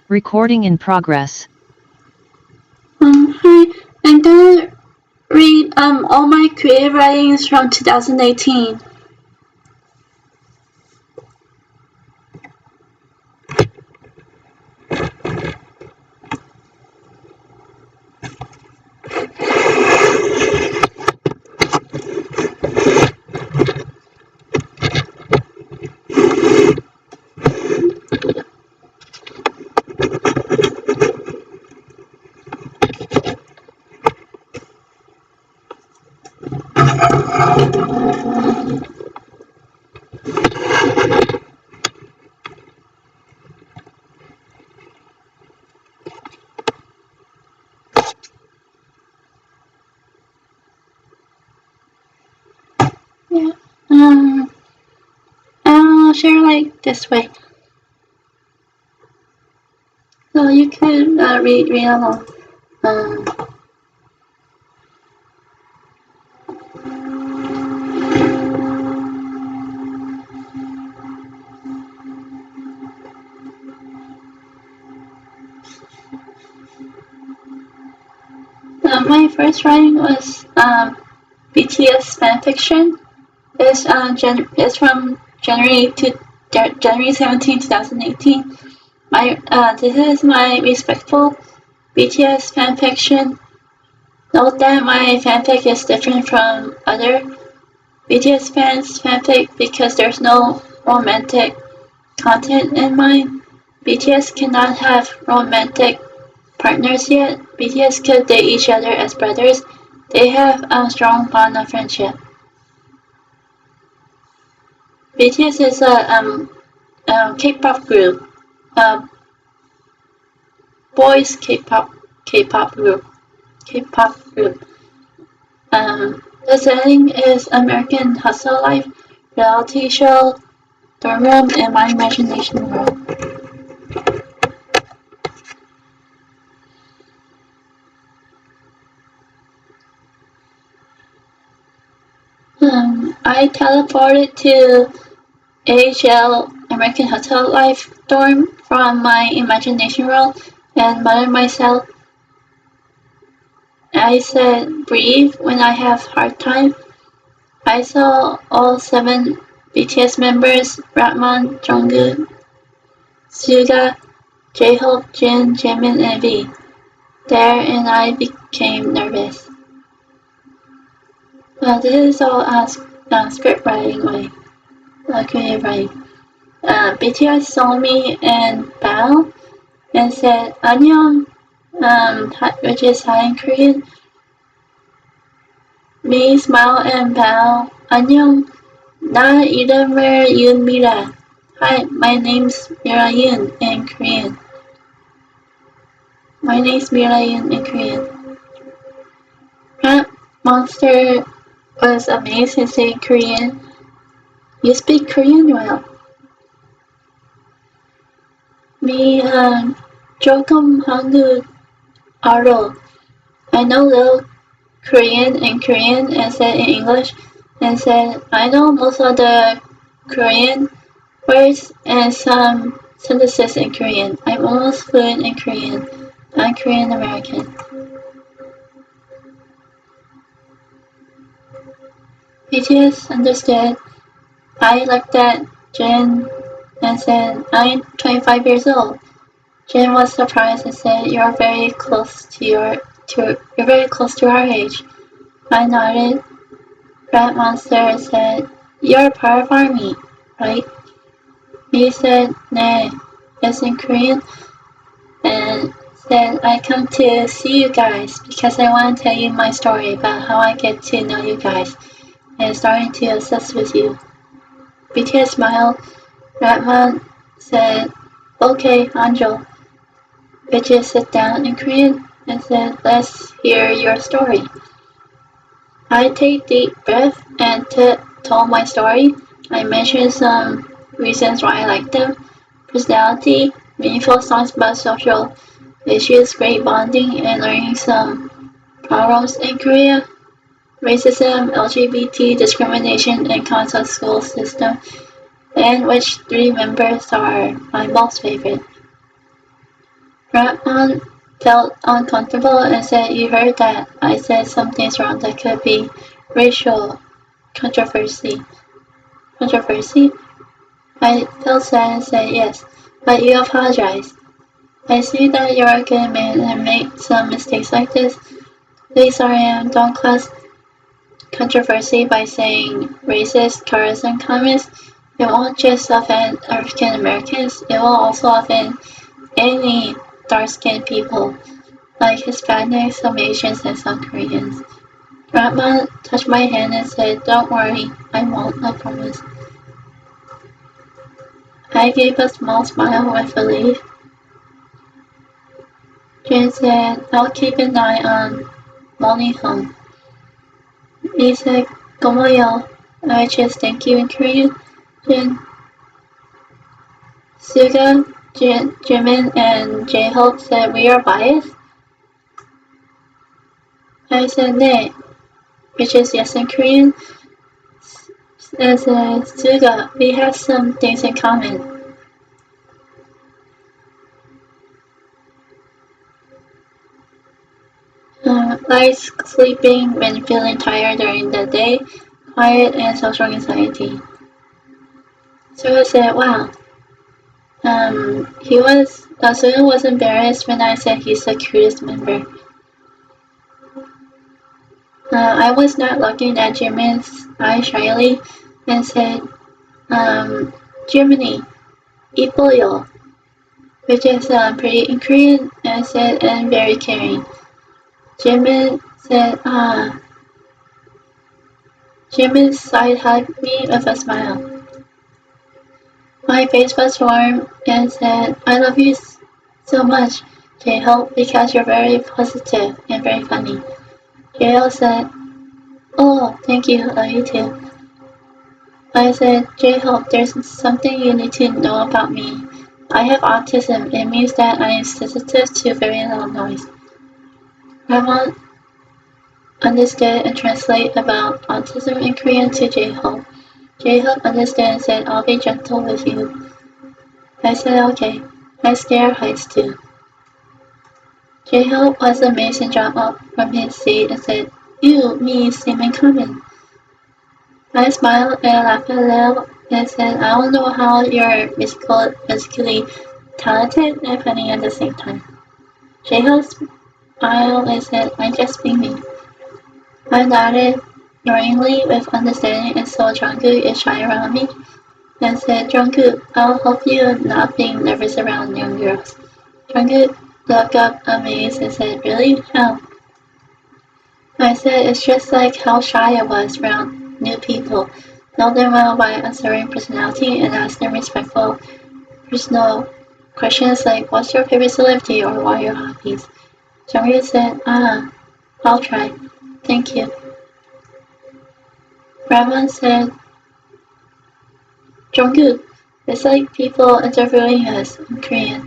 Recording in progress. Hi, I'm gonna read all my creative writings from 2018. Yeah, I'll share like this way. So you can read along. My first writing was BTS fanfiction. It's from January 17, 2018. This is my respectful BTS fanfiction. Note that my fanfic is different from other BTS fans fanfic because there's no romantic content in mine. BTS cannot have romantic partners yet. BTS could date each other as brothers. They have a strong bond of friendship. BTS is a K-pop group, a boys K-pop group. The setting is American Hustle Life, reality show, dorm room, and my imagination world. I teleported to AHL American Hotel Life dorm from my imagination world and muttered myself. I said breathe when I have hard time. I saw all 7 BTS members, Ratman, Jungkook, Suga, J-Hope, Jin, Jaemin, and V, there, and I became nervous. This is all script writing way, creative writing. BTS saw me and bowed and said "Annyeong," which is hi in Korean. Me smile and bow. "Annyeong, 나 이름을 윤미라." Hi, my name's Mira Yun in Korean. My name's Mira Yun in Korean. Rat Monster was amazed and said Korean. You speak Korean well. Me 조금 한국 알아. I know little Korean and said in English and said I know most of the Korean words and some sentences in Korean. I'm almost fluent in Korean. I'm Korean American. BTS understood. I looked at Jin and said, I'm 25 years old. Jin was surprised and said, You're very close to our age. I nodded. Rat Monster said, You're part of Army, right? He said, 네, it's in Korean, and said, I come to see you guys because I want to tell you my story about how I get to know you guys and starting to obsess with you. BTS smiled. Ratman said, Okay, Angel. Bitches sit down in Korean and said, Let's hear your story. I take deep breath and told my story. I mentioned some reasons why I like them. Personality, meaningful songs about social issues, great bonding, and learning some problems in Korea. Racism, LGBT, discrimination, and constant school system, and which 3 members are my most favorite. Ratman felt uncomfortable and said, "You heard that. I said something's wrong that could be racial controversy." Controversy? I felt sad and said, "Yes, but you apologize. I see that you're a good man and make some mistakes like this. Please don't cause controversy by saying racist, cars, and comments. It won't just offend African Americans, it will also offend any dark-skinned people, like Hispanics, some Asians, and some Koreans." Grandma touched my hand and said, "Don't worry, I won't, I promise." I gave a small smile with relief. Jane said, "I'll keep an eye on Molly home." He said, "고마워요," which is thank you in Korean. Jin, Suga, Jimin, and J-Hope said, "We are biased." I said, "네," which is yes in Korean. And said, "Suga, we have some things in common." Like sleeping when feeling tired during the day, quiet, and social anxiety. Suga said, "Wow." Suga was embarrassed when I said he's the cutest member. I was not looking at Jimin's eye shyly and said, "Germany, 이뻐요," which is pretty in Korean, and said, "and very caring." Jimin said, "Ah." Jimin side-hugged me with a smile. My face was warm and said, "I love you so much, J-Hope, because you're very positive and very funny." J-Hope said, "Oh, thank you, love you too." I said, "J-Hope, there's something you need to know about me. I have autism. It means that I am sensitive to very loud noise." Grandma understood and translated about autism in Korean to J-Hope. J-Hope understood and said, "I'll be gentle with you." I said, "Okay. I scare heights too." J-Hope was amazed and jumped up from his seat and said, "You, me, same in common." I smiled and laughed a little and said, "I don't know how you're musically talented and funny at the same time." J-Hope smiled and said, "I'm just being me." I nodded knowingly with understanding and saw Jungkook is shy around me and said, "Jungkook, I'll help you not being nervous around young girls." Jungkook looked up amazed and said, "Really? How?" I said, "It's just like how shy I was around new people. Know them well by a certain personality and ask them respectful, personal questions like, 'What's your favorite celebrity?' or 'What are your hobbies?'" Jungkook said, "Ah, I'll try. Thank you." Grandma said, "Jungkook, it's like people interviewing us in Korean."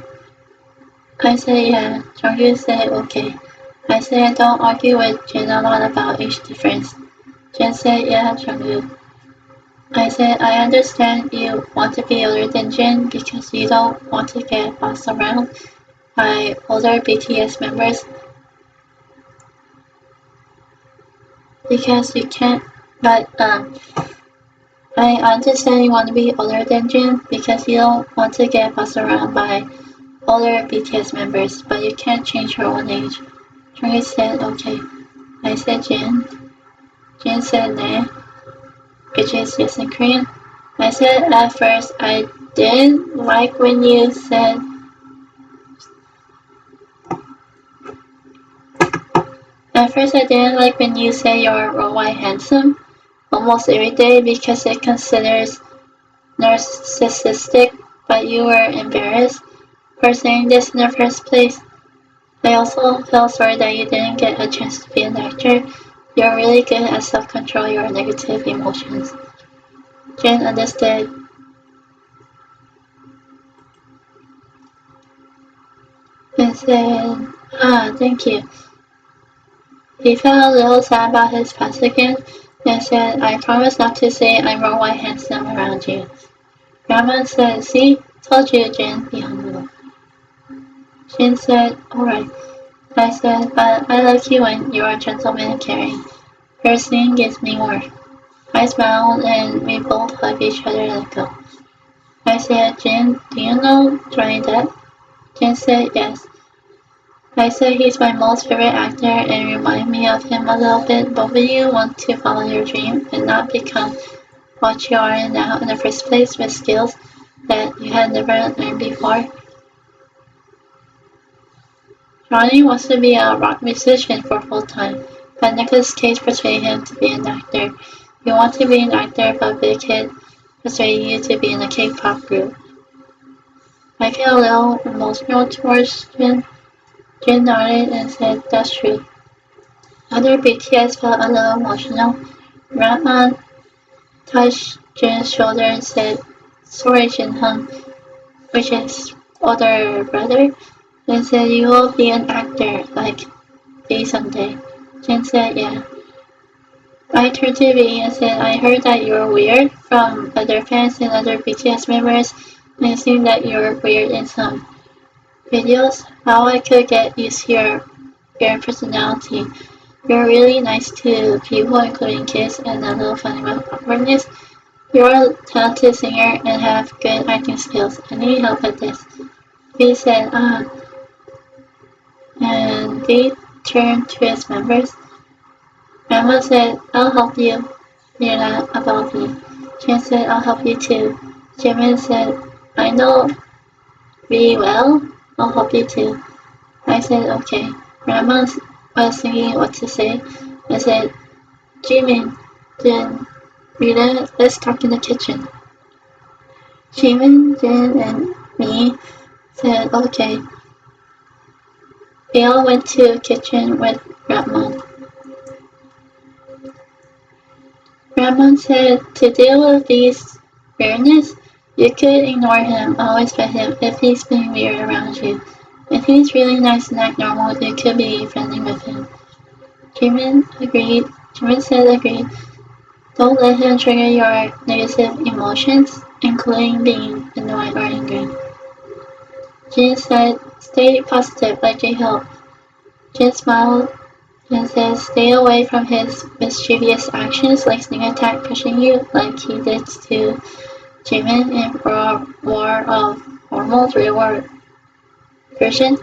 I said, "Yeah." Jungkook said, "Okay." I said, "Don't argue with Jin a lot about age difference." Jin said, "Yeah, Jungkook." I said, "I understand you want to be older than Jin because you don't want to get bossed around by older BTS members because you can't, but I understand you want to be older than Jin because you don't want to get bossed around by older BTS members, but you can't change your own age." Jungkook said, "Okay." I said, "Jin." Jin said, "네," which is yes in Korean. I said at first I didn't like when you said you're worldwide handsome almost every day because it considers narcissistic, but you were embarrassed for saying this in the first place. I also felt sorry that you didn't get a chance to be an actor. You're really good at self-control your negative emotions." Jin understood and said, "Ah, thank you." He felt a little sad about his past again and said, "I promise not to say I'm worldwide handsome around you." Grandma said, "See? Told you, Jin, be humble." Jin said, alright. I said, but I like you when you're a gentleman and caring. Your singing gives me more. I smiled and we both hugged each other and let go. I said, Jin, do you know Johnny Depp? Jin said, yes. I said he's my most favorite actor and remind me of him a little bit. Both of you want to follow your dream and not become what you are now in the first place with skills that you had never learned before. Johnny wants to be a rock musician for full time, but Nicolas Cage persuaded him to be an actor. You want to be an actor, but Big Kid persuaded you to be in a K-pop group. I feel a little emotional towards Jin. Jin nodded and said, that's true. Other BTS felt a little emotional. Ratman touched Jin's shoulder and said, sorry Jin-hung, which is older brother, and said you will be an actor like B someday. Jin said, yeah. I turned to B and said, I heard that you're weird from other fans and other BTS members, and it seemed that you're weird in some videos. How I could get used to your personality. You're really nice to people, including kids, and a little funny about awkwardness. You're a talented singer and have good acting skills. I need help at this. B said, and B turned to his members. Grandma said, I'll help you. You're not about me. Jen said, I'll help you too. Jimin said, I know B well. I'll help you too. I said, okay. Grandma was thinking what to say. I said, Jimin, Jin, Rita, let's talk in the kitchen. Jimin, Jin, and me said, okay. They all went to the kitchen with Grandma. Grandma said, to deal with these weirdness, you could ignore him, always pet him if he's being weird around you. If he's really nice and act normal, you could be friendly with him. Jimin agreed. Jimin said agreed. Don't let him trigger your negative emotions, including being annoyed or angry. Jin said, stay positive like J-Hope. Jin smiled and said, stay away from his mischievous actions like sneak attack pushing you like he did to Jimin in War of Hormones Real version.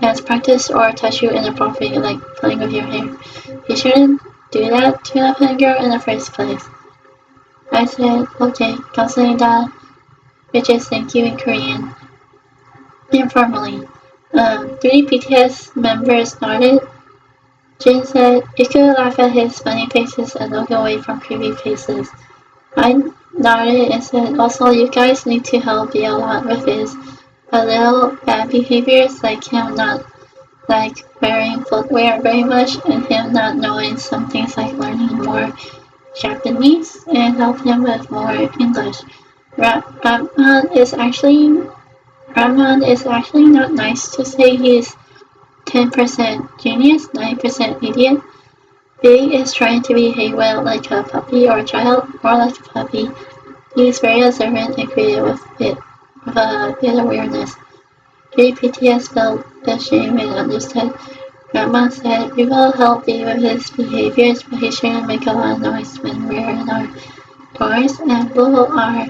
Dance practice or touch you inappropriately like playing with your hair. You shouldn't do that to a fangirl in the first place. I said, okay, 감사합니다, which is thank you in Korean. Informally. Three BTS members nodded. Jin said, you could laugh at his funny faces and look away from creepy faces. I nodded and said, also you guys need to help B a lot with his a little bad behaviors like him not like wearing footwear very much and him not knowing some things like learning more Japanese and help him with more English. Rahman is actually not nice to say he's 10% genius, 9% idiot. B is trying to behave well like a puppy or a child, more like a puppy. He's very observant and creative with a bit of weirdness. Three BTS felt ashamed and understood. Grandma said, we will help B with his behaviors, but he shouldn't make a lot of noise when we're in our doors and blow our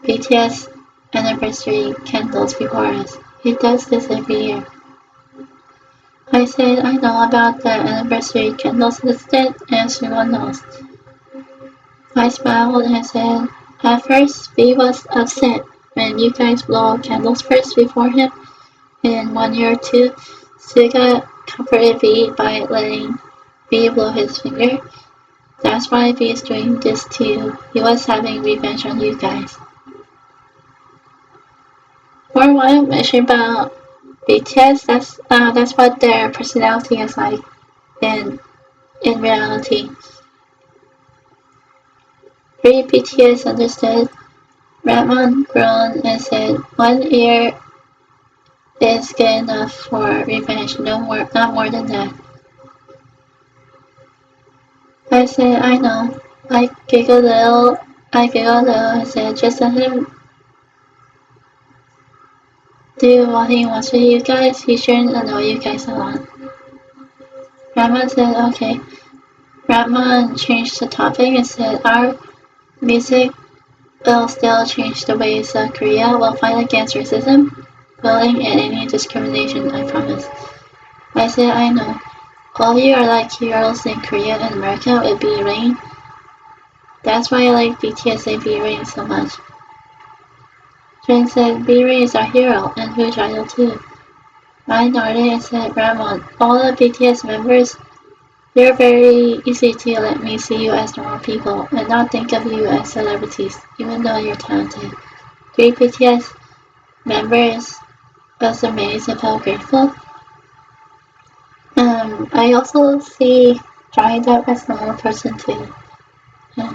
BTS anniversary candles before us. He does this every year. I said, I know about the anniversary candles instead, and everyone knows. I smiled and said, at first, B was upset when you guys blow candles first before him. In 1 year or two, Suga comforted B by letting B blow his finger. That's why B is doing this too. He was having revenge on you guys. For what I mentioned about BTS, that's what their personality is like in reality. Three BTS understood. Ratman groaned and said, 1 year is good enough for revenge, not more than that. I said, I know. I giggled a little and said, just let him do what he wants with you guys. He shouldn't annoy you guys a lot. Rahman said, okay. Rahman changed the topic and said, our music will still change the ways of Korea. We'll fight against racism, bullying, and any discrimination, I promise. I said, I know. All you are like heroes in Korea and America with B-Rain. That's why I like BTS and B-Rain so much. Jin said, B-Rain is our hero, and huge idol too. I nodded and said, Ramon, all the BTS members, you're very easy to let me see you as normal people and not think of you as celebrities, even though you're talented. 3 BTS members was amazed and felt grateful. I also see Johnny Depp as a normal person too. Yeah.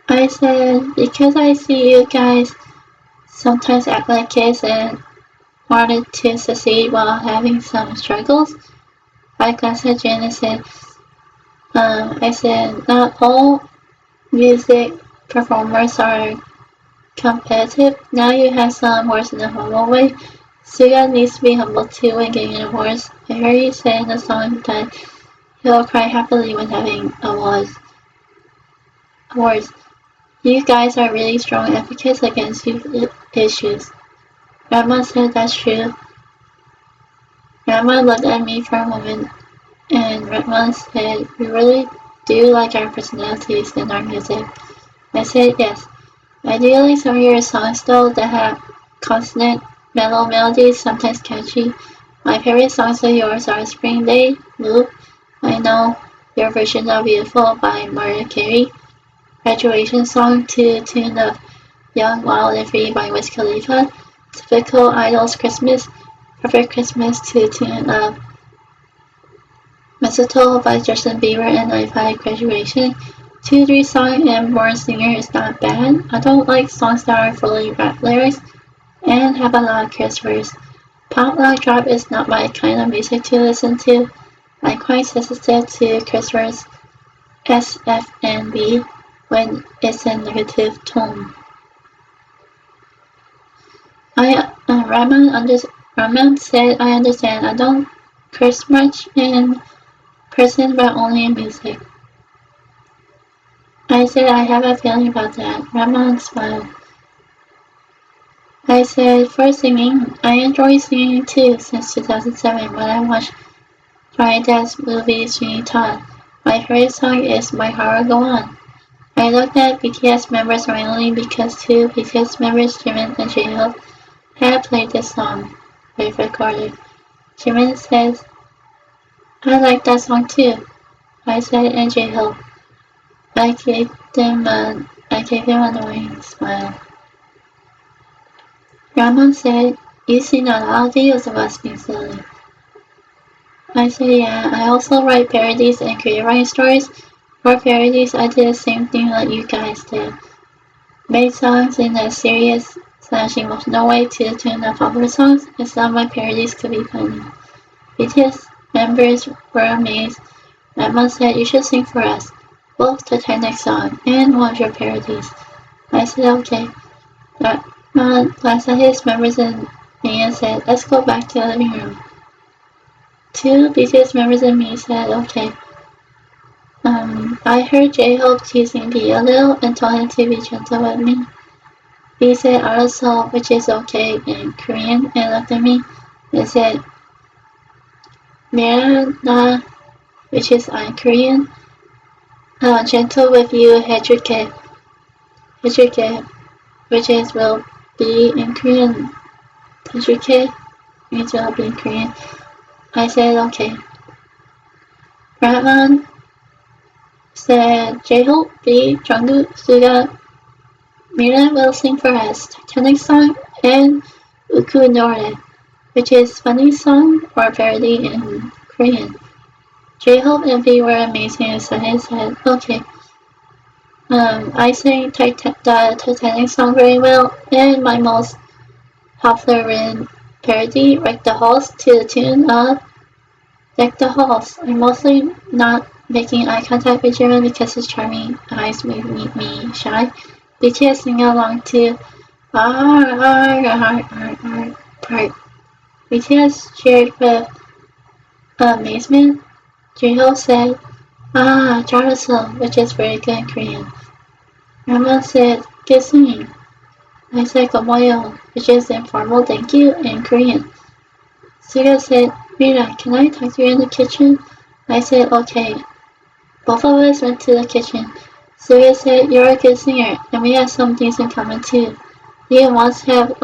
I said, because I see you guys sometimes act like kids and wanted to succeed while having some struggles. I glanced at Jen and said, I said, not all music performers are competitive. Now you have some awards in a humble way. Suga needs to be humble too when getting awards. I heard you say in the song that he'll cry happily when having awards. You guys are really strong advocates against youth issues. Grandma said that's true. Grandma looked at me for a moment, and Grandma said, we really do like our personalities in our music. I said yes. Ideally, some of your songs though that have consonant mellow melodies, sometimes catchy. My favorite songs of yours are Spring Day, Loop, I Know, your version of Beautiful by Mariah Carey, Graduation Song to the tune of Young, Wild and Free by Wiz Khalifa, Typical Idol's Christmas, Perfect Christmas to the tune of Mistletoe by Justin Bieber and I-5 Graduation. 2-3 song and Born Singer is not bad. I don't like songs that are fully rap lyrics and have a lot of curse words. Pop rock drop is not my kind of music to listen to. I'm quite sensitive to curse words S, F, and B when it's in negative tone. Raman said, I understand. I don't curse much in person but only in music. I said I have a feeling about that. Raman smiled. I said, for singing, I enjoy singing too since 2007 when I watched Johnny Depp's movie Sweeney Todd. My favorite song is My Heart Will Go On. I looked at BTS members randomly because 2 BTS members, Jimin and J-Hope, had played this song with recorded. Jimin says, I like that song too. I said, and J-Hope. I gave him an annoying smile. Ramon said, you seen a lot of videos of us being silly. I said, yeah, I also write parodies and create writing stories. For parodies, I did the same thing like you guys did. Made songs in a serious / emotional way to the tune of popular songs, and some of my parodies could be funny. BTS members were amazed. Ramon said, you should sing for us, both the Titanic song and one of your parodies. I said, okay. Ramon glanced at his members and me and said, let's go back to the living room. 2 BTS members and me said, okay. I heard J-Hope teasing B a little and told him to be gentle with me. B said Arasol, which is okay in Korean, and looked at me and said Mirana, which is in Korean. Gentle with you, 해줄게, which is will be in Korean. 해줄게 means will be in Korean. I said okay. Ratman said J-Hope, B, Jungkook, Suga, Mira will sing for us Titanic song and Uku Nore, which is funny song or parody in Korean. J-Hope and V were amazing and said, okay. I sang the Titanic song very well, and my most popular written parody, Wreck the Halls, to the tune of Deck the Halls. I'm mostly not making eye contact with Jimin because his charming eyes make me shy. BTS sing along to Part. BTS cheered with amazement. Jiho said, Jarasol, which is very good in Korean. Rama said, good singing. I said, gomoyo, which is informal thank you in Korean. Suga said, Mira, can I talk to you in the kitchen? I said, okay. Both of us went to the kitchen. Suga said, you're a good singer, and we have some things in common too. Do you want to have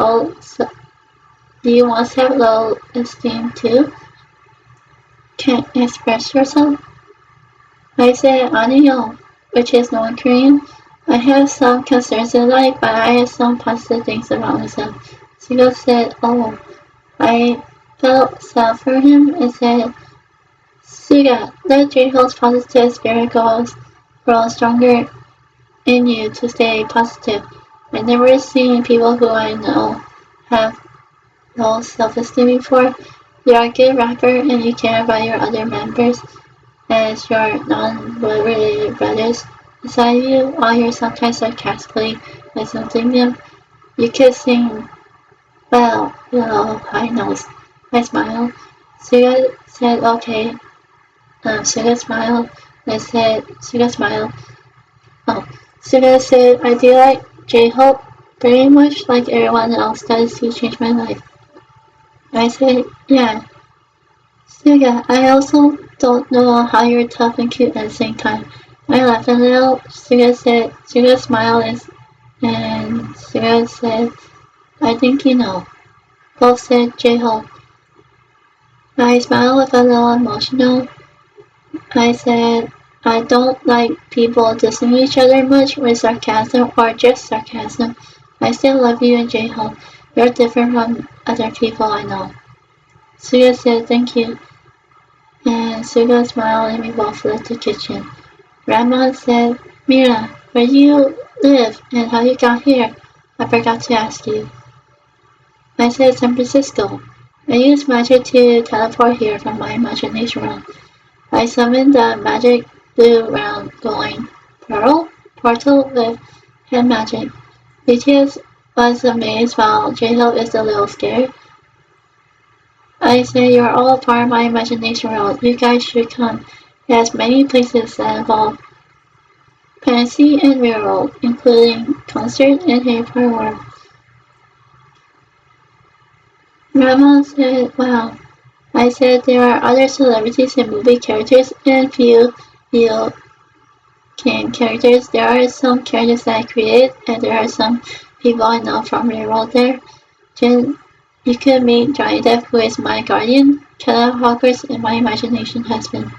low esteem too? Can't express yourself? I said, 아니요, which is no in Korean. I have some concerns in life, but I have some positive things about myself. Suga said, oh. I felt sad for him and said, Suga, let J-Hope's positive spirit grow stronger in you to stay positive. I've never seen people who I know have low self-esteem before. You're a good rapper and you care about your other members as your non-blood-related brothers. Beside you, while you're sometimes sarcastically insulting them, you could sing well, high notes. I smiled. Suga said, okay. Suga smiled. Suga smiled. Oh, Suga said, I do like J-Hope very much like everyone else does. He changed my life. I said, yeah. Suga, I also don't know how you're tough and cute at the same time. I laughed a little. Suga smiled and Suga said, I think you know. Both said J-Hope. I smiled with a little emotional. I said, I don't like people dissing each other much with sarcasm or just sarcasm. I still love you and J-Hope. You're different from other people I know. Suga said, thank you. And Suga smiled and we both left the kitchen. Grandma said, Mira, where do you live and how you got here? I forgot to ask you. I said San Francisco. I used magic to teleport here from my imagination world. I summoned the magic blue round glowing portal with hand magic. BTS was amazed while J-Hope is a little scared. I say you're all part of my imagination world. You guys should come. It has many places that involve fantasy and real world, including concert and Harry Potter world. Grandma said, wow. I said there are other celebrities and movie characters and few real game characters. There are some characters that I created and there are some people I know from real world there. Jin, you could meet Johnny Depp, who is my guardian, Kella Hogwarts, and my imagination husband.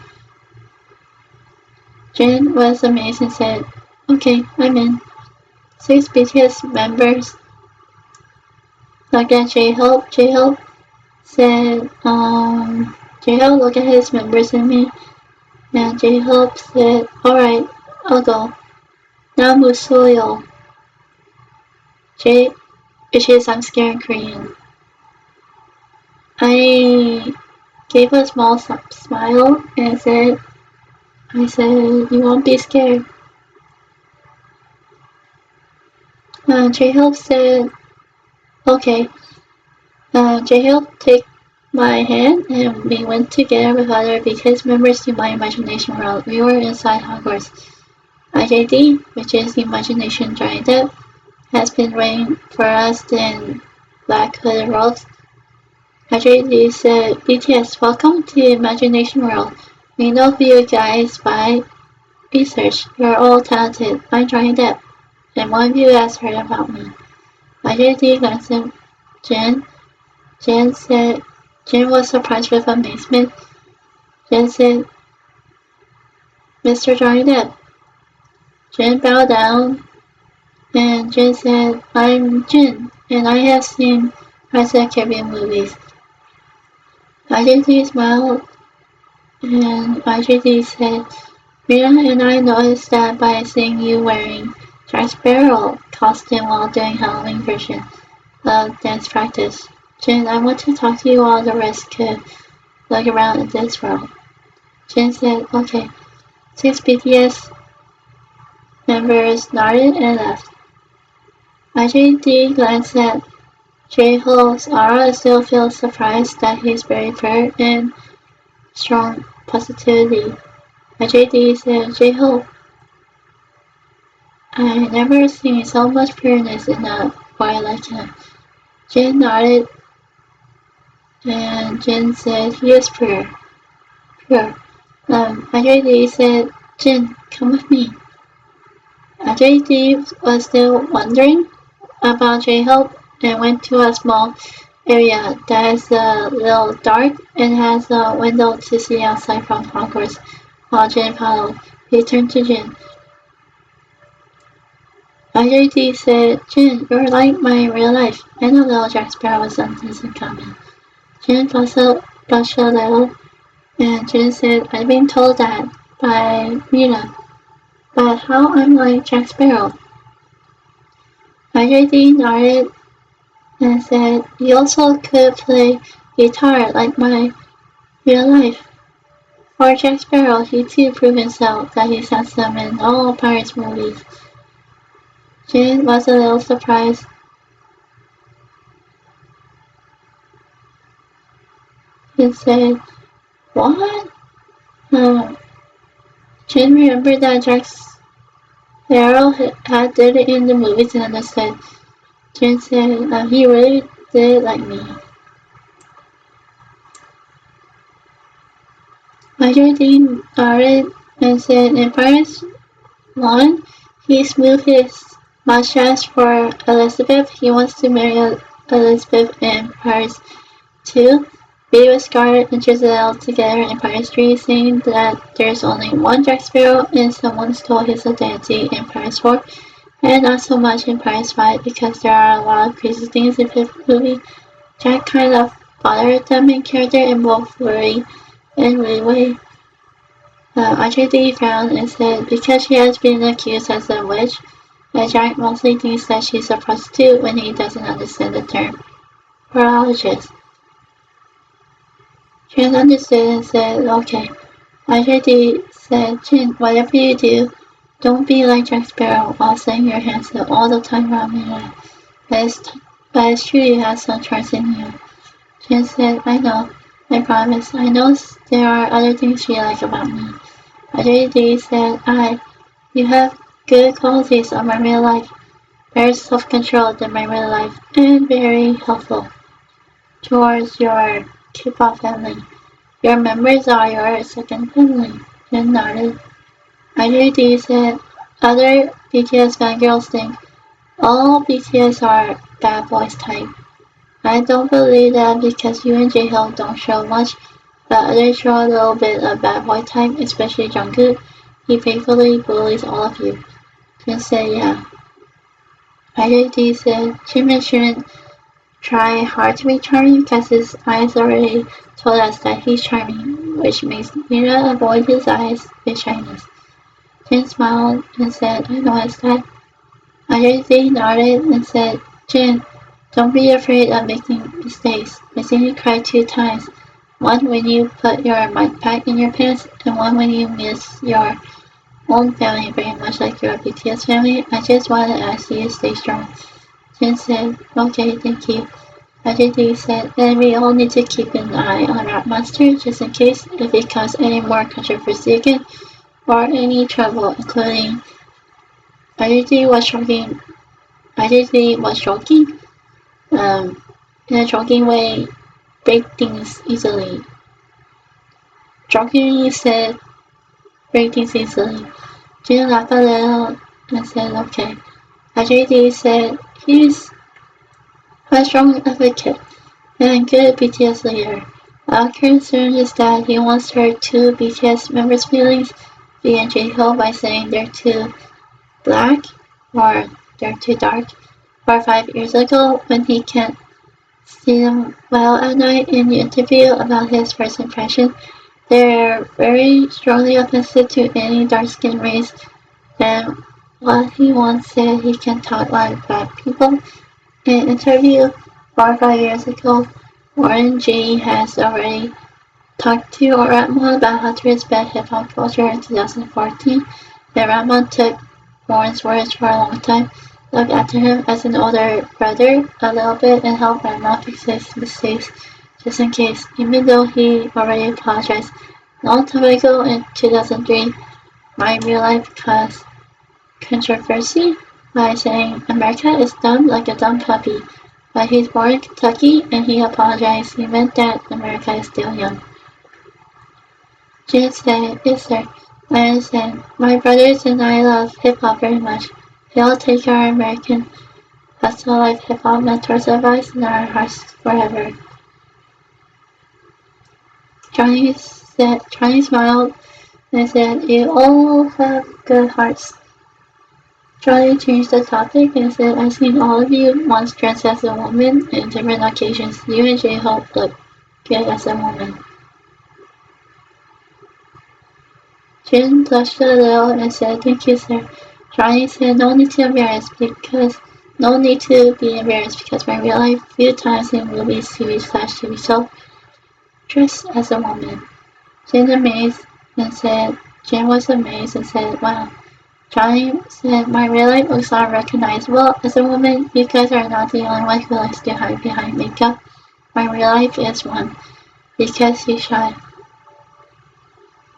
Jin was amazed and said, okay, I'm in. 6 BTS members looked at J-Hope. J-Hope said, J-Hope looked at his members and me. And J-Hope said, alright, I'll go. Now musuyo. Which is I'm scared in Korean. I gave a small smile and I said, you won't be scared. J-Hope said, okay. J-Hope took my hand and we went together with other BTS members to my imagination world. We were inside Hogwarts. IJD, which is the imagination Johnny Depp, has been waiting for us in Black Hooded Worlds. IJD said, BTS, welcome to the imagination world. We know who you guys by research. You're all talented. I'm Johnny Depp, and one of you has heard about me. IJD glanced at Jin. Jin was surprised with amazement. Jin said, Mr. Johnny Depp. Jin bowed down, and Jin said, I'm Jin, and I have seen Pirates of the Caribbean movies. IJD smiled, and IJD said, Rita and I noticed that by seeing you wearing Jack Sparrow costume while doing Halloween version of dance practice. Jin, I want to talk to you while the rest could look around in this world. Jin said, okay. 6 BTS members nodded and left. IJD glanced at J-Hole's aura, still feels surprised that he's very fair and strong positivity. IJD said, J-Hole, I never seen so much pureness in a boy like him. Jin nodded, and Jin said, he is pure. Pure. IJD said, Jin, come with me. IJD was still wondering about J-Hope and went to a small area that is a little dark and has a window to see outside from Hogwarts. While Jin followed, he turned to Jin. IJD said, Jin, you're like my real life. And a little Jack Sparrow was unpleasant comment. Jin blushed a little, and Jin said, I've been told that by Mira. But how I'm like Jack Sparrow? IJD nodded and said, he also could play guitar like my real life. For Jack Sparrow, he too proved himself that he's handsome in all Pirates movies. Jin was a little surprised. He said, what? Jin remembered that Jack Sparrow had did it in the movies and understood. Jin said, he really did like me. Major Dean nodded and said, in Pirates 1, he smoothed his mustache for Elizabeth. He wants to marry Elizabeth in Pirates 2. B with Scarlet and Giselle together in Pirates 3, saying that there's only one Jack Sparrow and someone stole his identity in Pirates 4, and not so much in Pirates 5 because there are a lot of crazy things in the movie. Jack kind of bothered the main character in both Rory and Ridway. RJD frowned and said, because she has been accused as a witch, Jack mostly thinks that she's a prostitute when he doesn't understand the term horologist. Jin understood and said, okay. RJD said, Jin, whatever you do, don't be like Jack Sparrow while saying your hands up all the time around me. But it's true you have some charms in you. Jin said, I know. I promise. I know there are other things you like about me. RJD said, you have good qualities of my real life. Very self-controlled in my real life, and very helpful towards your K-pop family. Your members are your second family. Jin nodded. RJD said, other BTS fangirls think all BTS are bad boys type. I don't believe that because you and J-Hope don't show much, but others show a little bit of bad boy type, especially Jungkook. He faithfully bullies all of you. Jin said, yeah. IJD said, Jimin shouldn't try hard to be charming because his eyes already told us that he's charming, which makes Mira avoid his eyes with shyness. Jin smiled and said, I noticed that. IJD nodded and said, Jin, don't be afraid of making mistakes. I've seen you cry 2 times. One when you put your mic pack in your pants, and one when you miss your own family very much like your BTS family. I just wanted to ask you to stay strong. Jin said, okay, thank you. IJD said, and we all need to keep an eye on Rat Monster just in case if it causes any more controversy again, or any trouble, including IJD was joking, in a joking way, break things easily. Jokingly said, break things easily. Jin laughed a little and said, okay. IJD said, he's a strong advocate and good BTS leader. Our concern is that he wants to hurt 2 BTS members' feelings, V and J-Hope, by saying they're too black or they're too dark. 4 or 5 years ago, when he can't see them well at night in the interview about his first impression, they're very strongly offensive to any dark-skinned race, and what he once said he can talk like black people. In an interview 4 or 5 years ago, Warren G has already talked to Ratman about how to respect hip-hop culture in 2014, and Ratman took Warren's words for a long time. look after him as an older brother a little bit and help Grandma fix his mistakes just in case, even though he already apologized a long time ago in 2003. My real life caused controversy by saying America is dumb like a dumb puppy, but he's born in Kentucky and he apologized. He meant that America is still young. Jen said, yes sir, I understand. My brothers and I love hip-hop very much. We all take our American hustle life hip-hop mentors' advice in our hearts forever. Johnny smiled and said, you all have good hearts. Johnny changed the topic and said, I've seen all of you once dressed as a woman in different occasions. You and J-Hope look good as a woman. Jin blushed a little and said, thank you, sir. Johnny said, no need to be embarrassed because my real life few times in movies, TV show dressed as a woman. Jin was amazed and said, wow. Johnny said, my real life looks unrecognizable. As a woman, you guys are not the only one who likes to hide behind makeup. My real life is one, because he's shy.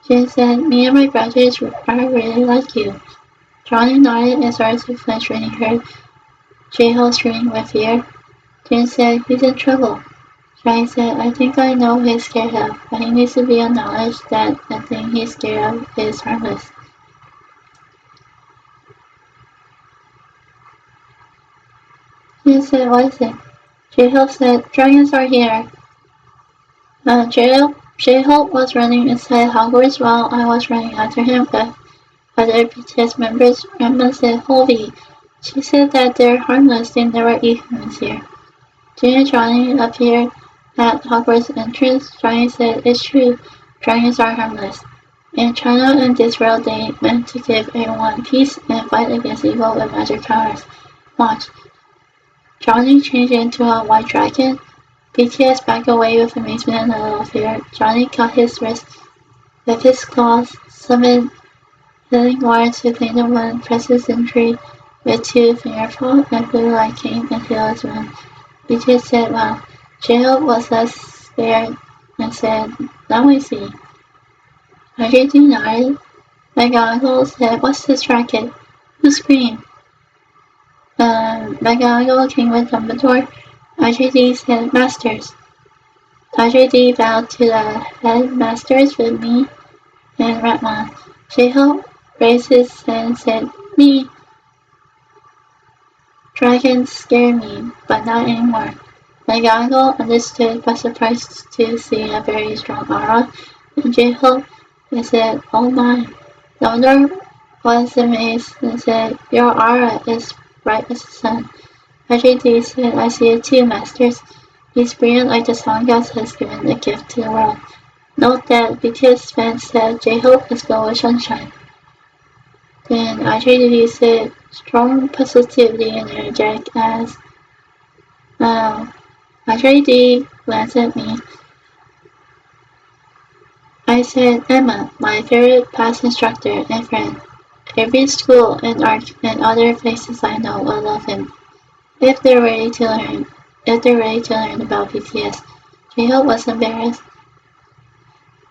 Jin said, me and my brothers are really like you. Johnny nodded and started to flinch when he heard J-Ho screaming with fear. Jin said, he's in trouble. Johnny said, I think I know what he's scared of, but he needs to be acknowledged that the thing he's scared of is harmless. Jin said, what is it? J-Hope said, dragons are here. J-Hope was running inside Hogwarts while I was running after him with other BTS members. Grandma said, holy. She said that they're harmless, they never eat humans here. Jin and Johnny appeared at Hogwarts entrance. Johnny said, it's true, dragons are harmless. In China and this world they meant to give everyone peace and fight against evil with magic powers. Watch. Johnny changed into a white dragon. BTS backed away with amazement and a little fear. Johnny cut his wrist with his claws, summoned healing water to clean the wound, pressed his injury with 2 fingerpaws, and blue light came and healed his wound. BTS said, wow. J-Hope was less scared and said, now we see. RJD nodded. McGonagall said, what's this racket? Who screamed? McGonagall came with Dumbledore. RJD said, Masters. RJD bowed to the headmasters with me and Ratman. J-Hope raised his hand and said, me. Dragons scare me, but not anymore. McGonagall understood but surprised to see a very strong aura in J-Hope and said, oh my. Dumbledore was amazed and said, your aura is bright as the sun. RJD said, I see it too, Masters. He's brilliant like the sun gods has given a gift to the world. Note that BTS fans said J-Hope is full of sunshine. Then RJD said, strong positivity and energetic as RJD glanced at me. I said, Emma, my favorite past instructor and friend. Every school and art and other places I know will love him. If they're ready to learn about BTS. J-Hope was embarrassed.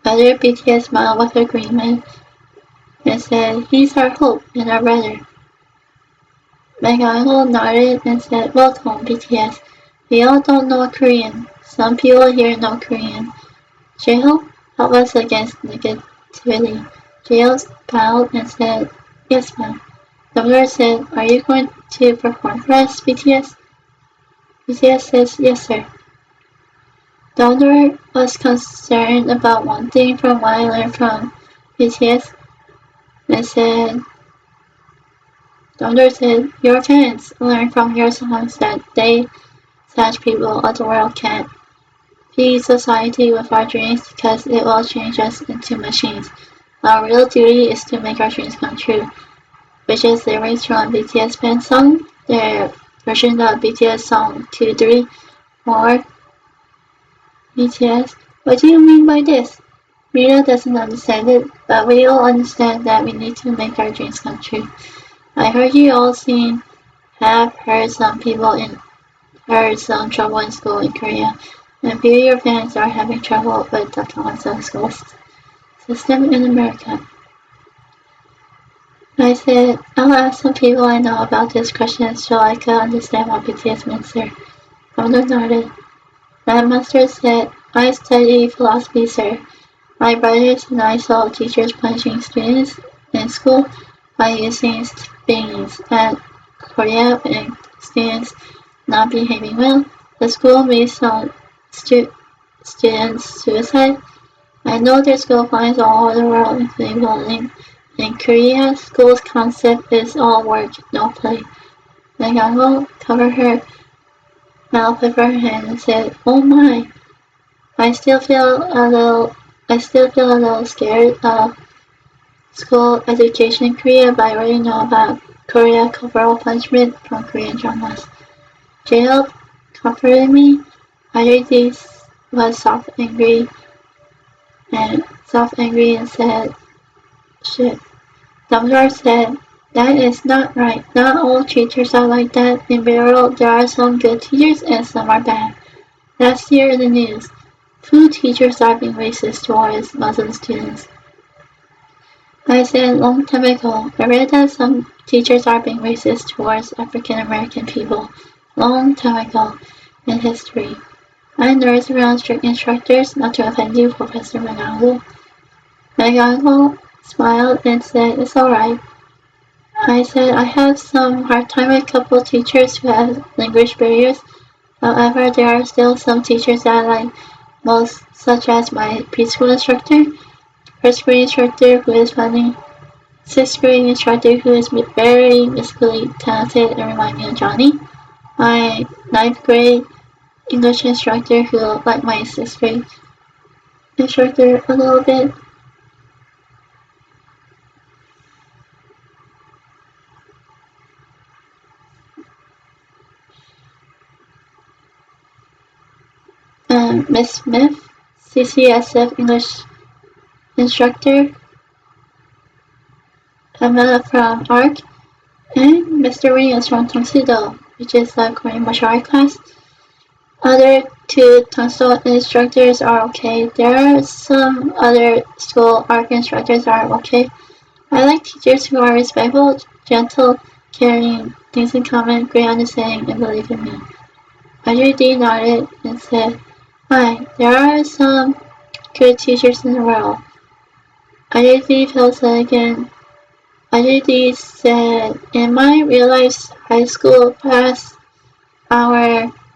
Other BTS smiled with agreement and said, he's our hope and our brother. McGonagall nodded and said, welcome, BTS. We all don't know Korean. Some people here know Korean. J-Hope help us against negativity. J-Hope bowed and said, yes, ma'am. Dumbledore said, are you going to perform for us, BTS? BTS says, yes, sir. Dumbledore was concerned about one thing from what I learned from BTS. Dumbledore said, your fans learn from your songs that they, such people of the world, can't feed society with our dreams because it will change us into machines. Our real duty is to make our dreams come true, which is lyrics from BTS fan song, their version of BTS song 2-3, or BTS, what do you mean by this? Rita doesn't understand it, but we all understand that we need to make our dreams come true. I heard you all sing have heard some trouble in school in Korea, and few of your fans are having trouble with the Kansas school system in America. I said, I'll ask some people I know about this question so I could understand what BTS means there. Governor nodded. The master said, I study philosophy, sir. My brothers and I saw teachers punishing students in school by using spankings at Korea and students not behaving well. The school made some students suicide. I know there's school fines all over the world, including bullying. In Korea, school's concept is all work, no play. Nagano covered her mouth with her hand and said, "Oh my! I still feel a little scared of school education in Korea, but I already know about Korea corporal punishment from Korean dramas." Jail comforted me. IJD was soft angry and said, "Shit." Dumbledore said, "That is not right. Not all teachers are like that. In general, there are some good teachers and some are bad. Last year in the news, 2 teachers are being racist towards Muslim students." I said long time ago, I read that some teachers are being racist towards African American people. Long time ago in history. I nurse around strict instructors, not to offend you, Professor McGonagall. McGonagall smiled and said, "It's alright." I said, "I have some hard time with a couple of teachers who have language barriers. However, there are still some teachers that I like most, such as my preschool instructor, first grade instructor who is funny, sixth grade instructor who is very musically talented and remind me of Johnny, my ninth grade English instructor who liked my sixth grade instructor a little bit, Miss Smith, CCSF English instructor, Emma from ARC, and Mr. Williams from Tuxedo, which is a Korean martial art class. Other 2 Tuxedo instructors are okay. There are some other school art instructors are okay. I like teachers who are respectful, gentle, caring, things in common, great understanding, and believe in me. IJD nodded and said, "Hi, there are some good teachers in the world." IJD felt sad again. IJD said, "In my real life high school past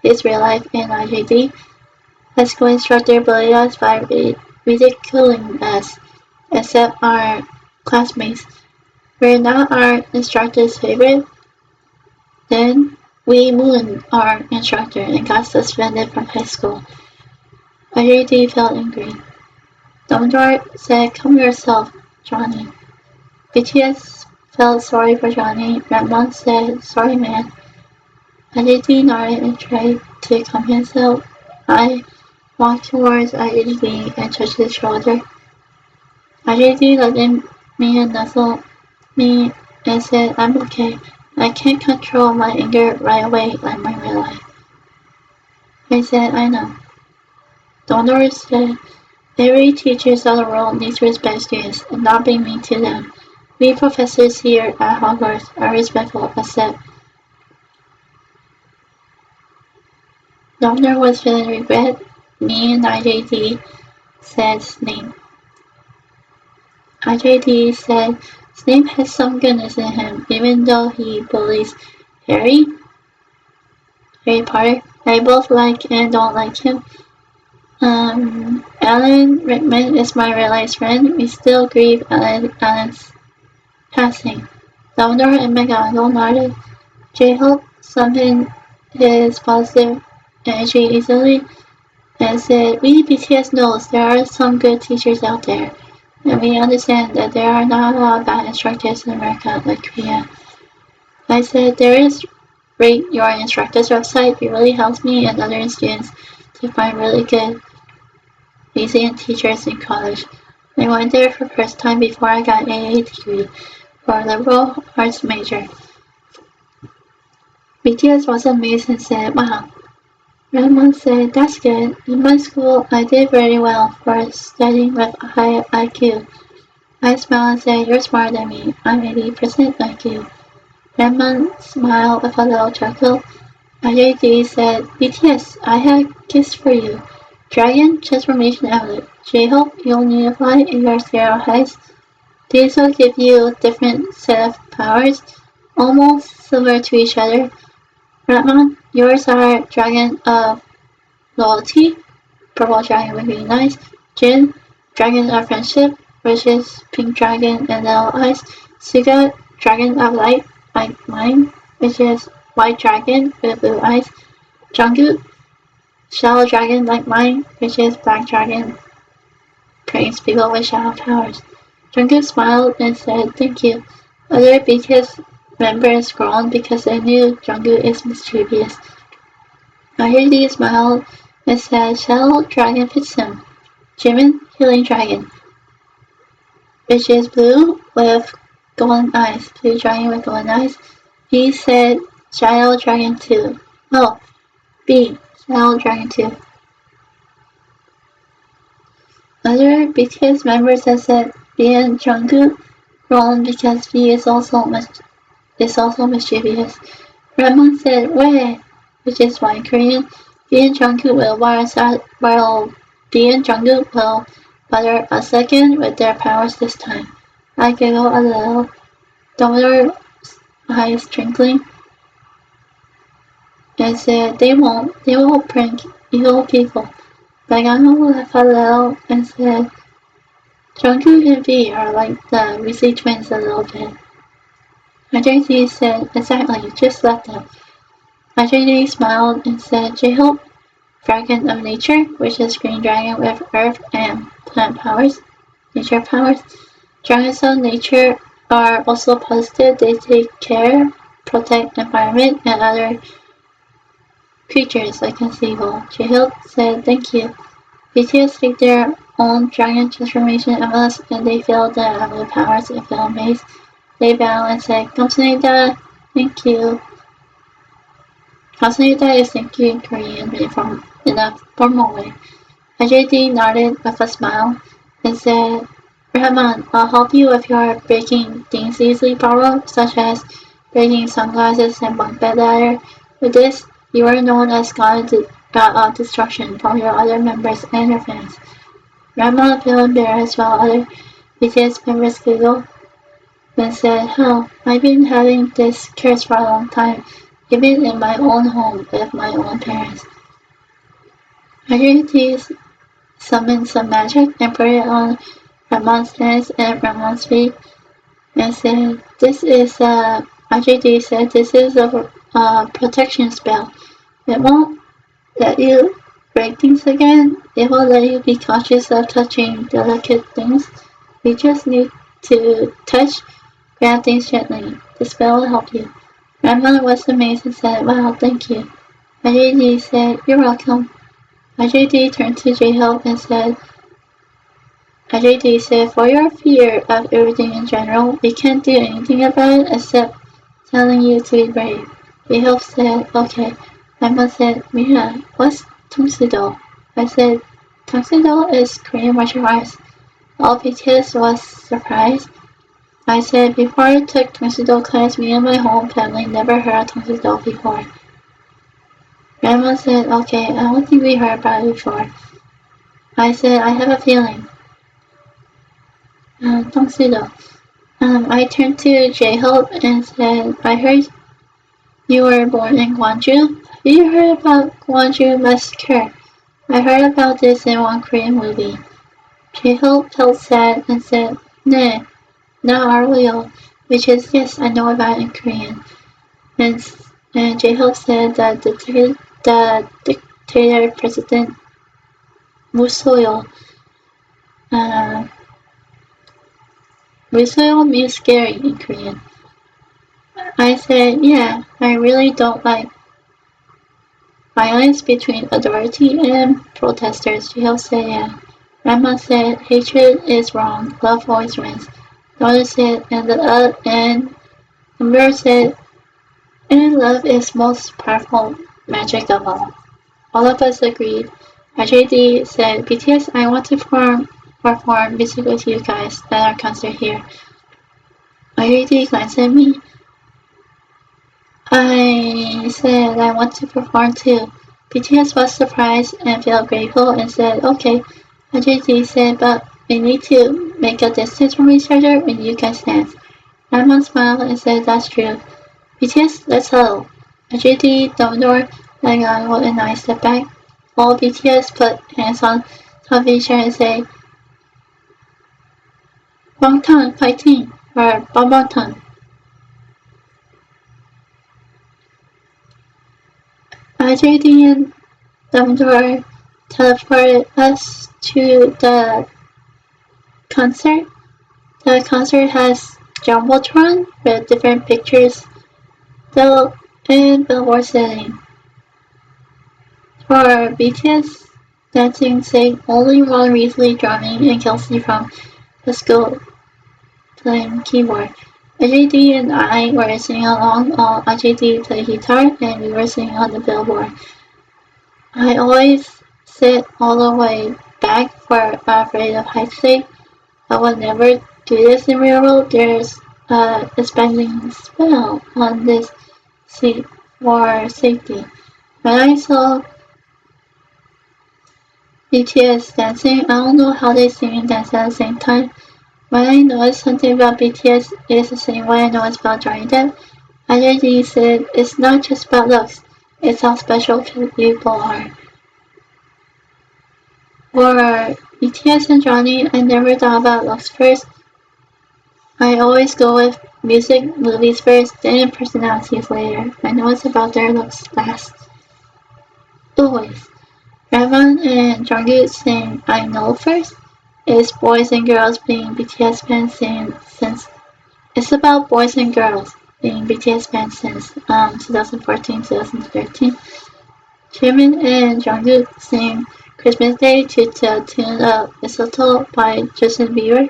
his real life in IJD, high school instructor bullied us by ridiculing us, except our classmates. We're not our instructor's favorite. Then we mooned our instructor and got suspended from high school." IJD felt angry. Dumbledore said, "Come yourself, Johnny." BTS felt sorry for Johnny. Redmond said, "Sorry, man." IJD nodded and tried to calm himself. I walked towards IJD and touched his shoulder. IJD looked at me and nuzzled me and said, "I'm okay. I can't control my anger right away like my real life." I said, "I know." Dumbledore said, "Every teacher of the world needs to respect students and not be mean to them. We professors here at Hogwarts are respectful, except..." Dumbledore was feeling regret. Me and IJD said Snape. IJD said, "Snape has some goodness in him, even though he bullies Harry Potter. I both like and don't like him. Alan Rickman is my real-life friend. We still grieve Alan's passing." Dumbledore and McGonagall nodded. J-Hope summoned his positive energy easily and said, "We BTS knows there are some good teachers out there, and we understand that there are not a lot of bad instructors in America like Korea." I said, "There is rate your instructor's website. It really helps me and other students to find really good museum teachers in college. I went there for the first time before I got an AA degree for a liberal arts major." BTS was amazed and said, wow. Grandma said, that's good. In my school, I did very well for studying with a high IQ. I smiled and said, you're smarter than me. I'm 80% IQ. Grandma smiled with a little chuckle. IJD said, BTS, I have a kiss for you. Dragon Transformation Outlet. J-Hope, you'll need to fly in your zero heights. These will give you a different set of powers, almost similar to each other. Ratman, yours are Dragon of Loyalty. Purple Dragon would be nice. Jin, Dragon of Friendship, which is Pink Dragon and Little Eyes. Suga, Dragon of Light, like mine, which is White Dragon with blue eyes. Jungkook, Shadow Dragon like mine, which is Black Dragon, praise people with shadow powers. Jungkook smiled and said thank you. Other BTS members groaned because they knew Jungkook is mischievous. IJD smiled and said Shadow Dragon fits him. Jimin, Healing Dragon, which is blue with golden eyes. Blue Dragon with golden eyes. He said Shadow Dragon 2. Oh, B, Shadow Dragon 2. Other BTS members have said B and Jungkook groaned because B is also mischievous. Ramon said "Way," which is why in Korean, B and Jungkook will while B and Jungkook will butter a second with their powers this time. I giggle a little. Dumbledore's eyes twinkling, and said they will prank evil people. Nagano laughed a little and said, Jungkook and V are like the Weasley twins a little bit. IJD said, exactly, just like them. IJD smiled and said, J-Hope, Dragon of Nature, which is Green Dragon with Earth and Plant powers, nature powers. Dragons of Nature are also positive. They take care, protect environment and other creatures like evil. J-Hope said, thank you. BTS take their own dragon transformation MLS and they feel the Emily powers and feel amazed. They bow and say, 감사합니다, thank you. 감사합니다 is thank you in Korean in a formal way. IJD nodded with a smile and said, Rahman, I'll help you if you are breaking things easily borrowed, such as breaking sunglasses and bunk bed ladder. With this, you are known as God of Destruction from your other members and your fans. Rahman felt embarrassed while other BTS members giggled and said, Hell, I've been having this curse for a long time, even in my own home with my own parents. IJT summoned some magic and put it on Rahman's hands and Rahman's feet and said, IJD said this is a protection spell. It won't let you break things again. It will let you be cautious of touching delicate things. You just need to grab things gently. The spell will help you. Grandmother was amazed and said, wow, thank you. IJD said, you're welcome. IJD turned to J-Hope and said, IJD said, for your fear of everything in general, we can't do anything about it except telling you to be brave. J-Hope said, okay. Grandma said, Mira, what's Tongsido? I said, Tongsido is Korean martial arts. All BTS was surprised. I said, before I took Tongsido class, me and my whole family never heard of Tongsido before. Grandma said, okay, I don't think we heard about it before. I said, I have a feeling. Tongsido. I turned to J-Hope and said, I heard you were born in Gwangju. Have you heard about Gwangju Massacre? I heard about this in one Korean movie. J-Hope felt sad and said, 네, 나 알아요, which is yes, I know about it in Korean. And J-Hope said that the dictator president 무서워요. 무서워 means scary in Korean. I said, yeah, I really don't like violence between authority and protesters. J-Hope said, yeah. Grandma said, hatred is wrong, love always wins. Daughter said, and Amber said, And love is most powerful magic of all. All of us agreed. RJD said, BTS, I want to perform music with you guys at our concert here. RJD glanced at me. I said I want to perform too. BTS was surprised and felt grateful and said, okay. RJD said, but we need to make a distance from each other when you guys dance. Ramon smiled and said, that's true. BTS, let's huddle. RJD, Dumbledore, Legal, and I stepped back. All BTS put hands on top of each other and say, Bangtan fighting, or Bangtan. RJD and Dumbledore teleported us to the concert. The concert has Jumbotron with different pictures and billboard setting. For BTS, dancing sang only Ron Weasley drumming and Kelsey from the school playing keyboard. AJD and I were singing along while AJD played guitar and we were singing on the billboard. I always sit all the way back for afraid of heights sake. I would never do this in real world. There's a spending spell on this seat for safety. When I saw BTS dancing, I don't know how they sing and dance at the same time. When I noticed something about BTS, it is the same way I noticed about Johnny Depp. IJD said it's not just about looks, it's how special people are. For BTS and Johnny, I never thought about looks first. I always go with music, movies first, then personalities later. I know it's about their looks last. Always. Ravan and Jungkook sing I Know first. It's boys and girls being BTS fans since it's about boys and girls being BTS fans since 2014-2013. Jimin and Jungkook sing Christmas Day to the tune of Mistletoe by Justin Bieber.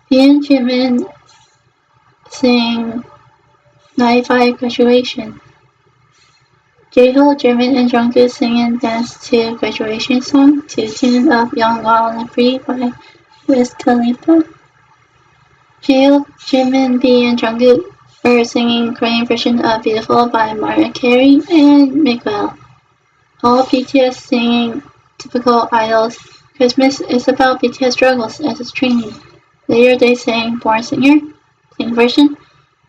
V and Jimin sing 95 Graduation. J-Hope, Jimin, and Jungkook sing and dance to Graduation Song to the tune of Young, Wild, and Free by Wiz Khalifa. J-Hope, Jimin, B, and Jungkook are singing Korean version of Beautiful by Mariah Carey and Miguel. All BTS singing typical idols. Christmas is about BTS struggles as it's training. Later they sang Born Singer, sing version,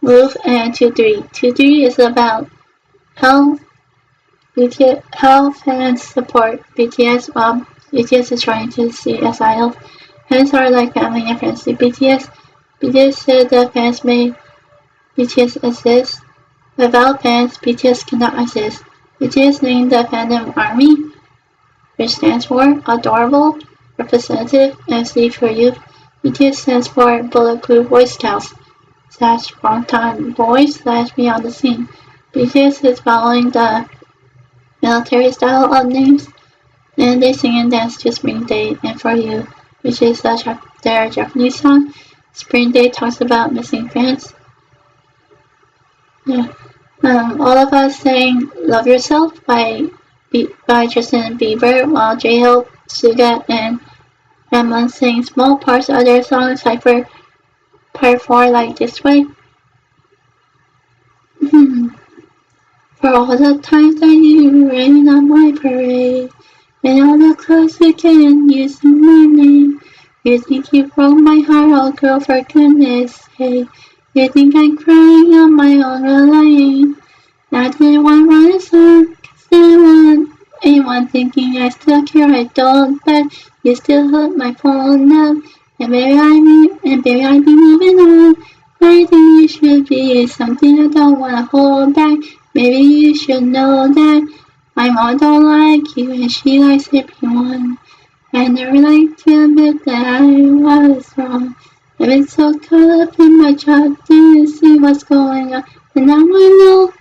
Move, and 2-3. 2-3 is about how fans support BTS while BTS is trying to see as idols. Fans are like family and friends to BTS. BTS said that fans made BTS exist. Without fans, BTS cannot exist. BTS named the fandom ARMY, which stands for Adorable, Representative, and Sleep for Youth. BTS stands for Bulletproof Boy Scouts / Bangtan Boys / Beyond the Scene. BTS is following the military style of names, and they sing and dance to Spring Day and For You, which is their Japanese song. Spring Day talks about missing fans. Yeah. All of us sang Love Yourself by Justin Bieber, while J-Hope, Suga, and Ramon sang small parts of their songs like for part 4 like This Way. For all the times that you rain on my parade, and all the clothes you can using my name. You think you broke my heart, oh girl, for goodness sake. You think I'm crying on my own, well I ain't. I didn't want to run a song, cause I ain't one thinking I still care, I don't, but you still hook my phone up. And baby I be moving on. I think you should be something I don't wanna hold back. Maybe you should know that my mom don't like you and she likes everyone. I never liked to admit that I was wrong. I've been so caught up in my job, didn't see what's going on. And now I know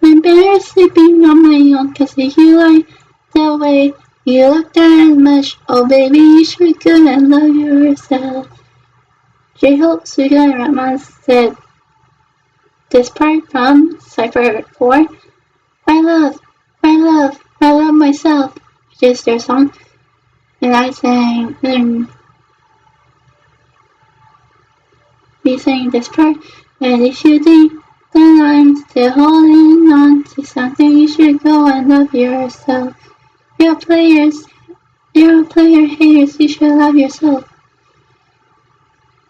I'm better sleeping on my own, cause if you like the way you look that much, oh baby you should go and love yourself. J-Hope, Suga, and Ramon said this part from Cypher 4. I love, I love myself, which is their song. And I sang, we sang this part. And if you think that I'm still holding on to something, you should go and love yourself. You're player haters, you should love yourself.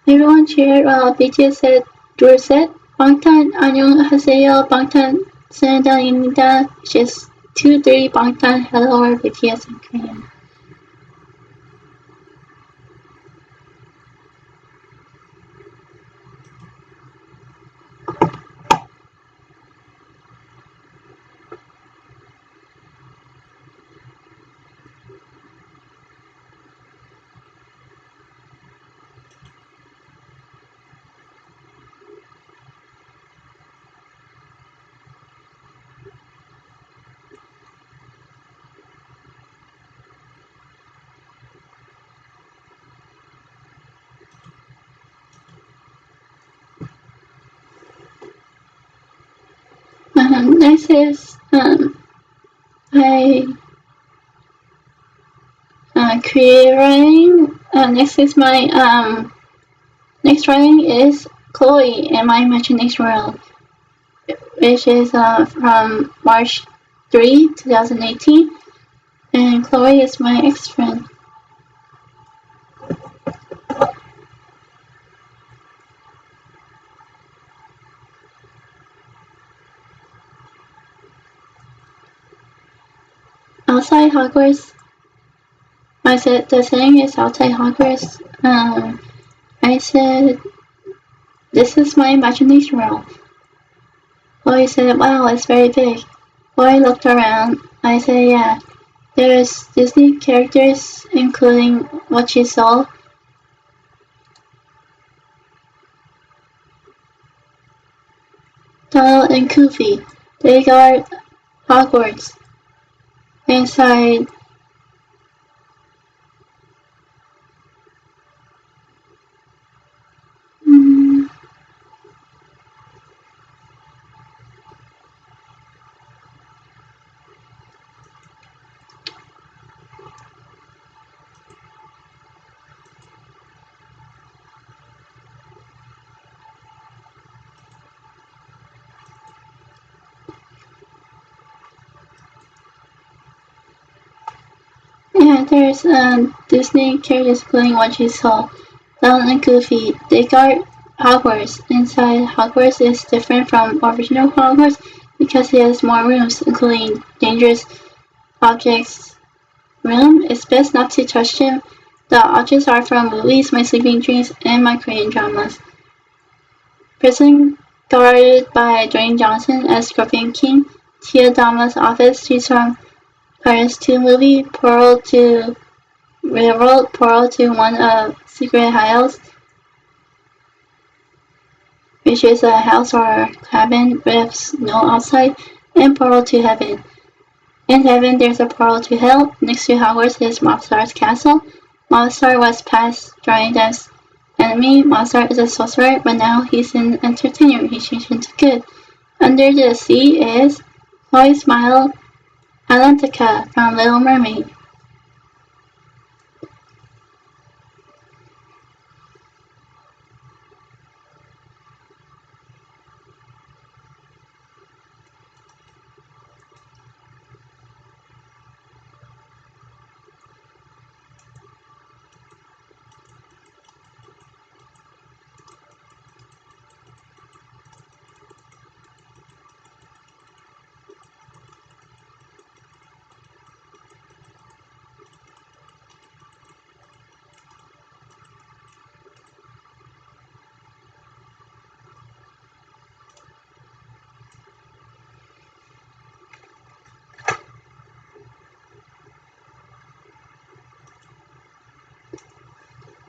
Everyone cheered while BTS said, 둘, 셋, 방탄, 안녕하세요, 방탄소년단입니다, which is 2, 3, 방탄, hello, or BTS in Korean. Next is creative writing. Next is my next writing is Chloe and My Imagination World, which is from March 3, 2018. And Chloe is my ex-friend. Outside Hogwarts. I said the thing is outside Hogwarts. I said, this is my imagination world. Chloe said, wow, it's very big. Chloe looked around. I said, yeah. There's Disney characters, including what she saw. Donald and Goofy. They guard Hogwarts. Inside. Yeah, there's Disney characters including what she saw. Donald and Goofy. They guard Hogwarts. Inside Hogwarts is different from original Hogwarts because it has more rooms, including dangerous objects. Room, it's best not to touch them. The objects are from movies, my sleeping dreams, and my Korean dramas. Prison guarded by Dwayne Johnson as Scorpion King. Tia Dama's office, she's from Pirates 2 movie. Portal to Railroad, Portal to one of Secret Hideouts, which is a house or cabin with no outside, and Portal to Heaven. In Heaven, there's a portal to Hell. Next to Hogwarts is Mobstar's castle. Mobstar was past Dryden's enemy. Mobstar is a sorcerer, but now he's an entertainer. He changed into good. Under the sea is Chloe Smile Atlantica from Little Mermaid.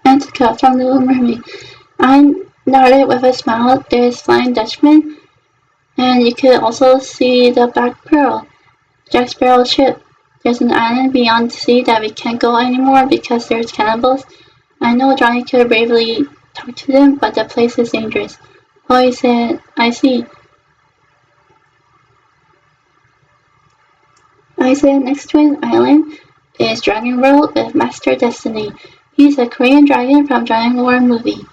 Atlantica from Little Mermaid. I nodded with a smile. There's Flying Dutchman, and you could also see the Black Pearl, Jack Sparrow's ship. There's an island beyond the sea that we can't go anymore because there's cannibals. I know Johnny could bravely talk to them, but the place is dangerous. Chloe said, I see. I said next Twin Island is Dragon World with Master Destiny. He's a Korean dragon from Dragon War movie.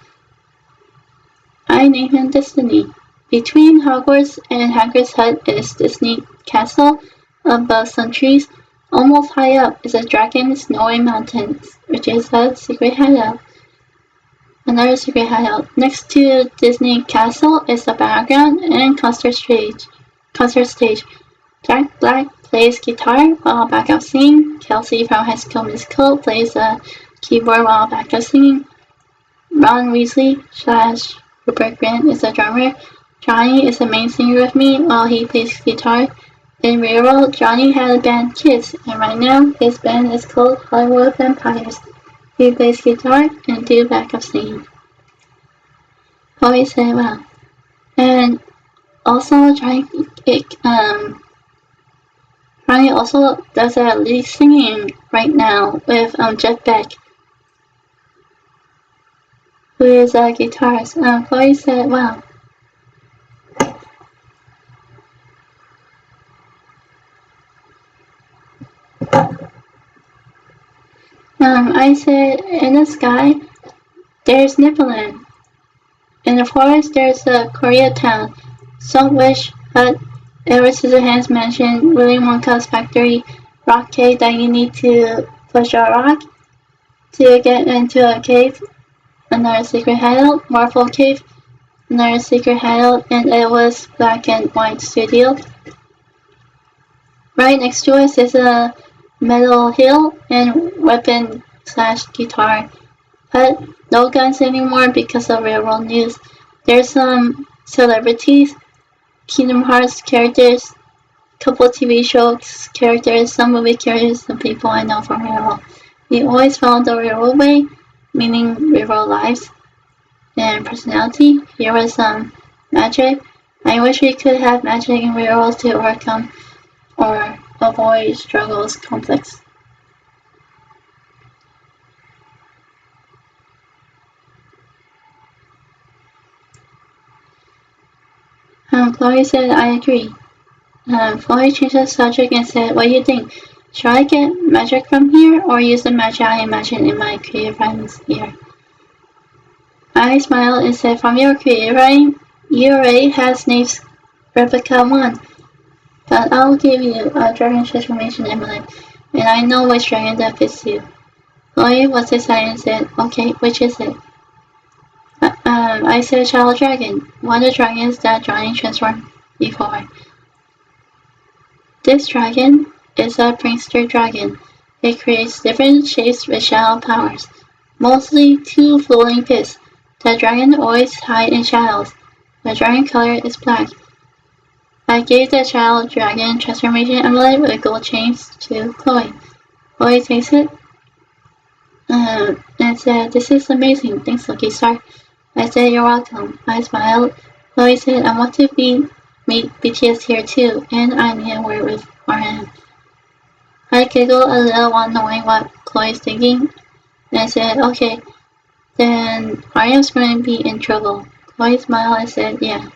I named him Destiny. Between Hogwarts and Hagrid's hut is Disney Castle. Above some trees, almost high up, is a dragon snowy mountains, which is a secret hideout. Another secret hideout. Next to Disney Castle is the background and concert stage. Jack Black plays guitar while backup singing. Kelsey from High School Musical plays the keyboard while backup singing. Ron Weasley / Rupert Grint is the drummer. Johnny is the main singer with me while he plays guitar. In real world, Johnny had a band Kids, and right now his band is called Hollywood Vampires. He plays guitar and do backup singing. Chloe said, wow. And also Johnny also does a lead singing right now with Jeff Beck, who is a guitarist. Chloe said, wow. I said, in the sky, there's Neverland. In the forest, there's a Koreatown, Saltwish Hut, Edward Scissorhands Mansion, Willy Wonka's factory, rock cave that you need to push a rock to get into a cave, another secret hideout, Marvel Cave, another secret hideout, and it was Black and White Studio. Right next to us is a metal hill and weapon / guitar. But no guns anymore because of railroad news. There's some celebrities, Kingdom Hearts characters, couple TV shows characters, some movie characters, some people I know from railroad. We always found the railroad way, meaning railroad lives and personality. Here was some magic. I wish we could have magic in railroads to overcome or avoid struggles conflicts. Chloe said, I agree. Chloe changed the subject and said, what do you think? Should I get magic from here or use the magic I imagine in my creative writing here? I smiled and said, from your creative writing, you already have Snape's replica 1. But I'll give you a dragon transformation amulet, and I know which dragon that fits you. Chloe was excited and said, okay, which is it? I said Shadow Dragon, one of the dragons that Johnny transformed before. This dragon is a prankster dragon. It creates different shapes with shadow powers, mostly 2 floating pits. The dragon always hides in shadows. The dragon color is black. I gave the Shadow Dragon transformation amulet with gold chains to Chloe. Chloe takes it and said, this is amazing, thanks Lucky Star. I said, you're welcome. I smiled. Chloe said, I want to meet BTS here too, and I need a word with RM. I giggled a little while knowing what Chloe's thinking, and I said, okay, then RM's going to be in trouble. Chloe smiled and said, yeah.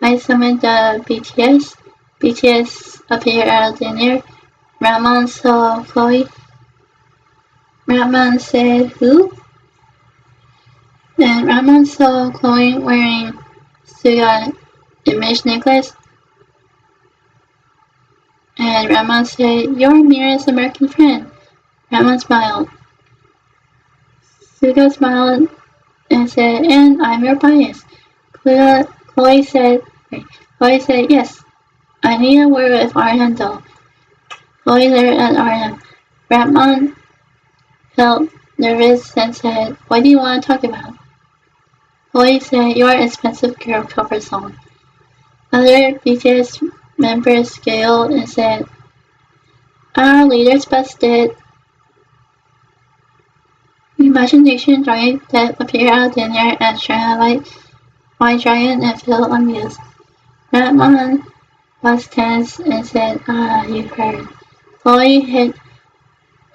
I summoned the BTS. BTS appeared out of thin air. Ramon saw Chloe. Ramon said, who? And Ramon saw Chloe wearing Suga image necklace. And Ramon said, you're Mira's American friend. Ramon smiled. Suga smiled and said, and I'm your bias. Chloe said, yes, I need a word with RM though. Chloe stared at RM. Ramon felt nervous and said, what do you want to talk about? Chloe said, your expensive girl cover song. Other BTS members giggled and said, our leader's busted. Imagination dragon that appeared out of thin air and shone a light. White dragon and felt amused. Ramon was tense and said, you heard. Chloe hit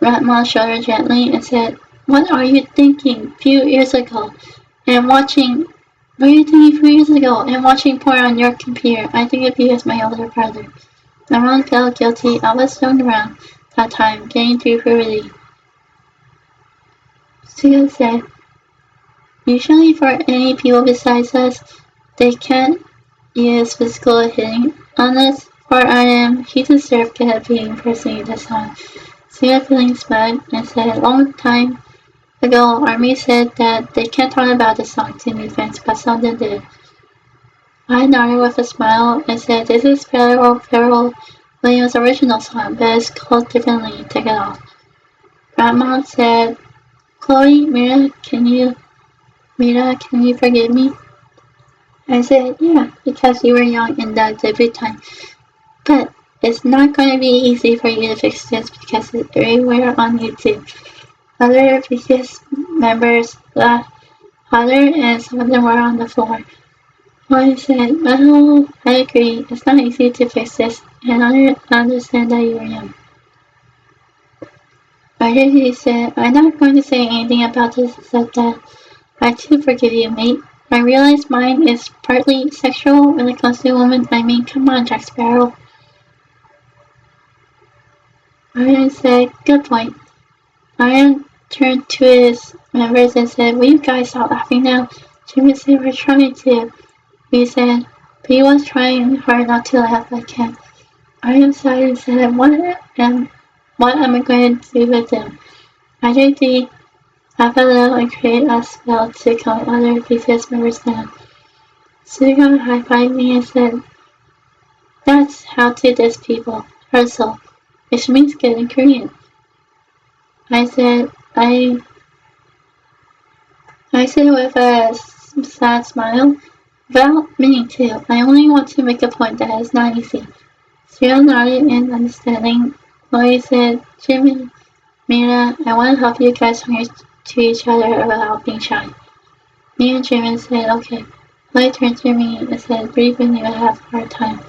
Ramon's shoulder gently and said, what are you thinking? Few years ago, and watching porn on your computer. I think of you as my older brother. Everyone felt guilty. I was young around that time, getting through puberty. Suga said, usually for any people besides us, they can't use physical hitting on us. For Adam, he deserved to have being personally this song. Suga feeling smug and said, long time ago, Army said that they can't talk about the song to new fans, but something did. I nodded with a smile and said, this is Pharrell Williams' original song, but it's called differently. Take it off. Grandma said, Chloe, Mira, can you forgive me? I said, yeah, because you were young in that debut time. But it's not going to be easy for you to fix this because it's everywhere on YouTube. Other BTS members laughed harder and some of them were on the floor. I said, well, I agree. It's not easy to fix this, and I understand that you were young. He said, I'm not going to say anything about this except that I too forgive you, mate. I realize mine is partly sexual when it comes to women. I mean, come on, Jack Sparrow. Ryan said, good point. Ryan turned to his members and said, will you guys stop laughing now? Jimmy said, we're trying to. He said, but he was trying hard not to laugh like him. Ryan sighed and said, what am I going to do with him? I did laugh a little and create a spell to calm other BTS members down. Suga high-fived me and said, that's how to diss people. Hustle, which means good in Korean. I said with a sad smile, well, meaning to. I only want to make a point that is not easy. Suga nodded in understanding. Chloe said, Jimmy, Mira, I want to help you guys talk to each other without being shy. Me and Jimin said, okay. Chloe turned to me and said, breathe when you have a hard time.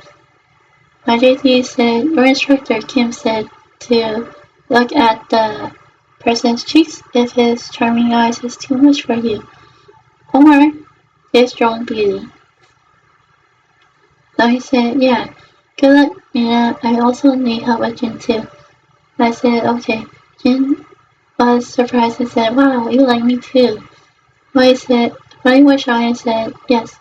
JT said, your instructor, Kim, said to look at the person's cheeks if his charming eyes is too much for you. Or his strong beauty. So he said, yeah, good luck, Mina. I also need help with Jin too. I said, okay. Jin was surprised and said, wow, you like me too. Chloe was shy and said, yes.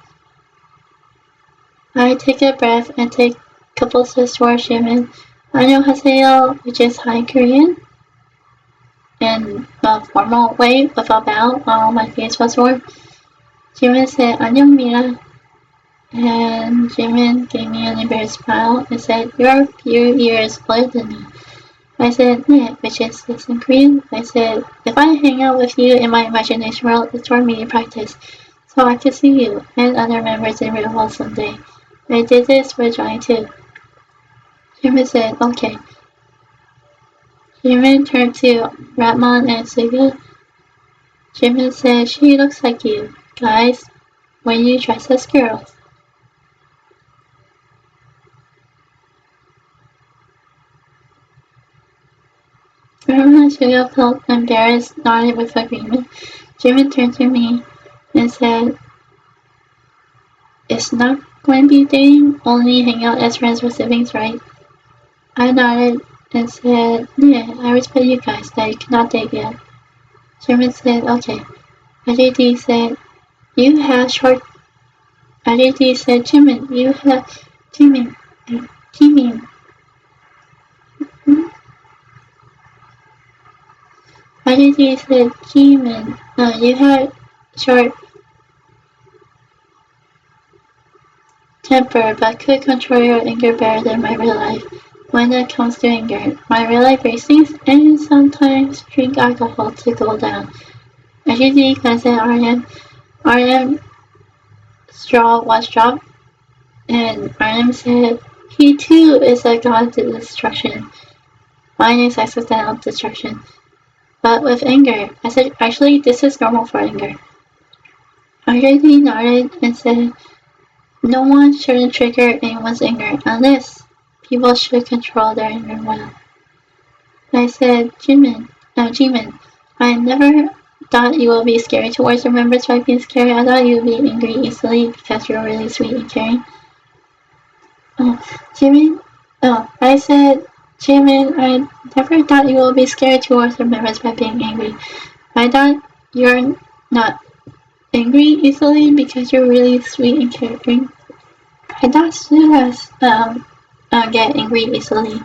I take a breath and take a couple steps towards Jimin. 안녕하세요, which is hi Korean. In a formal way, with a bow, while my face was warm. Jimin said, 안녕, Mira. And Jimin gave me an embarrassed smile and said, you're a few years older than me. I said, 네, which is yes in Korean. I said, if I hang out with you in my imagination world, it's for me to practice, so I can see you and other members in real world someday. I did this for Johnny too. Jimin said, okay. Jimin turned to Ratman and Suga. Jimin said, she looks like you, guys, when you dress as girls. Ratman and Suga felt embarrassed, nodded with agreement. Jimin turned to me and said, it's not going to be dating, only hang out as friends with siblings, right? I nodded and said, yeah, I respect you guys that you cannot date yet. Jimin said, okay. IJD said, you have short... IJD said, Jimin, you have... Jimin. IJD said, Jimin, you have short temper, but could control your anger better than my real life. When it comes to anger, my real life races and sometimes drink alcohol to cool down. IJD glanced at RM straw was dropped, and RM said, he too is a god to destruction. Mine is accidental destruction. But with anger, I said, actually, this is normal for anger. RJD nodded and said, no one shouldn't trigger anyone's anger unless people should control their anger well. I said, Jimin, I never thought you would be scary towards your members by being scary. I thought you would be angry easily because you're really sweet and caring. Jimin Oh, I said, Jimin, I never thought you would be scared towards your members by being angry. I thought you're not angry easily because you're really sweet and caring. I thought Suras get angry easily.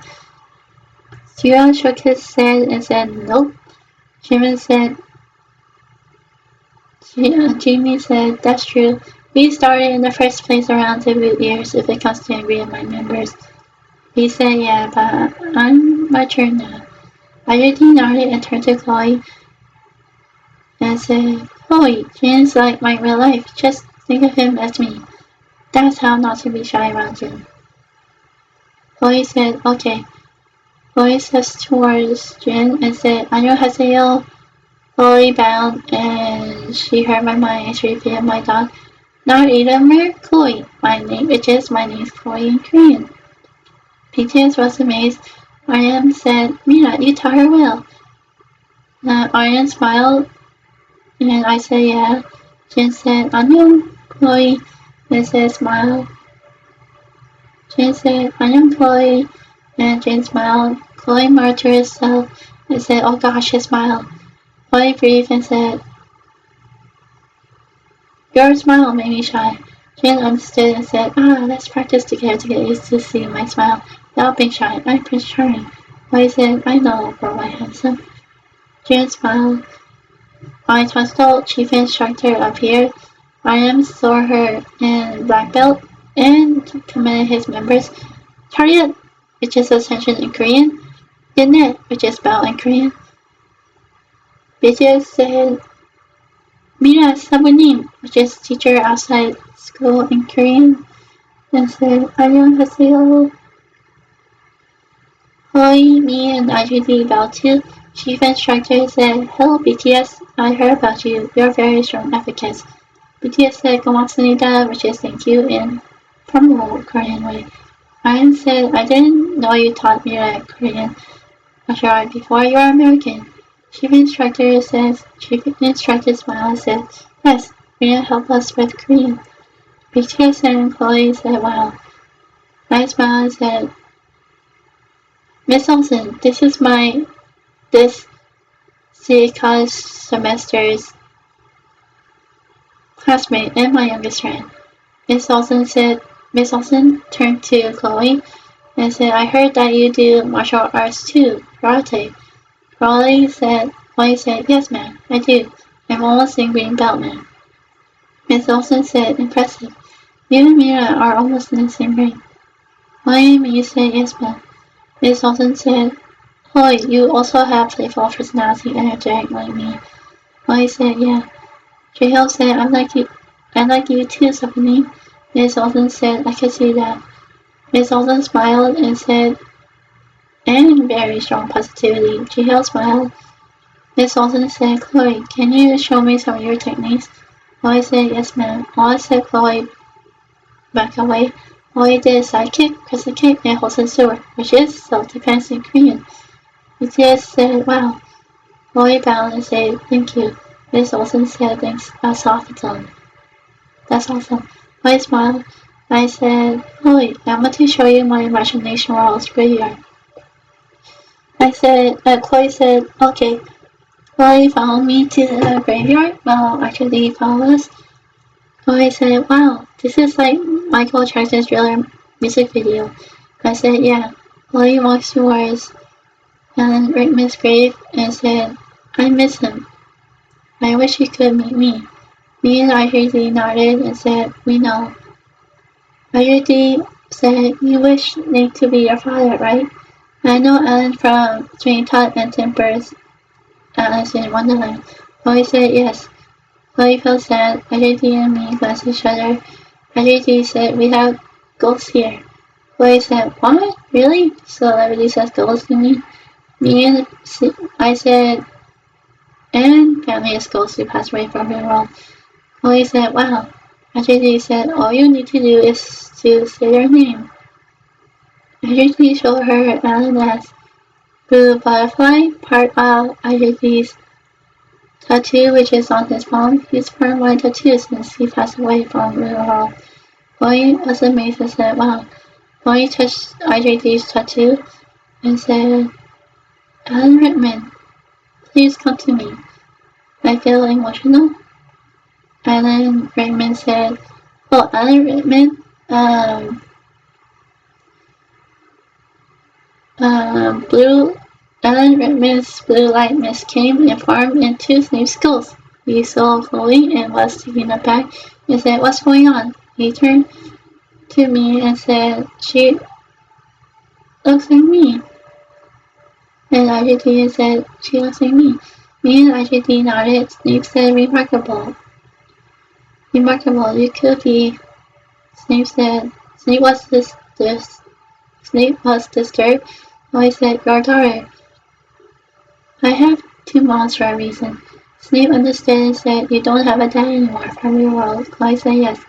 Sura shook his head and said, nope. Jimin said, Jimmy said, that's true. We started in the first place around the boot years if it comes to angry at my members. He said, yeah, but I'm mature now. Ayuti nodded and turned to Chloe and said, Chloe, Jin's like my real life. Just think of him as me. That's how not to be shy around Jin. Chloe said, okay. Chloe steps towards Jin and said, 안녕하세요. Chloe bowed and she heard my mind and she repeated my thought. Not 이름을 Chloe. My name is Chloe in Korean. BTS was amazed. Aryan said, Mira, you taught her well. Aryan smiled and I said, yeah. Jin said, 안녕, Chloe. And said, smile. Jin said, 안녕, Chloe. And Jin smiled. Chloe marched to herself and said, oh gosh, she smiled. Chloe breathed and said, your smile made me shy. Jin understood and said, let's practice together to get used to seeing my smile without being shy. I'm Prince Charming. Chloe said, I know, for my handsome. Jin smiled. My twisted chief instructor appeared. Ryan saw her in black belt and commanded his members, Chariot, which is ascension in Korean, Dinnet, which is bow in Korean. BTS said, Mira Sabunim, which is teacher outside school in Korean, and said, 안녕하세요. Chloe, me, and IGD bowed too. Chief instructor said, hello BTS, I heard about you. You're very strong advocates. BTS said 고맙습니다, which is thank you in formal Korean way. Ryan said, I didn't know you taught me Korean. Sure, before you are American. Chief instructor smiled and said, yes, Korean help us with Korean. BTS and Chloe said, wow. I smiled and said, Miss Olsen, this college semester's classmate and my youngest friend. Miss Olsen turned to Chloe and said, I heard that you do martial arts too, karate. Chloe said, yes ma'am, I do. I'm almost in green belt ma'am. Miss Olsen said, impressive. You and Mira are almost in the same ring. Chloe and me said, yes ma'am. Miss Olsen said, Chloe, you also have playful personality and energetic like me. Chloe said, yeah. Jaehyun said, I like you too, Stephanie. Miss Olsen said, I could see that. Miss Olsen smiled and said, and very strong positivity. Jaehyun smiled. Miss Olsen said, Chloe, can you show me some of your techniques? Chloe said, yes ma'am. I said Chloe back away. Chloe did a side kick, crescent kick, and Olsen sword, which is self-defense in Korean. BTS said, wow. Chloe bowed and said, thank you. Miss Olsen said, thanks, that's awesome. That's awesome. Chloe smiled. I said, Chloe, I want to show you my imagination world's graveyard. Chloe said, okay. Chloe followed me to the graveyard while actually followed us. Chloe said, wow, this is like Michael Jackson's Thriller music video. I said, yeah. Chloe walks towards Alan Rickman's grave and said, I miss him. I wish he could meet me. Me and IJD nodded and said, we know. IJD said, you wish Nick to be your father, right? I know Alan from Swing Tot and Timber's Alice in Wonderland. Chloe said, yes. Chloe felt sad. IJD and me glanced at each other. IJD said, we have ghosts here. Chloe said, what? Really? Celebrity says ghosts to me? I said, and family is ghosts who passed away from the world. Chloe said, wow. IJD said, all you need to do is to say their name. IJD showed her Alan as Blue Butterfly, part of IJD's tattoo, which is on his palm. He's permanent tattoo since he passed away from the real world. Chloe was amazed and said, wow. Chloe touched IJD's tattoo and said, Alan Rickman, please come to me. I feel emotional. Alan Rickman said, oh, Alan Rickman, blue Alan Rickman's blue light mist came and formed into Snape's skulls. He saw Chloe and was taken aback and said, what's going on? He turned to me and said, she looks like me. And IGT said, she looks like me. Me and IGT nodded. Snape said, remarkable. Remarkable, you could be. Snape said, Snape was disturbed. Chloe said, your daughter. I have 2 moms for a reason. Snape understood and said, you don't have a dad anymore from your world. Chloe said yes.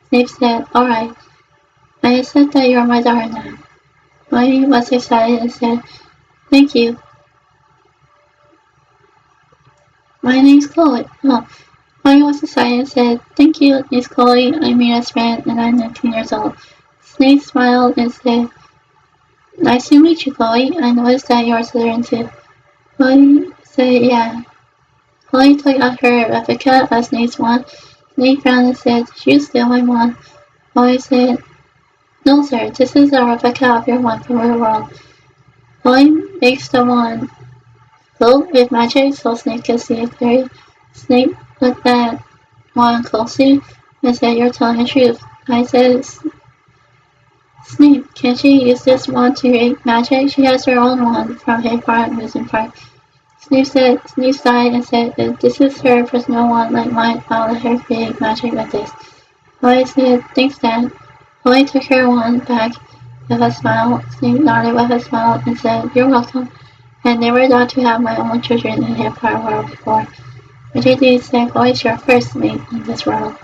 Snape said, alright. I accept that you're my daughter now. Chloe was excited and said, thank you. My name's Chloe. Oh. Chloe was excited and said, thank you, Miss Chloe. I'm Mira's friend and I'm 19 years old. Snape smiled and said, nice to meet you, Chloe. I noticed that you're Slytherin too. Chloe said, yeah. Chloe took out her replica of Snape's wand. Snape frowned and said, you steal my wand. Chloe said, no sir, this is a replica of your wand from your world. Chloe makes the wand glow with magic so Snape can see it clearly. Snape looked at wand closely and said, you're telling the truth. I said, Snape, can't she use this wand to create magic? She has her own wand from Hayfar Amusement Park. Snape sighed and said, if this is her personal wand like mine, I'll let her create magic with this. Chloe said, thanks, Dad. Chloe took her wand back with a smile. Snape nodded with a smile and said, you're welcome. I never thought to have my own children in Hayfar World before. RJD said, Chloe's your first mate in this world.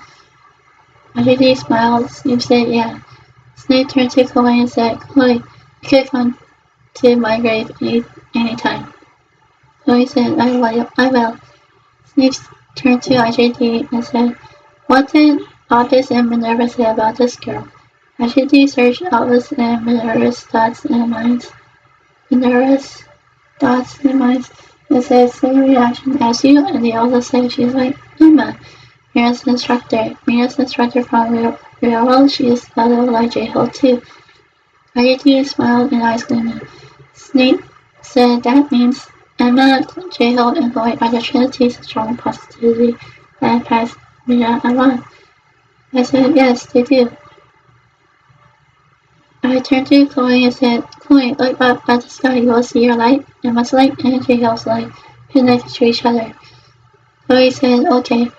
RJD smiled. Snape said, yeah. Snape turned to Chloe and said, Chloe, you could come to my grave anytime. Chloe said, I will. Snape turned to IJD and said, what did Albus and Minerva say about this girl? IJD searched Albus and Minerva's thoughts and minds. And said same reaction as you, and they also say she's like Emma, Mira's instructor. Mira's instructor from real world, she is a little like J-Ho too. IJD smiled and eyes gleaming. Snape said that means Emma, J-Ho, and Chloe are the Trinity's strong positivity that pass Mira along. I said, yes, they do. I turned to Chloe and said, Chloe, look up at the sky. You will see your light, Emma's light, and J-Ho's light connected to each other. Chloe said, okay.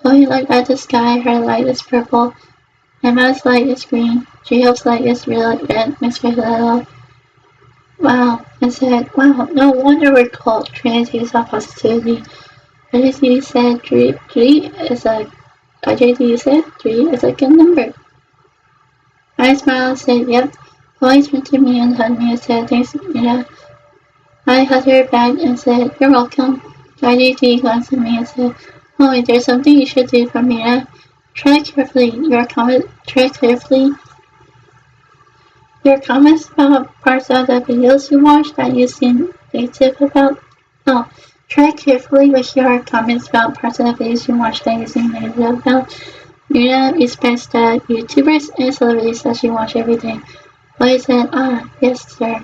Chloe looked at the sky. Her light is purple. Emma's light is green. J-Ho's light is really red mixed with yellow. Wow. I said, wow, no wonder we're called Trinities of Positivity. IJD said 3 is a good number. I smiled and said, yep. Chloe turned to me and hugged me and said, thanks, Mira. I hugged her back and said, you're welcome. IJD glanced at me and said, Chloe, there's something you should do for Mira. Tread carefully. Your comments about parts of the videos you watched that you seem negative about. No, tread carefully with your comments about parts of the videos you watched that you seem negative about. Mira respects the YouTubers and celebrities that she watches every day. Chloe said, yes, sir.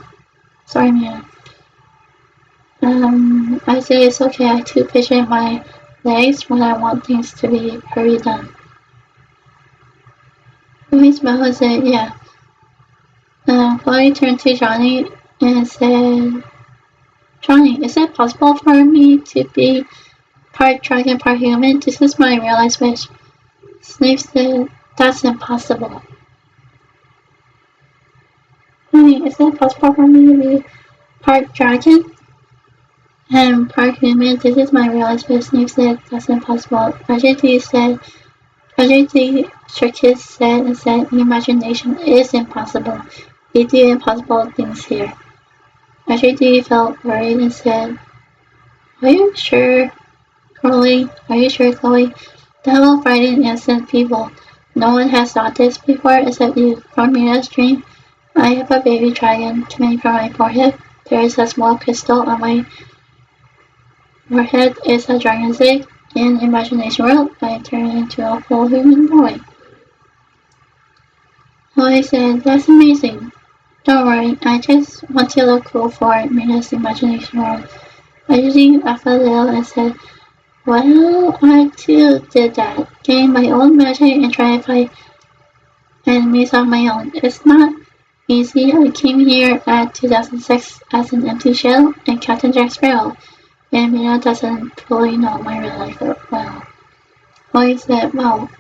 Sorry, Mira. I say it's okay. I too picture my legs when I want things to be hurried done. Chloe smiled and said, yeah. Chloe turned to Johnny and said, Johnny, is it possible for me to be part dragon, part human? This is my realized wish. Snape said, that's impossible. Johnny, is it possible for me to be part dragon and part human? This is my realized wish. Snape said, that's impossible. RJD shook his head and said, imagination is impossible. We do impossible things here. RJD felt worried and said, are you sure, Chloe? That will frighten innocent people. No one has thought this before except you. From Mira's dream, I have a baby dragon coming from my forehead. There is a small crystal on my forehead. It's a dragon's egg. In Imagination World, I turn into a full human boy. Chloe said, that's amazing. Don't worry, I just want to look cool for Mina's Imagination World. I usually laughed a little and said, well, I too did that. Gain my own magic and try to fight enemies on my own. It's not easy. I came here at 2006 as an empty shell and Captain Jack Sparrow, and Mina doesn't fully know my real life well. Chloe said, well.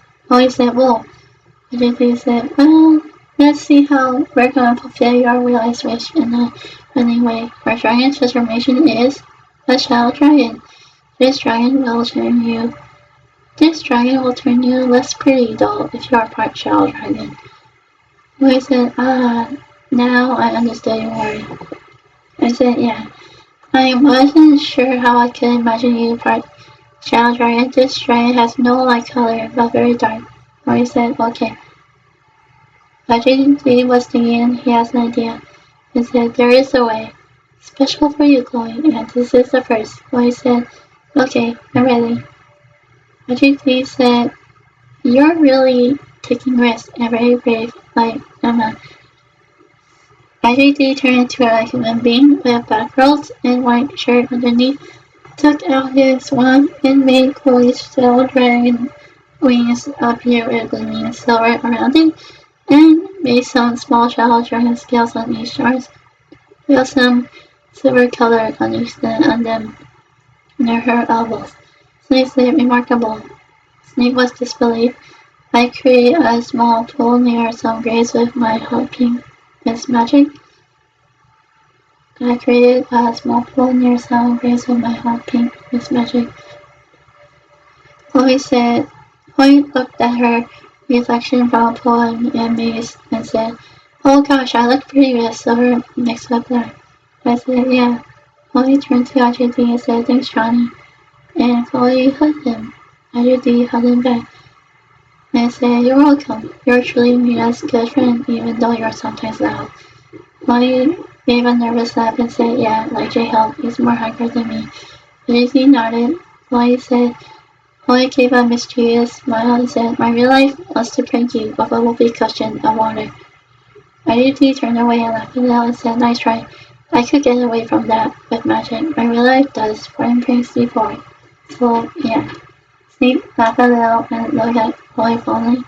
Aditi said, well, let's see how we're going to fulfill your realized wish in a funny way. Our dragon transformation is a shadow dragon. This dragon will turn you less pretty though if you are part shadow dragon. Chloe said, now I understood your worry. I said, yeah. I wasn't sure how I could imagine you part shadow dragon. This dragon has no light color, but very dark. Chloe said, okay. Patrick was thinking he has an idea. He said, there is a way. Special for you, Chloe, and this is the first. Chloe said, okay, I'm ready. Patrick said, you're really taking risks and very brave, like Emma. Patrick turned into a human being with black robes and white shirt underneath, took out his wand and made Chloe's shell dragon wings appear with gleaming silver around it, and made some small shadow dragon scales on each arm, with some silver color on them near her elbows. Snake said, remarkable. Snake was disbelieved. I created a small pool near some graves with my hot pink Miss Magic. I created a small pool near some graves with my hot pink Miss Magic. Chloe looked at her reflection from a pool amazed and said, oh gosh, I look pretty with silver mixed with black. I said, yeah. Chloe turned to RJD and said, thanks, Johnny. And Chloe hugged him. RJD hugged him back. And I said, you're welcome. You're truly Mina's good friend, even though you're sometimes loud. Chloe gave a nervous laugh and said, yeah, like J-Help, he's more hyper than me. RJD nodded. Chloe gave a mischievous smile and said, my real life was to prank you with a whoopee cushion of water. RJD turned away and laughed a little and said, nice try. I could get away from that with magic. My real life does foreign pranks before. So, yeah. Snape laughed a little and looked at Chloe fondly.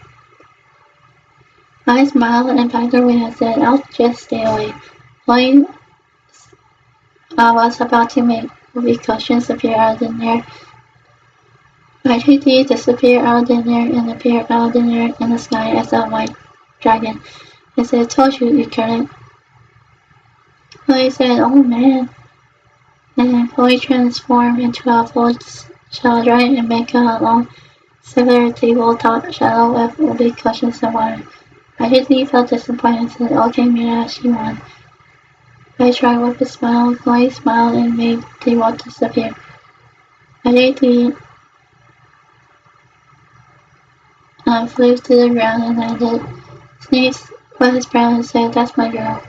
I smiled and backed away and said, I'll just stay away. Chloe was about to make whoopee cushions appear out of thin air. RJD disappeared out of thin air and appeared out of thin air in the sky as a white dragon. I said, told you, you couldn't. Chloe said, oh man. And then Chloe transformed into a full shadow dragon and make a long circular tabletop shadow with whoopee cushions and water. RJD felt disappointed and said, okay, Mina, she won. I tried with a smile. Chloe smiled and made the wall disappear. RJD flew to the ground and landed. Snape put his brow and said, that's my girl.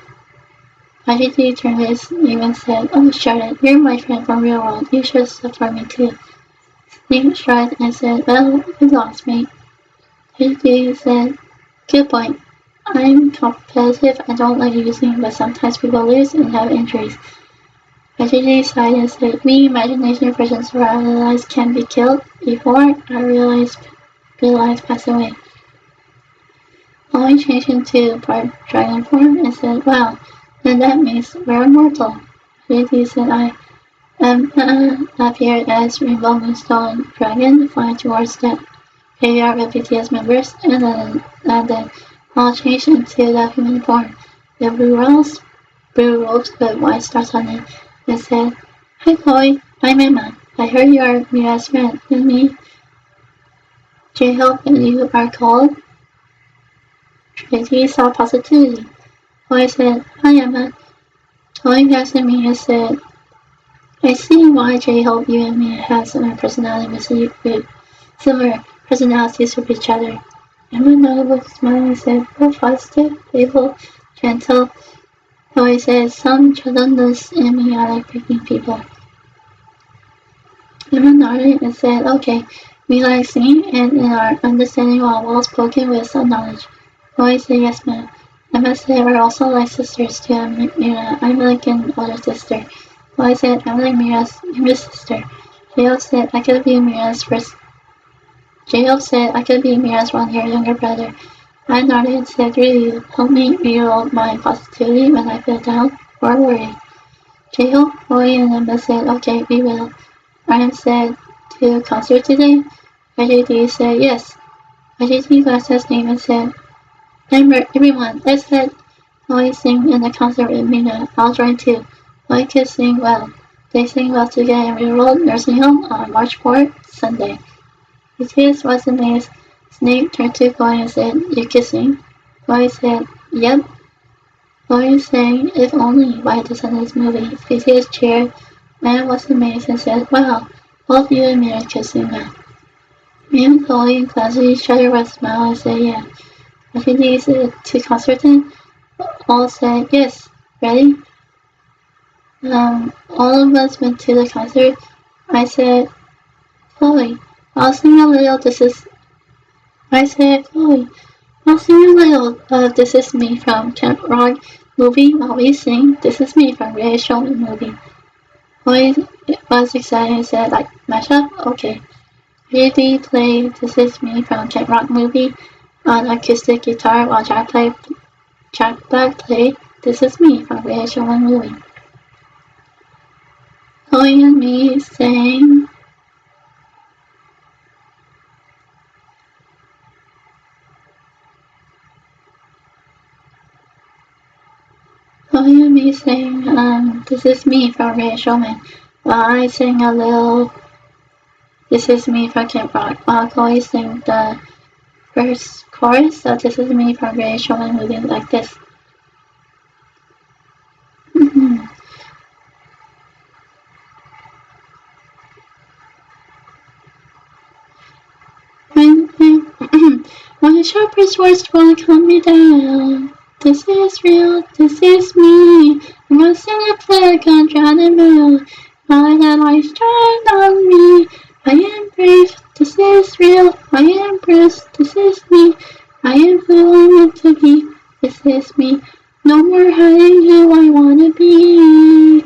RJD turned his name and said, oh, Charlotte, you're my friend from real world. You should support me too. Snape shrugged and said, well, you lost, mate. RJD said, good point. I'm competitive and don't like losing, but sometimes people lose and have injuries. RJD sighed and said, me imagination versions of our lives can be killed before our real lives pass away. Chloe changed into part dragon form and said, wow, then that means we're immortal. RJD said, I appeared as Rainbow Moonstone Dragon, flying towards the graveyard with BTS members, and then landed. All changed into the human form. The blue robes with white stars on it, and said, hi Chloe, I'm Emma. I heard you are Mira's friend, and me, J-Hope, and you are called? Tracy saw positivity. Chloe said, hi Emma. Chloe passed at me and said, I see why J-Hope, you and me have similar personalities with each other. Emma nodded with a smile and said, we're positive, playful, gentle voices. Some chillness in me. I like breaking people. Emma nodded and said, okay, we like singing and in our understanding while well spoken with some knowledge. Chloe said, yes, ma'am. Emma said, we're also like sisters to Mira. I'm like an older sister. Chloe said, I'm like Mira's younger sister. Jacob said, I could be Mira's first. Jacob said, I could be Mira's 1 year younger brother. I nodded and said, really, help me rebuild my positivity when I feel down or worried. Jacob, Chloe, and Emma said, okay, we will. Ryan said, to concert today? IJD said, yes. IJD glanced at his name and said, everyone, let's let Chloe sing in the concert with Mina. I'll join too. Chloe could sing well. They sang well together in rural nursing home on March 4th, Sunday. BTS was amazed. Snake turned to Chloe and said, you can sing? Chloe said, yep. Chloe sang If Only by the Sundance movie. BTS cheered. Man was amazed and said, wow, both you and Mira can sing well. Me and Chloe glanced at each other with a smile and said, yeah. I think these to concert then? All said, yes. Ready? All of us went to the concert. I said, Chloe, I'll sing a little Chloe, I'll sing a little This Is Me from Camp Rock movie while we sing This Is Me from Ray Showman movie. Chloe was excited and said, like, mashup? Okay. Really play This Is Me from Camp Rock movie on acoustic guitar while Jack Black played This Is Me from Ray Showman movie. Chloe and me sang This Is Me from Ray Showman while I sang a little This Is Me from Camp Rock while Chloe sang the first chorus of This Is Me from Ray Showman movie like this. when, when the sharpest words wanna calm me down. This is real, this is me. I'm gonna sing a flag on drowning moon. While the lights shine on me. I am brave, this is real. I am Bruce, this is me. I am who I'm meant to be, this is me. No more hiding who I wanna be.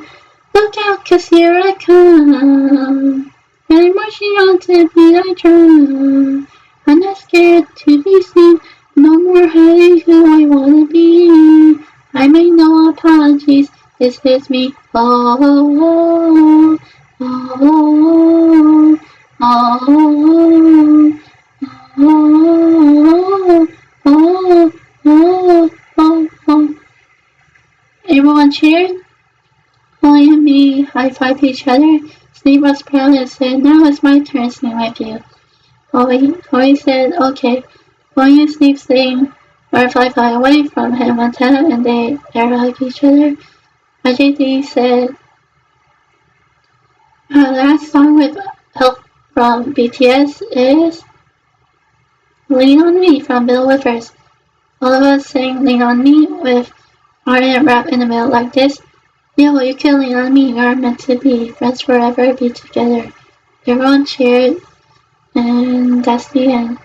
Look out, 'cause here I come. And I'm marching on to be I drum. I'm not scared to be seen. No more hiding who I wanna be. I make no apologies. This is me. Oh, oh, oh, oh, oh, oh, oh, oh. Everyone cheered. Chloe and me high-fived each other. Steve was proud and said, now it's my turn to sing with you. Chloe said, okay. Chloe and Steve sang Butterfly Fly Away from Hannah Montana and they air hugged each other. IJD said, our last song with help from BTS is Lean On Me from Bill Withers. All of us sang Lean On Me with R&B rap in the middle like this. Yo, you can lean on me, you're meant to be, friends forever, be together. Everyone cheered, and that's the end.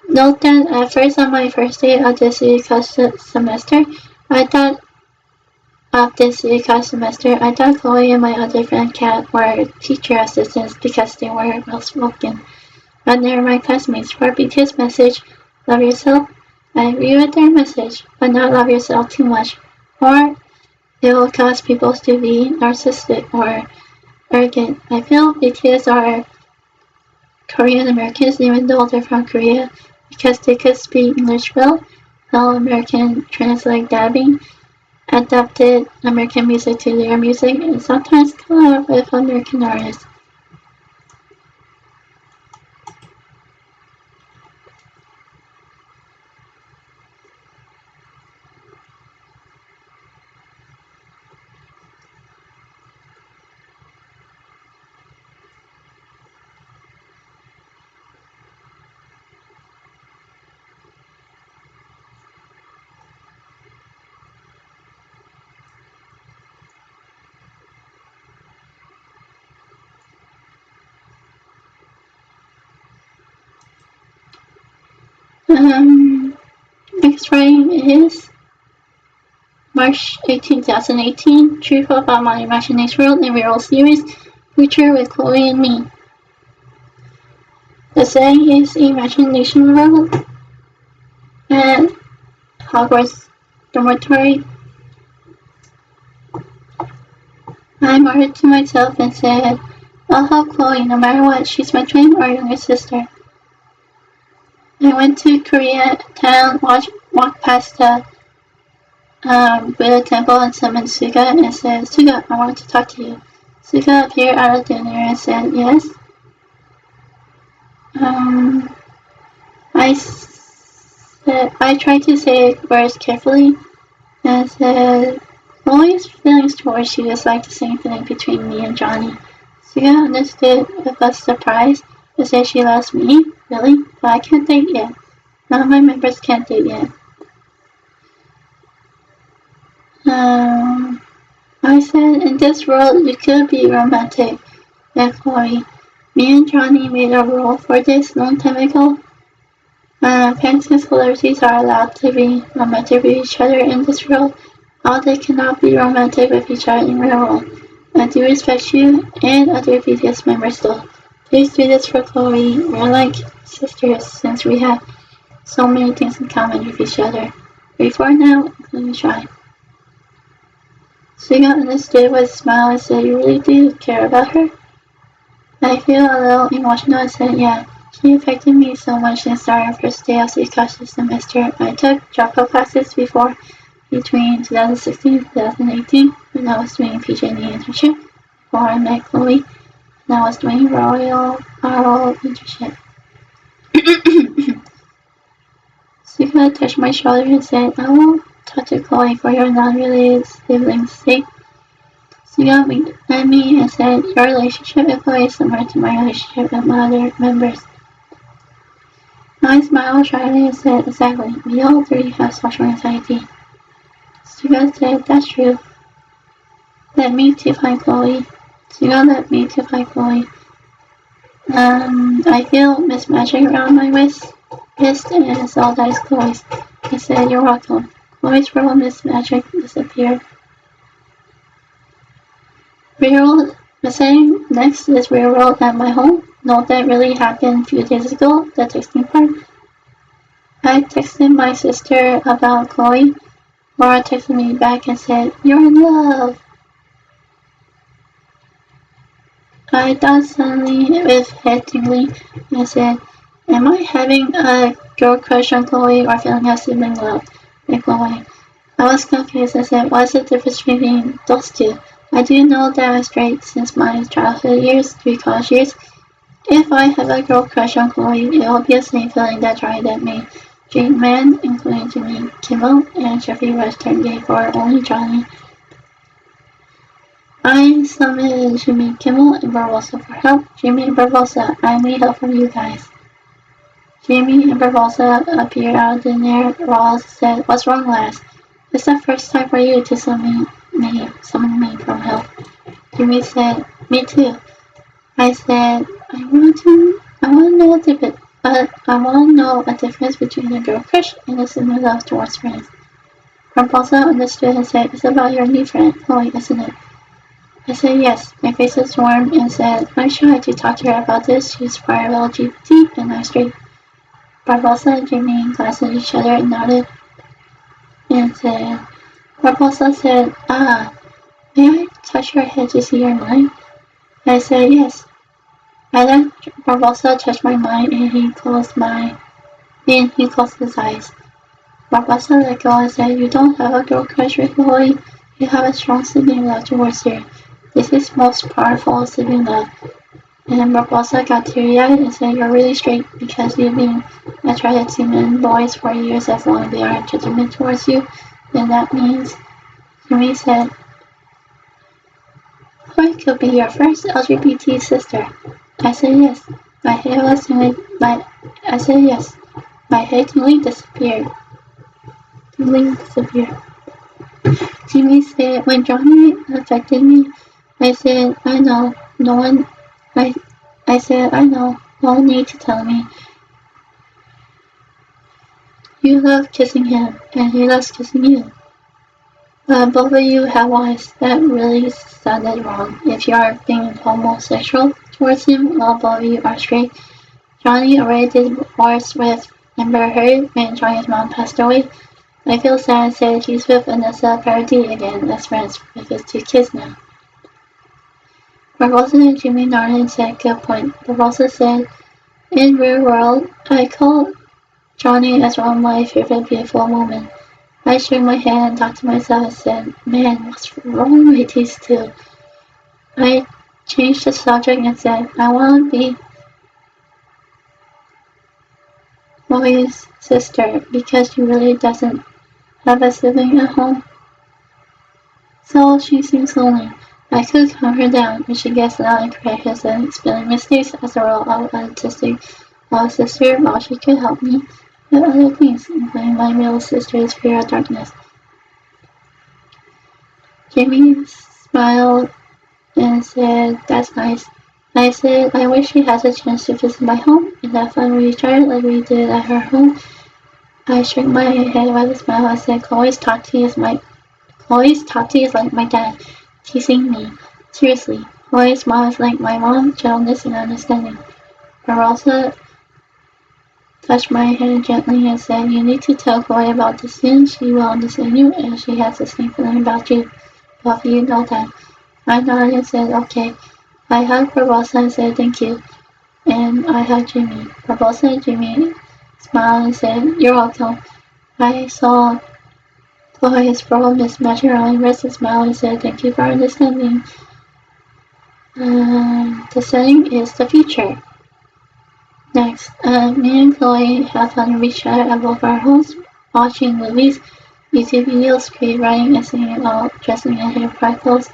Note that at first on my first day of this semester, I thought Chloe and my other friend Kat were teacher assistants because they were well spoken. But they're my classmates. For BTS message, love yourself, I agree with their message, but not love yourself too much. Or it will cause people to be narcissistic or arrogant. I feel BTS are Korean Americans even though they're from Korea because they could speak English well. All American translate dubbing, adapted American music to their music, and sometimes collab with American artists. Next writing is March 18, 2018. Truth about my imagination world and real series. Future with Chloe and me. The setting is Imagination World at Hogwarts Dormitory. I muttered to myself and said, I'll help Chloe no matter what. She's my twin or younger sister. I went to Koreatown, walked past the Buddha temple and summoned Suga and said, Suga, I want to talk to you. Suga appeared out of thin air and said, yes. I tried to say words carefully and said, Chloe's feelings towards you is like the same feeling between me and Johnny. Suga understood with a surprise and said she loves me, really? But I can't date yet. None of my members can't date yet. I said, in this world, you could be romantic. Yeah, Chloe. Me and Johnny made a rule for this long time ago. Parents and celebrities are allowed to be romantic with each other in this world. All they cannot be romantic with each other in real world. I do respect you and other BTS members though. Please do this for Chloe. We're like sisters since we have so many things in common with each other. Before now, including Shy. Suga understood with a smile and said, you really do care about her? I feel a little emotional and said, yeah. She affected me so much since starting first day of Suika's semester. I took dropout classes between 2016 and 2018 when I was doing PJ&E internship before I met Chloe and I was doing Royal internship. Suga touched my shoulder and said, I won't talk to Chloe for your non-related siblings' sake. Suga winked at me and said, your relationship with Chloe is similar to my relationship with my other members. I smiled shyly and said, exactly, we all three have social anxiety. Suga said, that's true. Let me to find Chloe. Suga let me to find Chloe. I feel Miss Magic around my wrist and saw that is Chloe's. I said, you're welcome. Chloe's world Miss Magic disappeared. Real the same next is real world at my home. Note that really happened a few days ago, the texting part. I texted my sister about Chloe. Laura texted me back and said, you're in love. I thought suddenly with head tingling and said, am I having a girl crush on Chloe or feeling a sibling love with Chloe? I was confused and said, what's the difference between those two? I do know that I'm straight since my childhood years, 3 college years. If I have a girl crush on Chloe, it will be the same feeling that Johnny that made Jane men, including Jimmy Kimmel and Jeffrey Rush turned gay for only Johnny. I summoned Jimmy Kimmel and Barbosa for help. Jimmy and Barbosa, I need help from you guys. Jimmy and Barbosa appeared out of thin air. Rawls said, what's wrong, lass? It's the first time for you to summon me from help. Jimmy said, me too. I said, I want to know a difference between a girl crush and a similar love towards friends. Barbosa understood and said, it's about your new friend, Chloe, isn't it? I said yes. My face was warm and said, I'm shy to talk to her about this. She's part of LGBT and I'm straight. Barbosa and Jimmy glanced at each other and nodded and said, Barbosa said, may I touch your head to see your mind? I said yes. I let Barbosa touch my mind and he closed his eyes. Barbosa let go and said, you don't have a girl crush with Chloe. You have a strong sibling love towards her. This is most powerful sibling love. And Barbosa got teary-eyed and said, you're really straight because you've been attracted to men boys for years as long as they are legitimate towards you. Then that means, Jimmy said, Chloe could be your first LGBT sister. I said yes. My head tingling disappeared. Jimmy said, when Johnny affected me, I said, I know, no one need to tell me. You love kissing him, and he loves kissing you. Both of you have eyes. That really sounded wrong. If you are being homosexual towards him, while both of you are straight. Johnny already did worse with Amber Heard when Johnny's mom passed away. I feel sad and said he's with Vanessa Paradis again as friends with his 2 kids now. Barbosa and Jimmy nodded and said, good point. Barbosa said, in real world, I call Johnny as one of my favorite beautiful women. I shook my head and talked to myself and said, man, what's wrong with these two? I changed the subject and said, I want to be Chloe's sister because she really doesn't have a sibling at home. So she seems lonely. I could calm her down when she gets loud and correct and spelling mistakes as a role of autistic sister while she could help me with other things, including my middle sister's fear of darkness. Jamie smiled and said, that's nice. I said, I wish she has a chance to visit my home and have fun with each other like we did at her home. I shook my head with a smile and said, Chloe's Tati is like my dad, teasing me. Seriously, Chloe's smile is like my mom, gentleness and understanding. Barossa touched my hand gently and said, you need to tell Chloe about this soon. She will understand you and she has the same feeling about you. Both of you know that. I nodded and said, okay. I hugged Barbosa and said, thank you. And I hugged Jimmy. Barbosa and Jimmy smiled and said, you're welcome. I saw Chloe's brow mismatch her own rested smile and said, thank you for understanding. The setting is the future. Next, me and Chloe have fun with each other at both our homes, watching movies, YouTube videos, creative writing, and singing while dressing in hair pride clothes.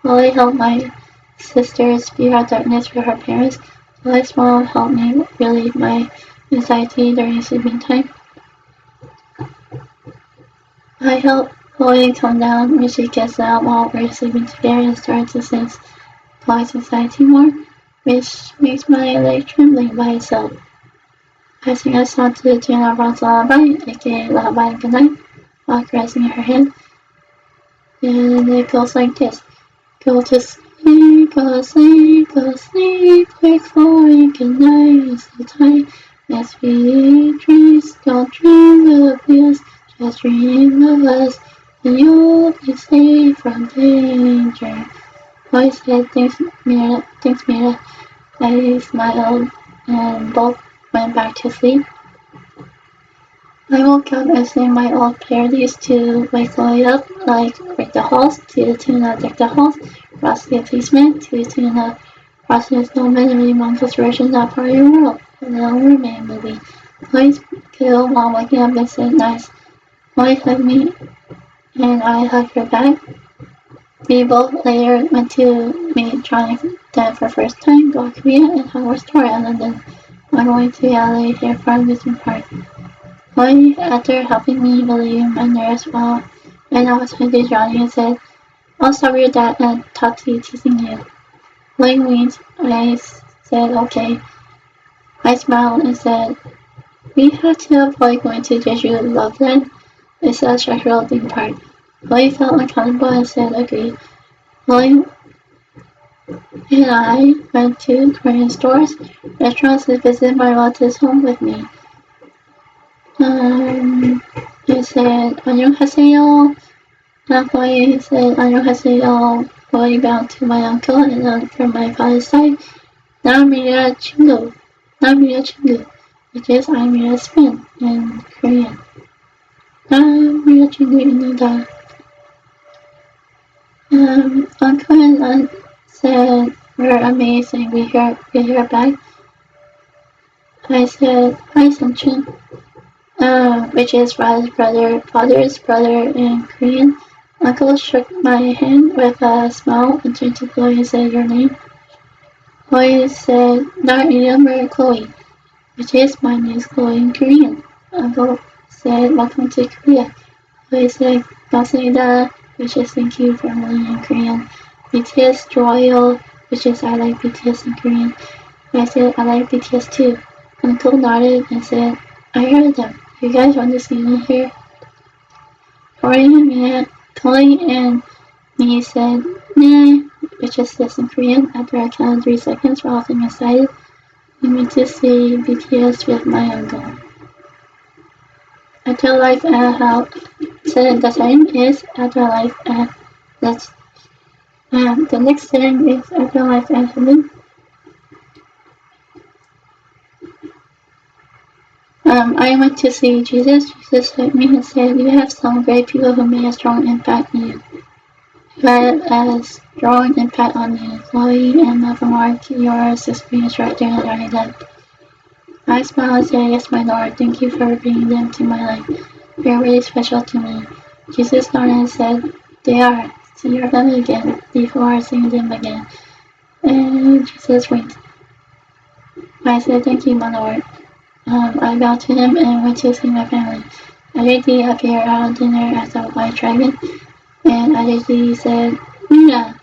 Chloe helped my sisters beat out darkness for her parents. Chloe's mom helped me relieve my anxiety during sleeping time. I help Chloe calm down when she gets out while we're sleeping together and start to sense Chloe's anxiety more, which makes my leg trembling by itself. I sing a song to the tune of Ron's Lullaby, aka Lullaby Good Night, while caressing her head. And it goes like this. Go to sleep, go to sleep, go to sleep, quick Chloe, good night, it's so tight. As we dreams, don't dream of us, just dream of us, and you'll be safe from danger. Chloe said, thanks Mira. I smiled and both went back to sleep. I woke up and sang my old parodies to wake Chloe up, like Break the Halls to the tune of Deck the Halls, Frosty the Policeman to the tune of Frosty the Snowman, and Willy Wonka's version of Part of Your World, the Little Mermaid movie. Chloe giggled while waking up and said, nice. Chloe hugged me and I hugged her back. We both later went to meet Johnny Depp for the first time, go to Korea, and Hogwarts tour in London. I'm going to LA here for an amusement park. Chloe, after helping me relieve my nerves while I was talking to Johnny, and said, I'll stop your dad and talk to you teasing you. Chloe winked. I said, okay. I smiled and said, we have to avoid going to Jeju Loveland. It's a structural theme park. Chloe felt uncomfortable and said, agreed. Chloe and I went to Korean stores, restaurants, and visited my relative's home with me. I said, 안녕하세요. Chloe said, 안녕하세요. Chloe bowed to my uncle and from my father's side. 남이라 친구, which is I'm Mira's friend in Korean. 남이라 친구입니다. Uncle and aunt said, we're amazing, we hear back. I said, hi Sunchun, which is father's brother in Korean. Uncle shook my hand with a smile and turned to Chloe and said, your name? Chloe said, 나 이름은 Chloe, which is my name is Chloe in Korean. Uncle said, welcome to Korea. Chloe said, 감사합니다, which is thank you formally in Korean. BTS 좋아요, which is I like BTS in Korean. I said, I like BTS too. Uncle nodded and said, I heard them. You guys want to see me here? Chloe and me said, nah, which is this in Korean. After I counted 3 seconds, we're all getting excited. We meet to see BTS with my uncle. Afterlife and how the setting is afterlife and that's the next setting is afterlife and heaven. I went to see Jesus. Jesus hit me and said, you have some great people who made a strong impact on you. Who had a strong impact on you. Chloe and Mark, your experience right there and I that. I smiled and said, yes, my Lord, thank you for bringing them to my life. They're really special to me. Jesus nodded and said, they are. See your family again, before seeing them again. And Jesus winked. I said, thank you, my Lord. I bowed to him and went to see my family. IJD appeared out of dinner as a white dragon, and IJD said, Mina.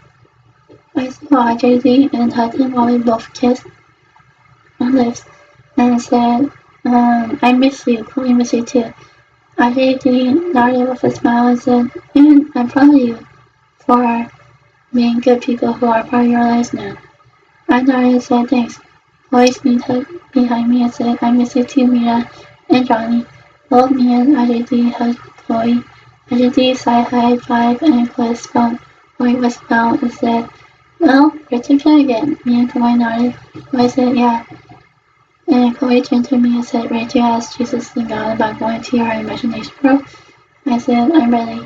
I saw IJD and hugged him while we both kissed on lips, and said, I miss you, Chloe miss you too. IJD nodded with a smile and said, and I'm proud of you for being good people who are part of your lives now. I nodded and said, thanks. Chloe sneaked behind me and said, I miss you too, Mira and Johnny. Both me and IJD hugged Chloe. IJD sighed high five and Chloe was smiled and said, well, we're together again. Me and Chloe nodded. Chloe said, yeah. And Chloe turned to me and said, ready to ask Jesus and God about going to your imagination world? I said, I'm ready.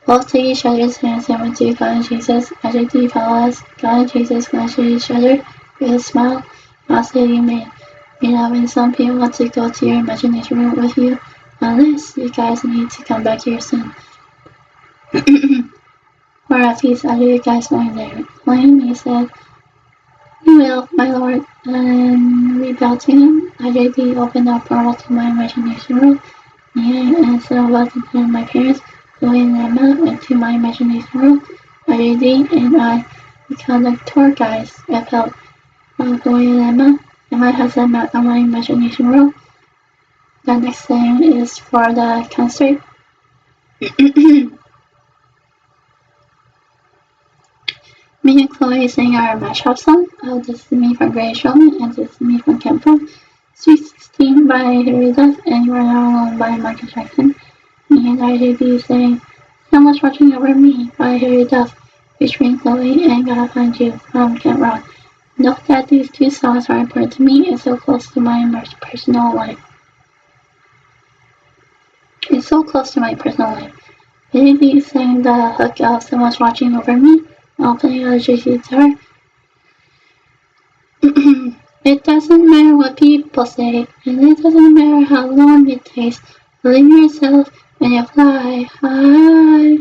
Both took each other's hands and went to God and Jesus. IJD followed us. God and Jesus glanced at each other with a smile. I'll say you may. You know, when some people want to go to your imagination room with you, unless you guys need to come back here soon. Or at least are you guys going there? Chloe and me said, you will, my lord. And we bowed to him. IJD opened a portal to my imagination room. Me and so welcome to my parents. Chloe and Emma went to my imagination room. IJD and I become the tour guides with help from Chloe and Emma. Emma has a map on my imagination room. The next thing is for the concert. Me and Chloe sing our mashup song. This is me from Grey Showman and this is me from Campo. Sweet 16 by Harry Duff and You Are Not Alone by Michael Jackson. Me and IJB sing Someone's Watching Over Me by Harry Duff featuring Chloe and Gotta Find You from Camp Rock. Note that these two songs are important to me and so close to my personal life. It's so close to my personal life. IJB sang the hook of Someone's Watching Over Me while playing electric guitar. It doesn't matter what people say, and it doesn't matter how long it takes. Believe yourself when you fly high.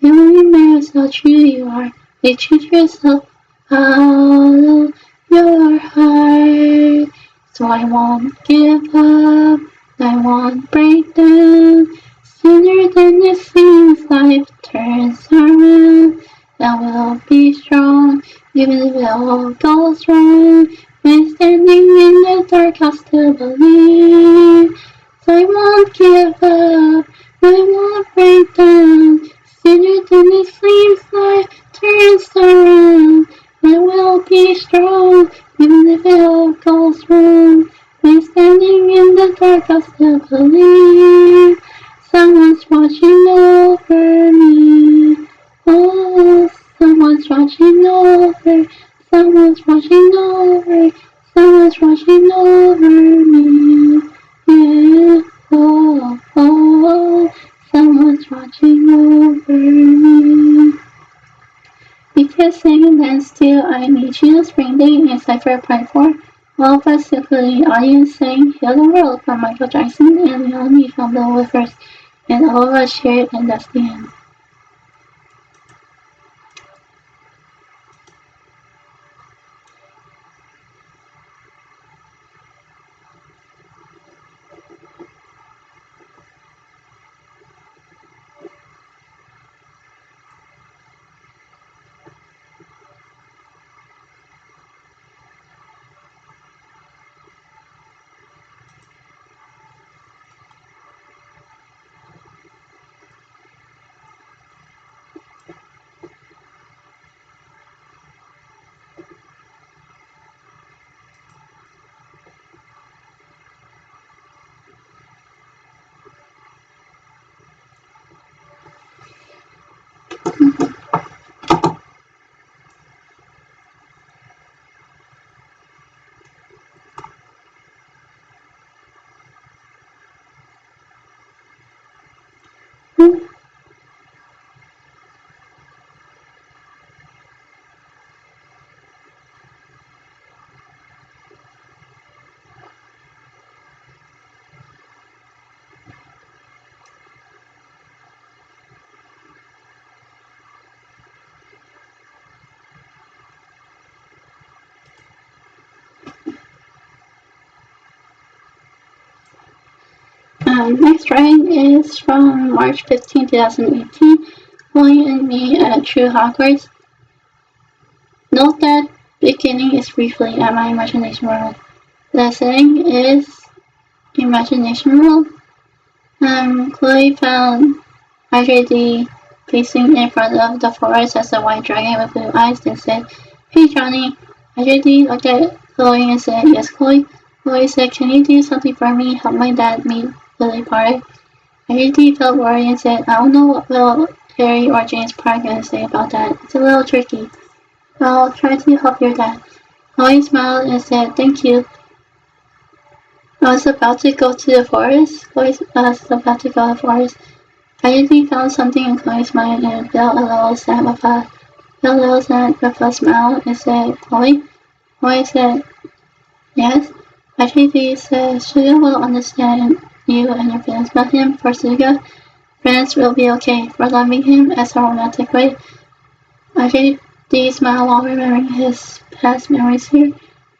It only matters how true you are. You choose yourself out of your heart. So I won't give up. I won't break down. Sooner than it seems, life turns around. I will be strong, even if it all goes wrong. When standing in the dark, I'll still believe. So I won't give up, I won't break down. Sooner than it seems, life turns around. I will be strong, even if it all goes wrong. When standing in the dark, I'll still believe. Someone's watching over me. Oh, someone's watching over. Someone's watching over. Someone's watching over me. Yeah. Oh, oh, oh. Someone's watching over me. BTS sang and danced to I Need You Spring Day in Cypher Part 4. All of us, including the audience, sang Heal the World from Michael Jackson and Heal Me from the Woofers. And all of us shared and that's the end. Next writing is from March 15, 2018. Chloe and me at True Hogwarts. Note that beginning is briefly at my imagination world. The setting is imagination world. Chloe found RJD pacing in front of the forest as a white dragon with blue eyes and said, "Hey Johnny." RJD looked at Chloe and said, "Yes, Chloe." Chloe said, "Can you do something for me? Help my dad meet Lily Potter." RJD felt worried and said, "I don't know what will Harry or James Potter gonna say about that. It's a little tricky. I'll try to help your dad." Chloe smiled and said, "Thank you." I was about to go to the forest. I usually found something in Chloe's mind and felt a little sad with a smile and said, "Chloe?" Chloe said, "Yes." Actually said, "Suga will understand you and your feelings about him. For Suga, friends will be okay. For loving him as a romantic way." Actually smiled while remembering his past memories here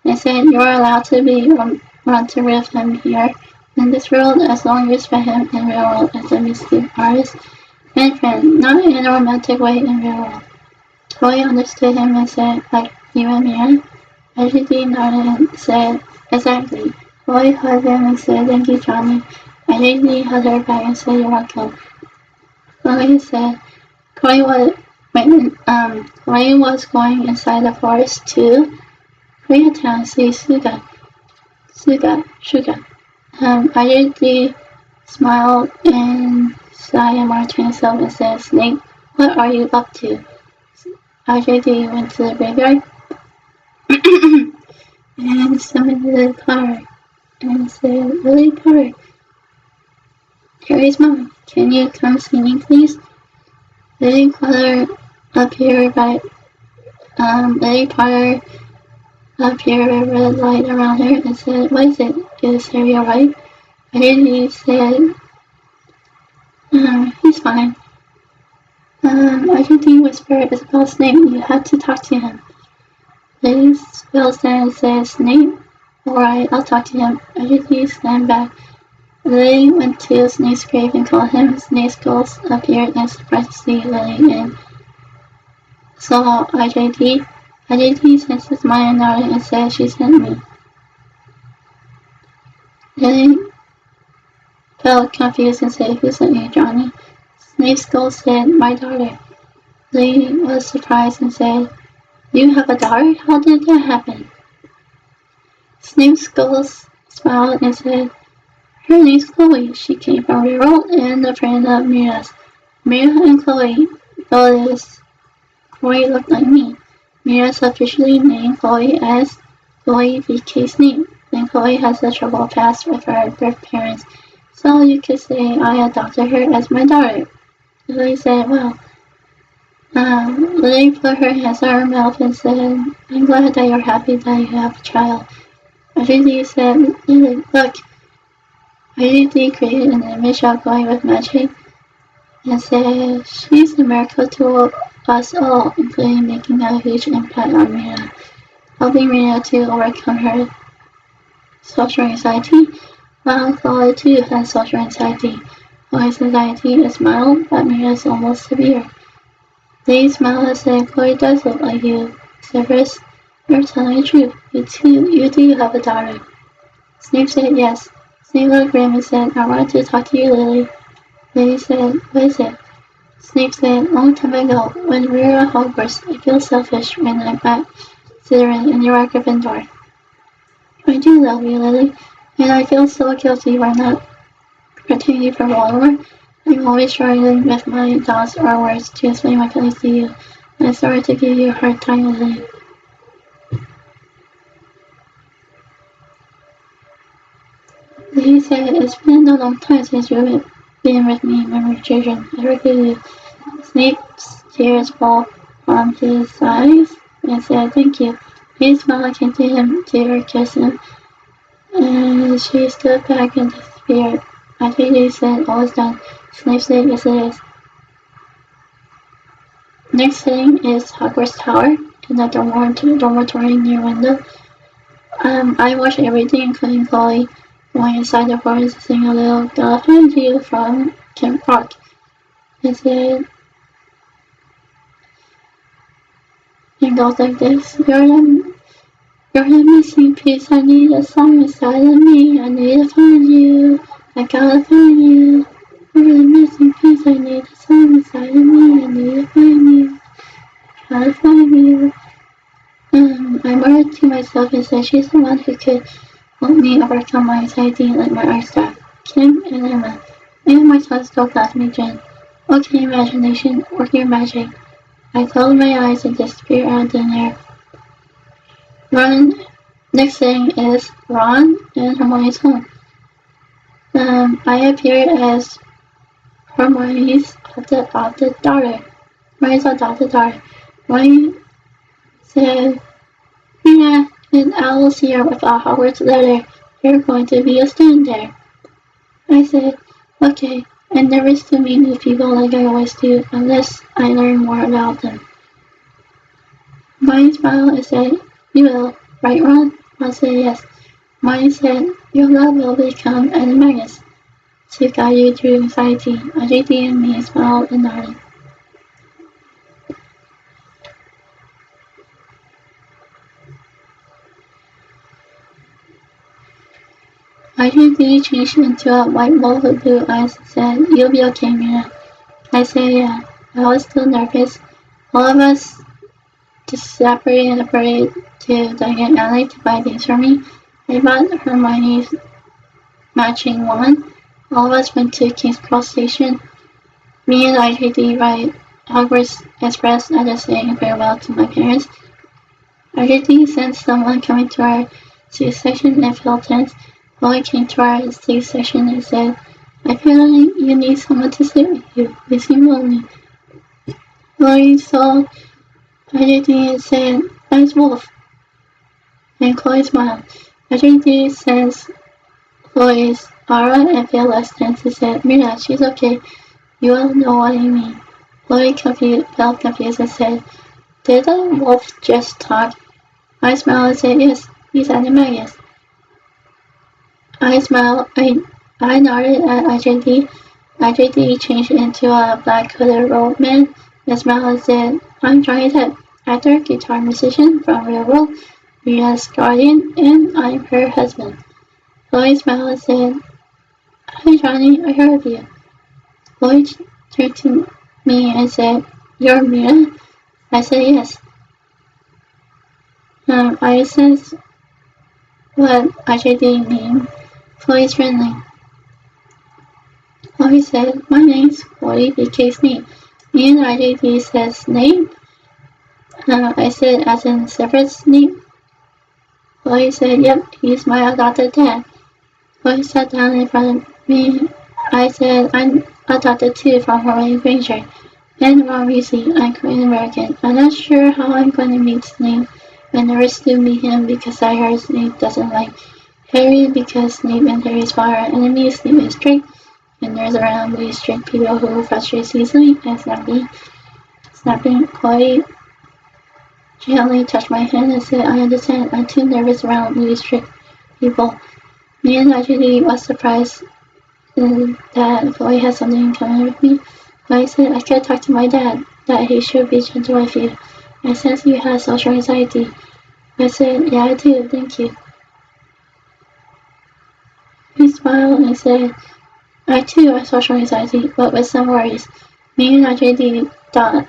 and said, "You are allowed to be romantic with him here in this world as long as you respect him in real world as a music artist and friend, not in a romantic way in real world." Chloe understood him and said, "Like you and me?" Actually nodded and said, "Exactly." Chloe hugged him and said, "Thank you, Johnny." Actually hugged her back and said, "You're welcome." Chloe said, Chloe was going inside the forest to Koreatown to see Suga. Ayuji smiled and sighed and marched himself and said, "Snape, what are you up to?" Ayuji went to the graveyard and summoned Lily Potter and said, "Lily Potter, Harry's mom, can you come see me, please?" Lily Potter appeared with a red light around her and said, "What is it? Is Harry alright?" Harry said, "He's fine." Argentine whispered, "It's about Snape. You have to talk to him." Lily spells and said, "Snape? Alright, I'll talk to him." Argentine slammed back. Lily went to Snape's grave and called him. Snape's ghost appeared and surprised to see Lily and saw RJD. RJD sensed his mind and nodded and said, "She sent me." Lily felt confused and said, "Who sent you, Johnny?" Snape's ghost said, "My daughter." Lily was surprised and said, "You have a daughter? How did that happen?" Snape's ghost smiled and said, "Her name's Chloe. She came from Reroll and a friend of Mira's. Mira and Chloe noticed Chloe looked like me. Mira's officially named Chloe as Chloe V.K. Snape, and Chloe has a troubled past with her birth parents, so you could say I adopted her as my daughter." Lily said, "Well." Lily put her hands on her mouth and said, "I'm glad that you're happy that you have a child." Lily said, "Lily, look." Lily created an image of Chloe with magic and said, "She's a miracle to us all, including making a huge impact on Mira, helping Mira to overcome her social anxiety." While Chloe too has social anxiety. Chloe's anxiety is mild, but Mira's almost severe. They smiled and said, "Chloe does look like you, Severus. You're telling the truth. You do have a daughter." Snape said, "Yes." Snape looked grim and said, "I wanted to talk to you, Lily." Lily said, "What is it?" Snape said, "Long time ago, when we were at Hogwarts, I feel selfish when I'm at Slytherin and you're at Gryffindor. I do love you, Lily, and I feel so guilty for not protecting you from Voldemort. I'm always struggling with my thoughts or words to explain my feelings to you. I'm sorry to give you a hard time, Lily." Lily said, "It's been a long time since you've been with me, memory children. I forgive you." Snape's tears fall from his eyes and said, "Thank you." His smile came to him to kiss him, and she stood back and disappeared. After he said, "All is done," Snape said, "Yes, it is." Next thing is Hogwarts Tower in the dormitory near window. I watched everything, including Chloe. going inside the forest to sing a little "Gotta Find You" from Camp Rock. I said, it goes like this: you're the missing piece. I need a song inside of me. I need to find you. I gotta find you. You're the missing piece. I need a song inside of me. I need to find you. Gotta find you. I murmured to myself and said she's the one who could help me overcome my anxiety like my art staff. Kim and Emma. And my telescope laughed me Jen. Okay, imagination, work your magic. I closed my eyes and disappeared out in air. Ron, next thing is Ron and Hermione's home. I appeared as Hermione's adopted daughter. Hermione's adopted daughter. Hermione said, yeah, and I will see her with a Hogwarts letter. You're going to be a student there. I said, okay. I'm nervous to meet new people like I always do, unless I learn more about them. Hermione smiled and said, you will, right Ron? I said yes. Hermione said, your love will become an animagus to guide you through anxiety. RJD and me smiled and nodded. RJD changed into a white wolf with blue eyes and said, you'll be okay, Mira. I said yeah. I was still nervous. All of us just separated and separated to Diagon Alley to buy things for me. I bought Hermione's matching wand. All of us went to King's Cross Station. Me and RJD ride Hogwarts Express after saying farewell to my parents. RJD sensed someone coming to our seat section and felt tense. Chloe came to our seat section and said, I feel like you need someone to sit with you. You seem lonely. Chloe saw RJD and said, nice wolf. And Chloe smiled. RJD sensed Chloe's aura and felt less tense and said, Mira, she's okay. You all know what I mean. Chloe felt confused and said, did the wolf just talk? I smiled and said, yes, he's animagus. I smiled. I nodded at IJD. IJD changed into a black hooded robe man and smiled and said, I'm Johnny Depp, actor, guitar musician from real world, Mira's guardian, and I'm her husband. Chloe smiled and said, hi Johnny, I heard of you. Chloe turned to me and said, you're Mira? I said yes. I sensed what IJD mean. Chloe's friendly. Chloe said, my name's Chloe BK Snape. Me and IJD said Snape. I said, as in Severus Snape. Chloe said, yep, he's my adopted dad. Chloe sat down in front of me. I said, I'm adopted too from Hermione Granger. And Ron Weasley, I'm Korean American. I'm not sure how I'm going to meet Snape. I'm nervous to meet him because I heard Snape doesn't like Harry because Snape and Harry's father are enemies. Snape is strict, and there's around really strict people who frustrate easily and snapping. Chloe gently touched my hand and said, I understand. I'm too nervous around really strict people. Me and IJD was surprised that Chloe had something in common with me. Chloe said, I could talk to my dad, that he should be gentle with you. I sense you have social anxiety. I said, yeah, I do, thank you. He smiled and said, I too have social anxiety, but with some worries. Me and IJD thought,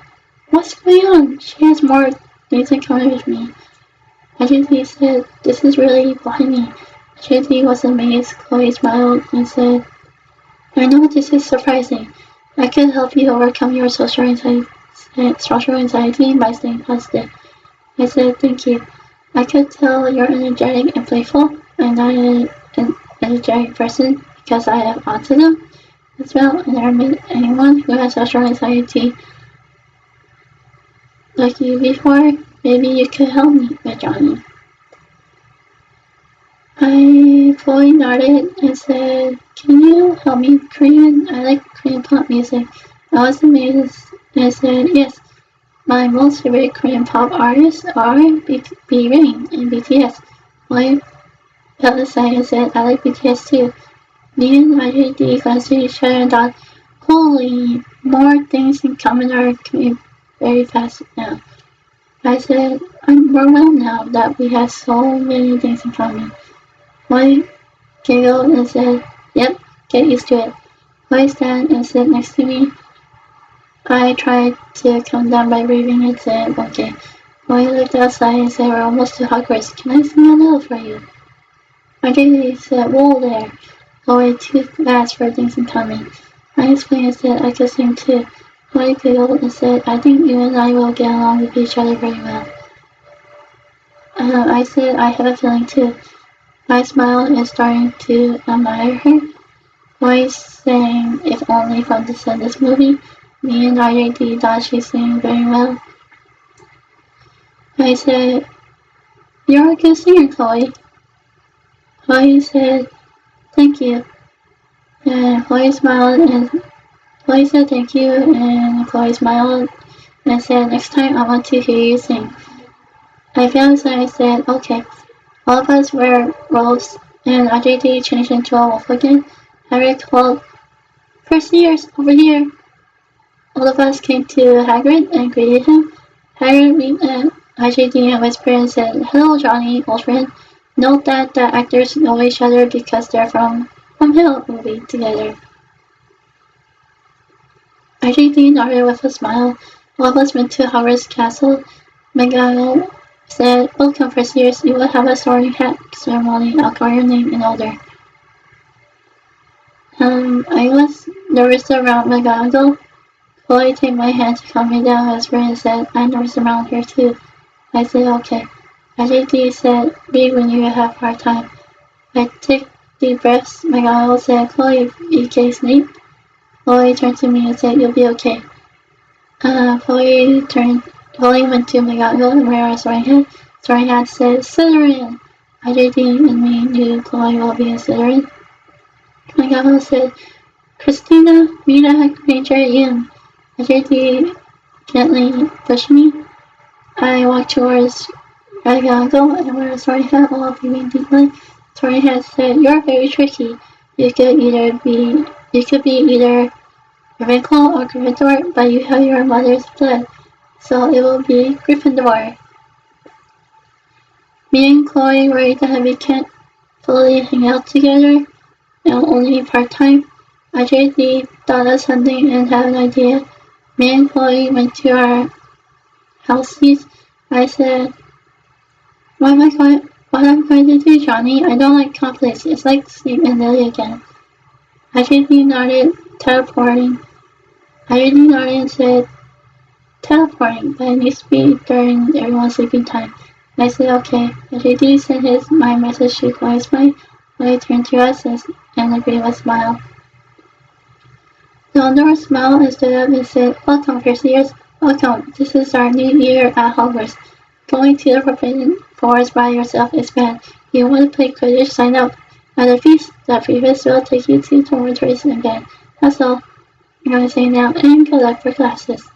what's going on? She has more things in common with me. IJD said, this is really behind me. IJD was amazed. Chloe smiled and said, I know this is surprising. I could help you overcome your social anxiety by staying positive. I said, thank you. I could tell you're energetic and playful. I'm not an energetic person because I have autism as well, and never met anyone who has social anxiety like you before. Maybe you could help me with Johnny. I fully nodded and said, can you help me with Korean? I like Korean pop music. I was amazed and said, yes. My most favorite Korean pop artists are B-Rain and BTS. Bella sighed and said, I like BTS too. Me and IJD glanced at each other and thought, holy, more things in common are coming very fast now. I said, I'm overwhelmed now that we have so many things in common. Lloyd giggled and said, yep, get used to it. Lloyd stand and sit next to me. I tried to calm down by breathing and said, okay. Lloyd looked outside and said, we're almost to Hogwarts. Can I sing a little for you? IJD said, whoa there. Lloyd too fast for things in common. I explained and said I could sing too. Lloyd giggled and said, I think you and I will get along with each other very well. I said, I have a feeling too. I smiled and started to admire her. Lloyd sang If Only from the Descendants movie. Me and IJD thought she sang very well. I said, you're a good singer, Chloe. Lloyd said, thank you. And Chloe smiled and Chloe said thank you and Chloe smiled and said, next time I want to hear you sing. I felt inside and said, okay. All of us wear robes and IJD changed into a wolf again. Harry called, first years, over here. All of us came to Hagrid and greeted him. Hagrid winked at IJD and whispered and said, hello Johnny, old friend. Note that the actors know each other because they're from Hill movie together. IJD nodded with a smile. All of us went to Hogwarts Castle. McGonagall said, welcome first years, you will have a sorting hat ceremony. I'll call your name in order. I was nervous around McGonagall. Chloe took my hand to calm me down, whispered and said, I'm nervous around here too. I said, okay. IJD said, be when you have a hard time. I took deep breaths. McGonagall said, Chloe, BK Snape. Chloe turned to me and said, you'll be okay. Chloe went to McGonagall and where I was sorting hat. Sorting hat said, Slytherin. IJD and me knew Chloe will be a Slytherin. McGonagall said, Christina, Mira, Granger, Ian. IJD gently pushed me. I walked towards McGonagall and where I was sorting hat while breathing deeply. Sorting hat said, you're very tricky. You could be either Ravenclaw or Gryffindor, but you have your mother's blood, so it will be Gryffindor. Me and Chloe worried that we can't fully hang out together, and only part-time. IJD thought of something and had an idea. Me and Chloe went to our houses. I said, what am I going to do, Johnny? I don't like conflicts. It's like Snape and Lily again. IJD nodded, teleporting. IJD nodded and said, teleporting, but it needs to be during everyone's sleeping time. I said, okay. IJD sent my message to Chloe's mind. Chloe turned to us and agreed with a smile. Dumbledore smiled and stood up and said, welcome, first years. Welcome. This is our new year at Hogwarts. Going to the Forbidden Forest by yourself is bad. You want to play Quidditch, sign up. At the feast, the prefect will take you to dormitories and bed. That's all I'm going to say now, and good luck for classes.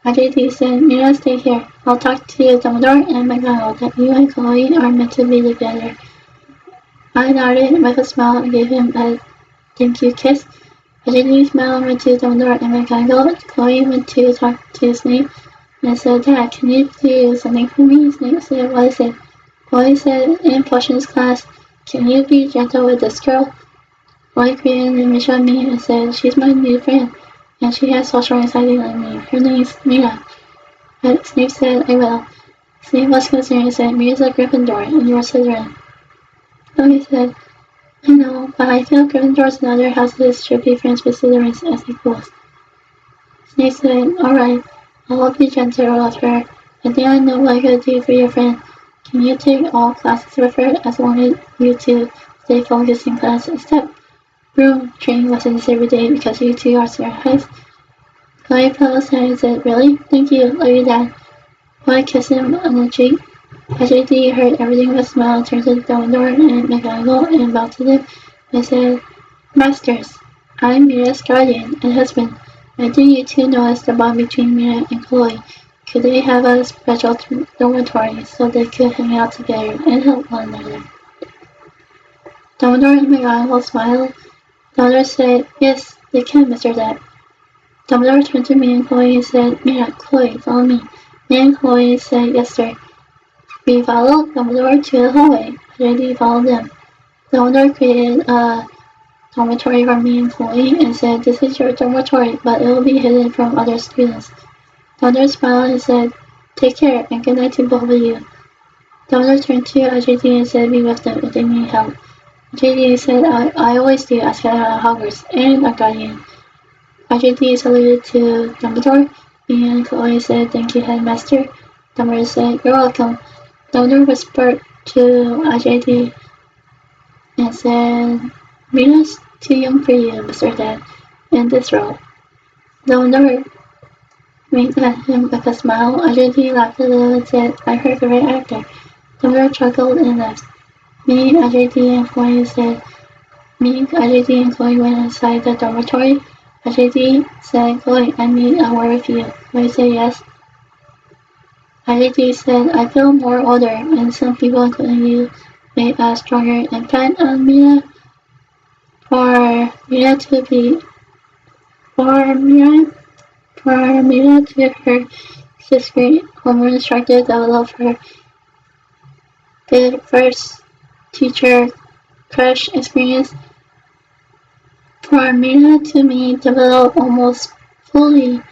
IJD said, Mira, stay here. I'll talk to Dumbledore and McGonagall that you and Chloe are meant to be together. I nodded with a smile and gave him a thank you kiss. IJD smiled and went to Dumbledore and McGonagall. Chloe went to talk to Snape and said, Dad, can you do something for me? Snape said, what is it? Chloe said, in potions class, can you be gentle with this girl? Chloe created an image of me and said, she's my new friend, and she has social anxiety like me. Her name's Mira. But Snape said, I will. Snape was concerned and said, Mira's a Gryffindor, and you're a Slytherin. Chloe said, I know, but I feel Gryffindors and other houses should be friends with Slytherins as equals. Snape said, alright, I'll be gentle with her. I think I know what I could do for your friend. Can you take all classes with her as long as you two stay focused in class, except room training lessons every day because you two are stereotypes? Chloe put his hand and said, really? Thank you, love you, Dad. Chloe kissed him on the cheek. IJD heard everything with a smile, turned to Dumbledore and McGonagall and bowed to them and said, Masters, I'm Mira's guardian and husband. I think you two noticed the bond between Mira and Chloe. Could they have a special dormitory so they could hang out together and help one another? Dumbledore and McGonagall smiled. Dumbledore said, "Yes, they can, Mr. Depp." Dumbledore turned to me and Chloe and said, "Mira, Chloe, follow me." Me and Chloe said, "Yes, sir." We followed Dumbledore to the hallway. Ginny followed them. Dumbledore created a dormitory for me and Chloe and said, "This is your dormitory, but it will be hidden from other students." Dumbledore smiled and said, "Take care, and good night to both of you." Dumbledore turned to IJD and said, "Be with them if they need help." IJD said, I always do, as head of Hogwarts, and a guardian." IJD saluted to Dumbledore, and Chloe said, "Thank you, Headmaster." Dumbledore said, "You're welcome." Dumbledore whispered to IJD and said, "Mina's too young for you, Mr. Depp, in this role." Dumbledore winked at him with a smile. IJD laughed a little and said, "I heard the right actor." Dumbledore chuckled and left. Me, IJD, and Chloe went inside the dormitory. IJD said, "Chloe, I need a word with you." Chloe said, "Yes." IJD said, "I feel more older, and some people, including you, made a stronger impact on Mina. For Mina to her sixth grade homeroom instructor develop her first teacher crush experience. For Mina to me develop almost fully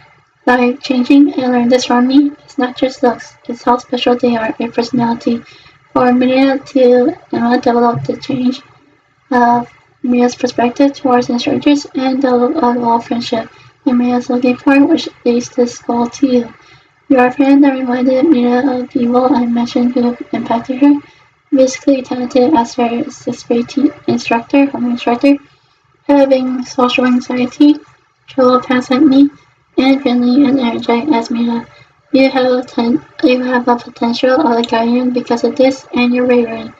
life-changing. I learned this from me. It's not just looks, it's how special they are, their personality. For Mina to develop the change of Mina's perspective towards instructors and the overall friendship that Mina's looking for, which leads this goal to you. You are a friend that reminded Mina of people I mentioned who impacted her. Basically talented as her sixth grade home instructor, having social anxiety, trouble past like me, and friendly and energetic as Mina. You have a potential of a guardian because of this and your bravery.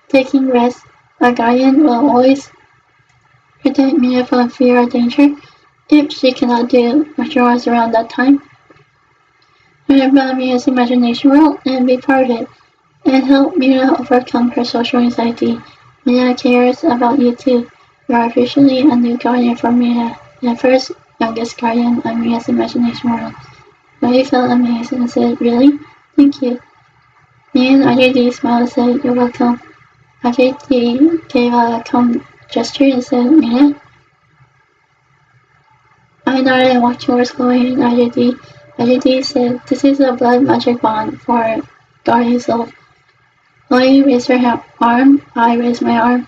Taking risks, a guardian will always protect Mina from fear or danger if she cannot do chores around that time. Learn about Mina's imagination world and be part of it, and help Mina overcome her social anxiety. Mina cares about you too. You are officially a new guardian for Mina, the first youngest guardian of Mina's imagination world. Chloe felt amazed and said, "Really? Thank you." Me and IJD smiled and said, "You're welcome." IJD gave a calm gesture and said, "Mina?" I nodded and walked towards Chloe and IJD. IJD said, "This is a blood magic bond for guardian soul." Chloe raised her arm. I raised my arm.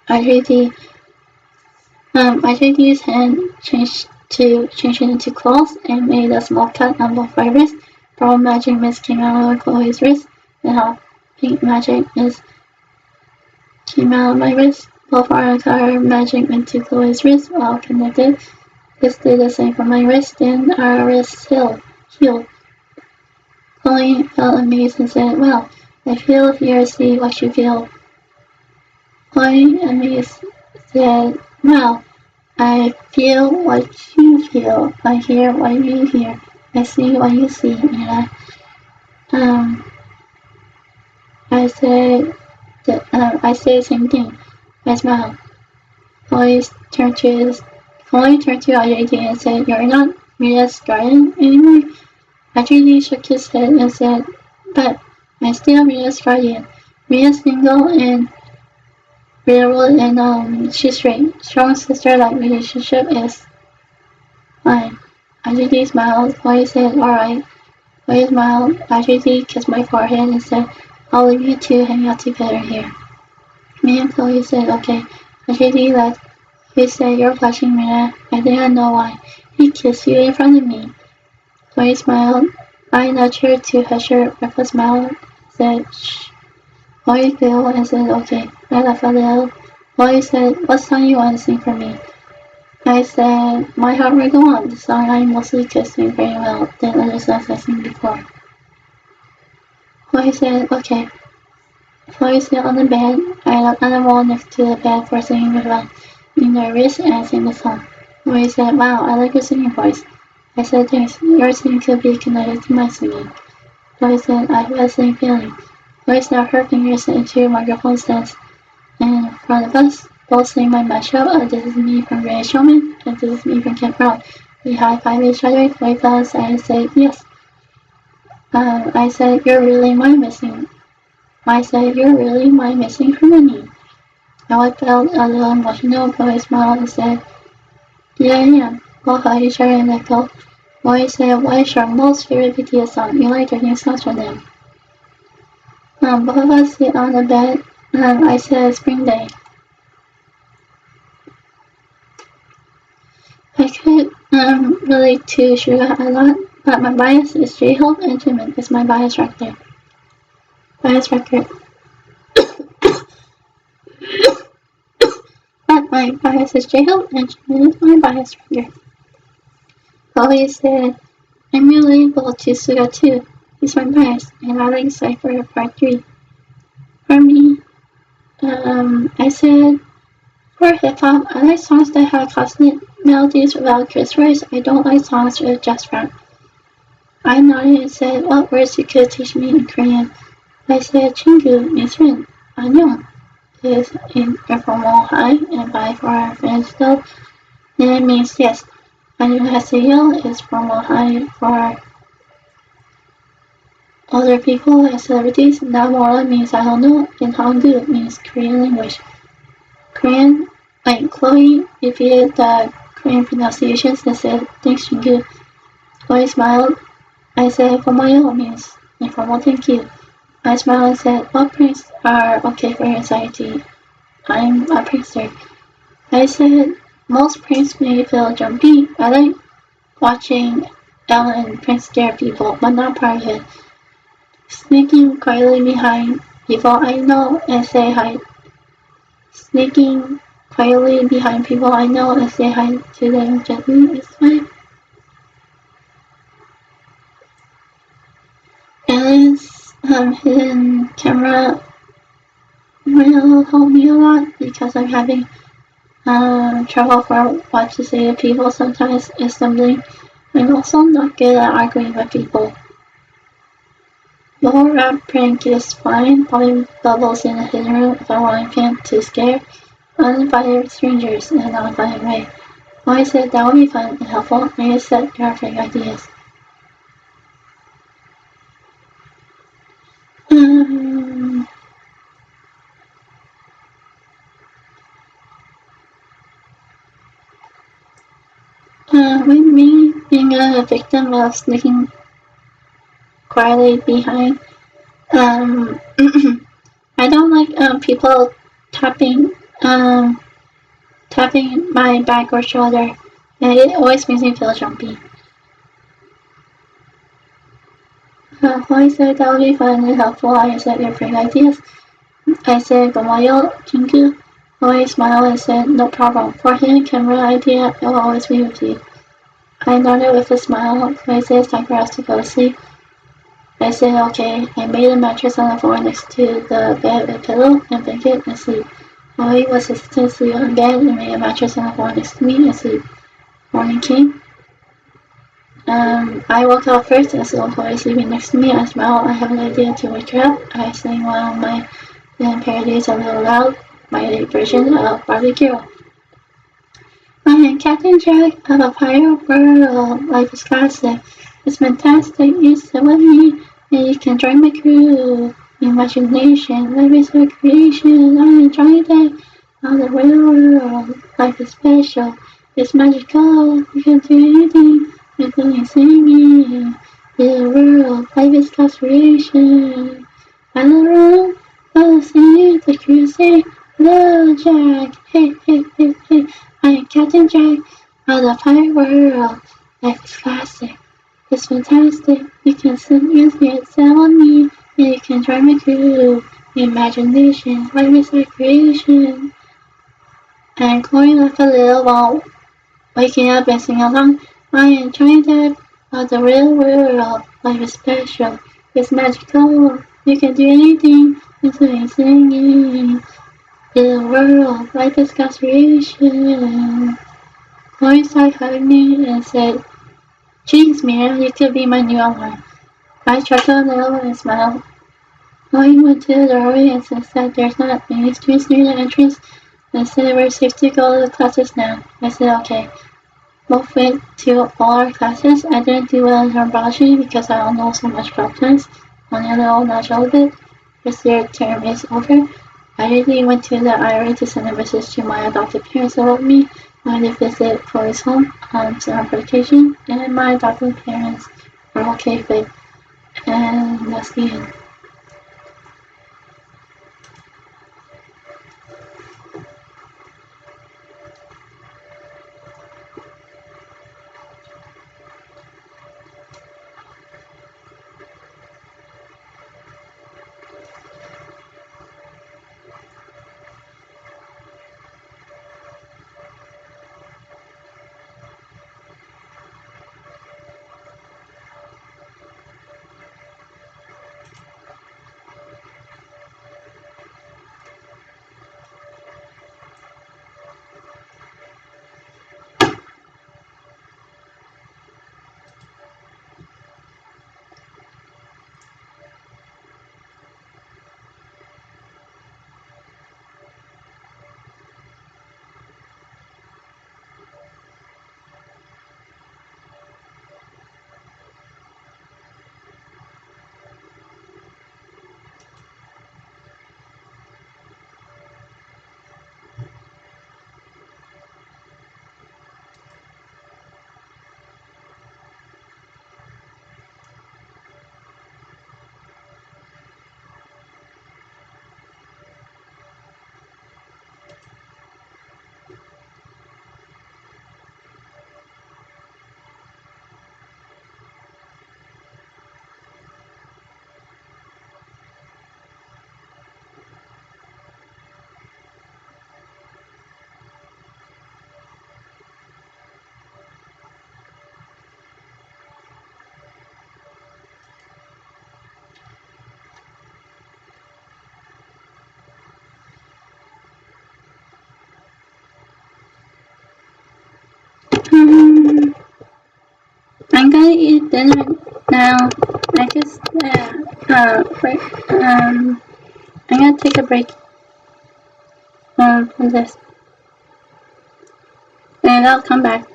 IJD's hand changed into claws and made a small cut on both my wrists. Brown magic mist came out of Chloe's wrist, and how pink magic mist came out of my wrist. Both our entire magic went to Chloe's wrist, all connected. This did the same for my wrist, and our wrists healed. Chloe felt amazed and said, "Wow, I feel here, see what you feel." Chloe, amazed, said, "Wow, I feel what you feel. I hear what you hear. I see what you see." I said the same thing. I smiled. Chloe turned to IJD and said, "You're not Mina's guardian anymore?" IJD shook his head and said, "But I'm still Mina's guardian. Mina's single and railroad and she's straight. Strong sister-like relationship is fine." IJD smiled. Chloe said, "Alright." Chloe smiled. IJD kissed my forehead and said, "I'll leave you two hang out together here." Me and Chloe said, "Okay." IJD left. He said, "You're blushing, Mina. I think I know why. He kissed you in front of me." Chloe smiled. I nudged her to hush her with a smile. Said, "Shh." Chloe giggled and said, "Okay." I laughed a little. Chloe said, "What song you want to sing for me?" I said, "My Heart Will Go On," the song I mostly could sing very well than other songs I sang before. Chloe said, "Okay." Chloe sat on the bed. I looked on the wall next to the bed for singing without being nervous, and I sang the song. Chloe said, "Wow, I like your singing voice." I said, "Thanks. Your singing could be connected to my singing." Chloe said, "I have the same feeling." Chloe snapped her fingers into microphone stands. in front of us, both saying my mashup, this is me from Ray Showman, and this is me from Camp Rock. We high-five each other, wave us, I said yes. I said, you're really my missing harmony. Now I felt a little emotional, but I smiled and said, yeah, I am. We'll hug each other and let go. Boy said, what is your most favorite BTS song? You like their new songs from them. Both of us sit on the bed. I said, Spring Day. I could relate to Suga a lot, but my bias is J-Hope and Jimin is my bias record. But my bias is J-Hope and Jimin is my bias record. Chloe said, I'm relatable to Suga too. He's my bias, and I like Cypher Part 3. For me, I said, for hip-hop, I like songs that have consonant melodies without Chris words. I don't like songs with just rap. I nodded and said, what words you could teach me in Korean? I said, 친구 means friend. 안녕 is informal hi and bye for our friends though. And it means yes. 안녕하세요 is formal hi for other people and celebrities. 나몰라 means I don't know. And Hangul means Korean language. Korean, like Chloe repeated the Korean pronunciations and said, thanks 친구. Chloe smiled. I said, 고마워요 means informal thank you. I smiled and said, what pranks are okay for anxiety? I'm a prankster. I said, most pranks make me feel jumpy. I like watching Ellen prank scare people, but not part of it. Sneaking quietly behind people I know and say hi. Sneaking quietly behind people I know and say hi to them gently is fine. Ellen's hidden camera will help me a lot because I'm having trouble for what to say to people sometimes is stumbling. I'm also not good at arguing with people. The whole rap prank is fine, probably bubbles in a hidden room if I want him to scare uninvited strangers in an uninvited way. I said that would be fun and helpful, and I said there are great ideas. With me being a victim of sneaking quietly behind, I don't like people tapping my back or shoulder, and it always makes me feel jumpy. I said that would be fun and helpful. I said you're great ideas. I said 고마워요, 친구. Chloe smiled and said no problem. For him, camera idea, it will always be with you. I nodded with a smile. Chloe said it's time for us to go to sleep. I said okay. I made a mattress on the floor next to the bed with a pillow and blanket and sleep. Chloe was hesitant to sleep on bed and made a mattress on the floor next to me and sleep. Morning came. I woke up first and saw Chloe sleeping next to me. I smiled. I have an idea to wake her up. I sang one of my parodies a little loud, my version of Barbie Girl. I am Captain Jack of a pirate world. Life is classic. It's fantastic. You sit with me and you can join my crew. Imagination, life is a creation. I am trying to of the real world. Life is special. It's magical. You can do anything. Including singing. The world. Life is conspiration. I love the sea, the crusade. Hello, Jack. Hey, hey, hey, hey. I am Captain Jack of the pirate world. Life is classic. It's fantastic. You can sing music, sail on me, and you can drive my crew. Imagination, life is a creation. And Chloe laughed a little while waking up and singing along. I am trying to of the real world. Life is special. It's magical. You can do anything, including singing. The world, life is conspiration. Chloe started hugging me and said, Jeez, Mira, you could be my new alarm. I chuckled a little and smiled. Lloyd went to the doorway and said that there's not many students near the entrance, and said we're safe to go to the classes now. I said okay. Both went to all our classes. I didn't do well in herbology because I don't know so much about plants. Only a little knowledge of it. This year term is over. I really went to the IRA to send a message to my adopted parents about me. I went to visit Chloe's home on summer vacation, and my adopted parents were okay with it. And that's the end. Um, I'm gonna eat dinner now. I just break. I'm gonna take a break from this, and I'll come back.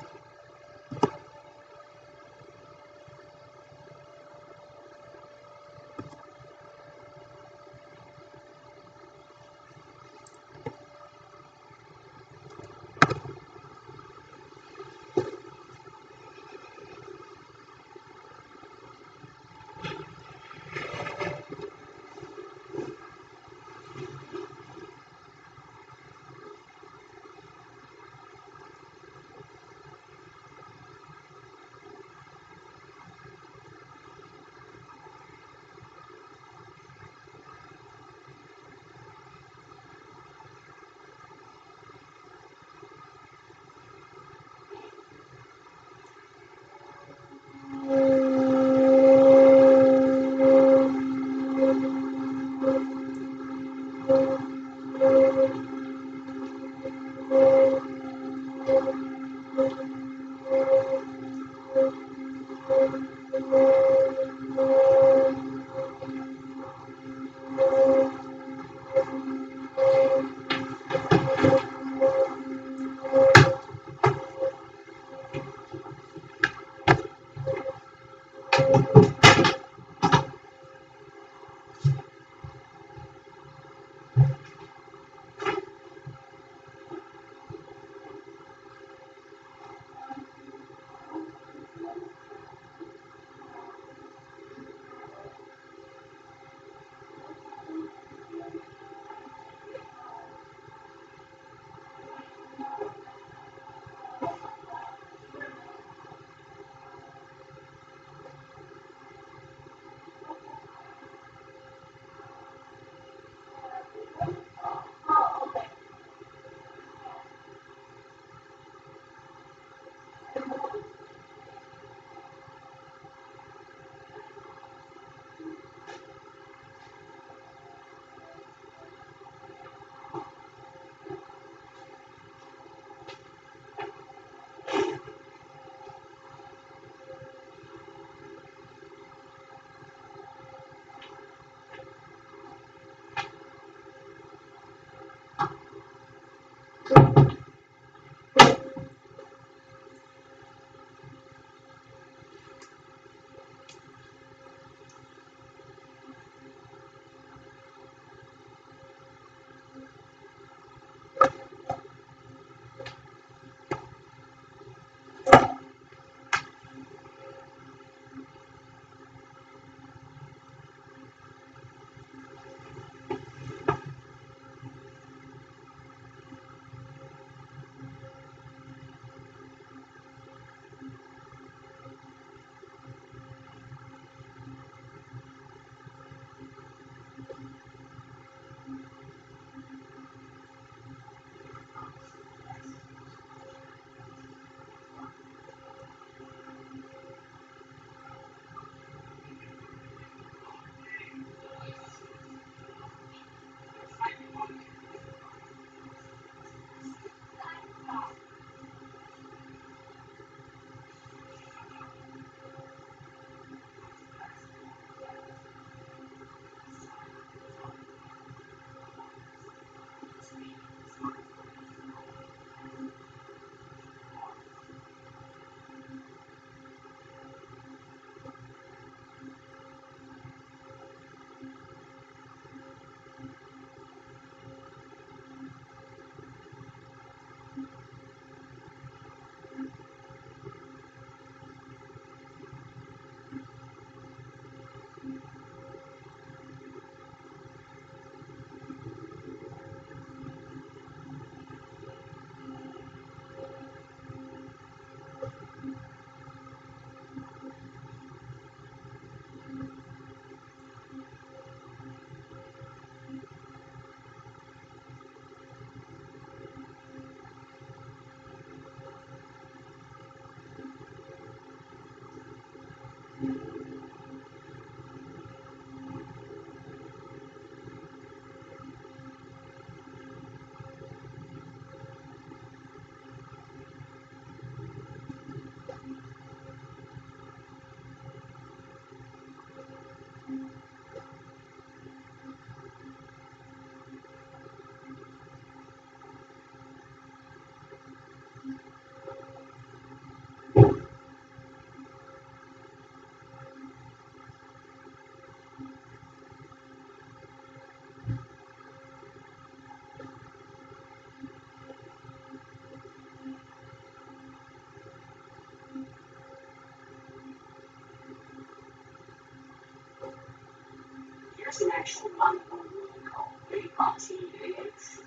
Here's an actual one-on-one meeting call. Very boxy idiots.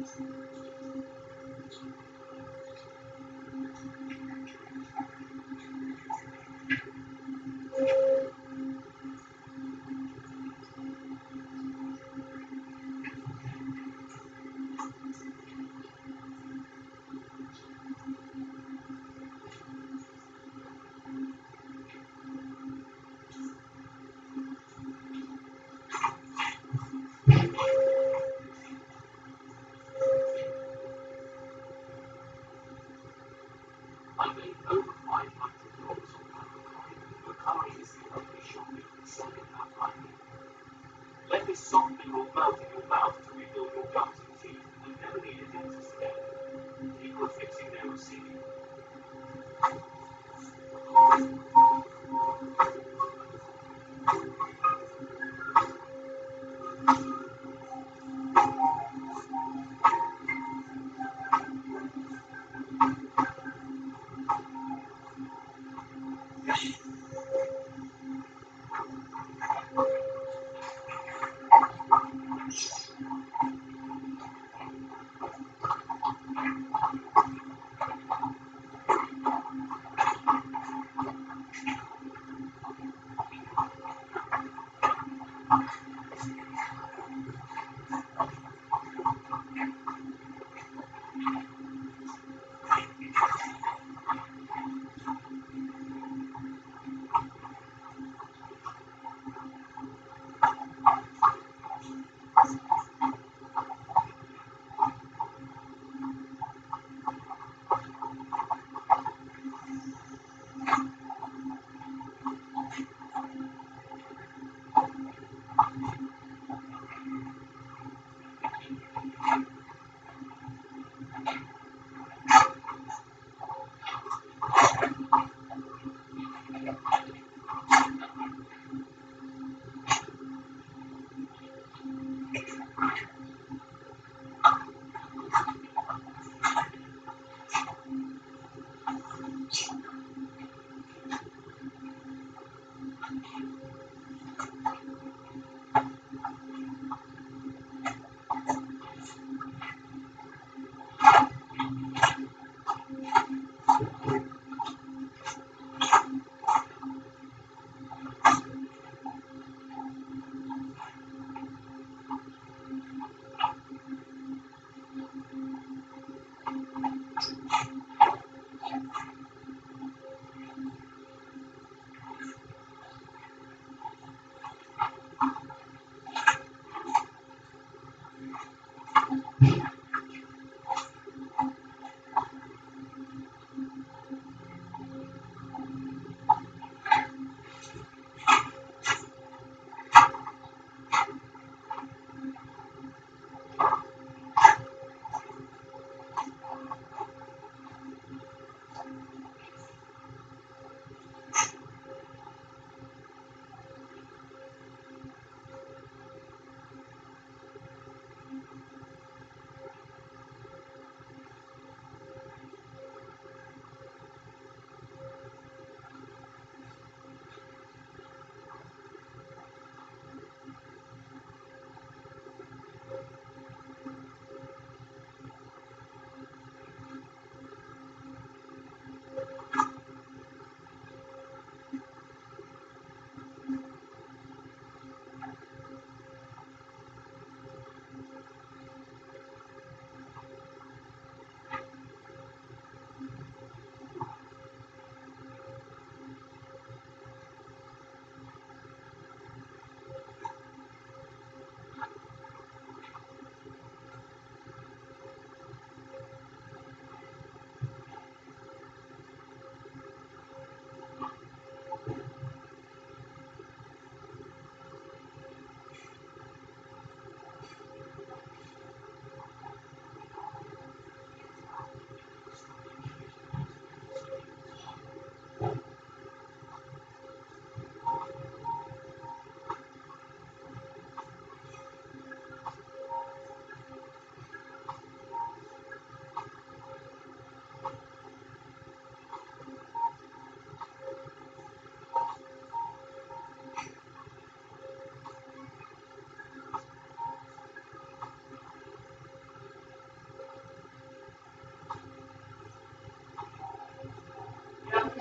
I made over $500 on advertising. Your car is the only shopping selling that money. Let this soften your mouth in your mouth to rebuild your gums and teeth. You never need a dentist again. People are fixing their receiving.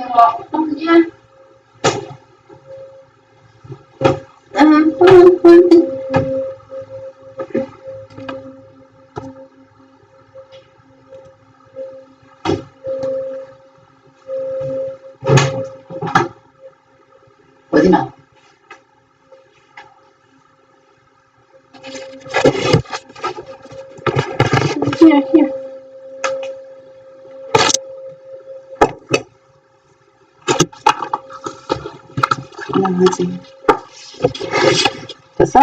Yeah. 어디나? Here. 하지. 됐어?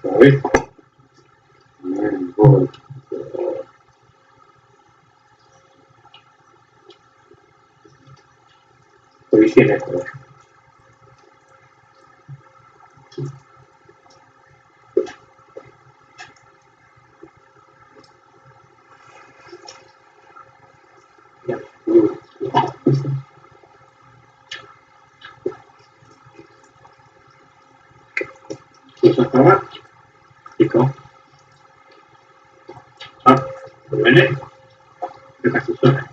Poi, poi, poi scende. Cosa fa? Dico, ah, bene, che cazzo sono?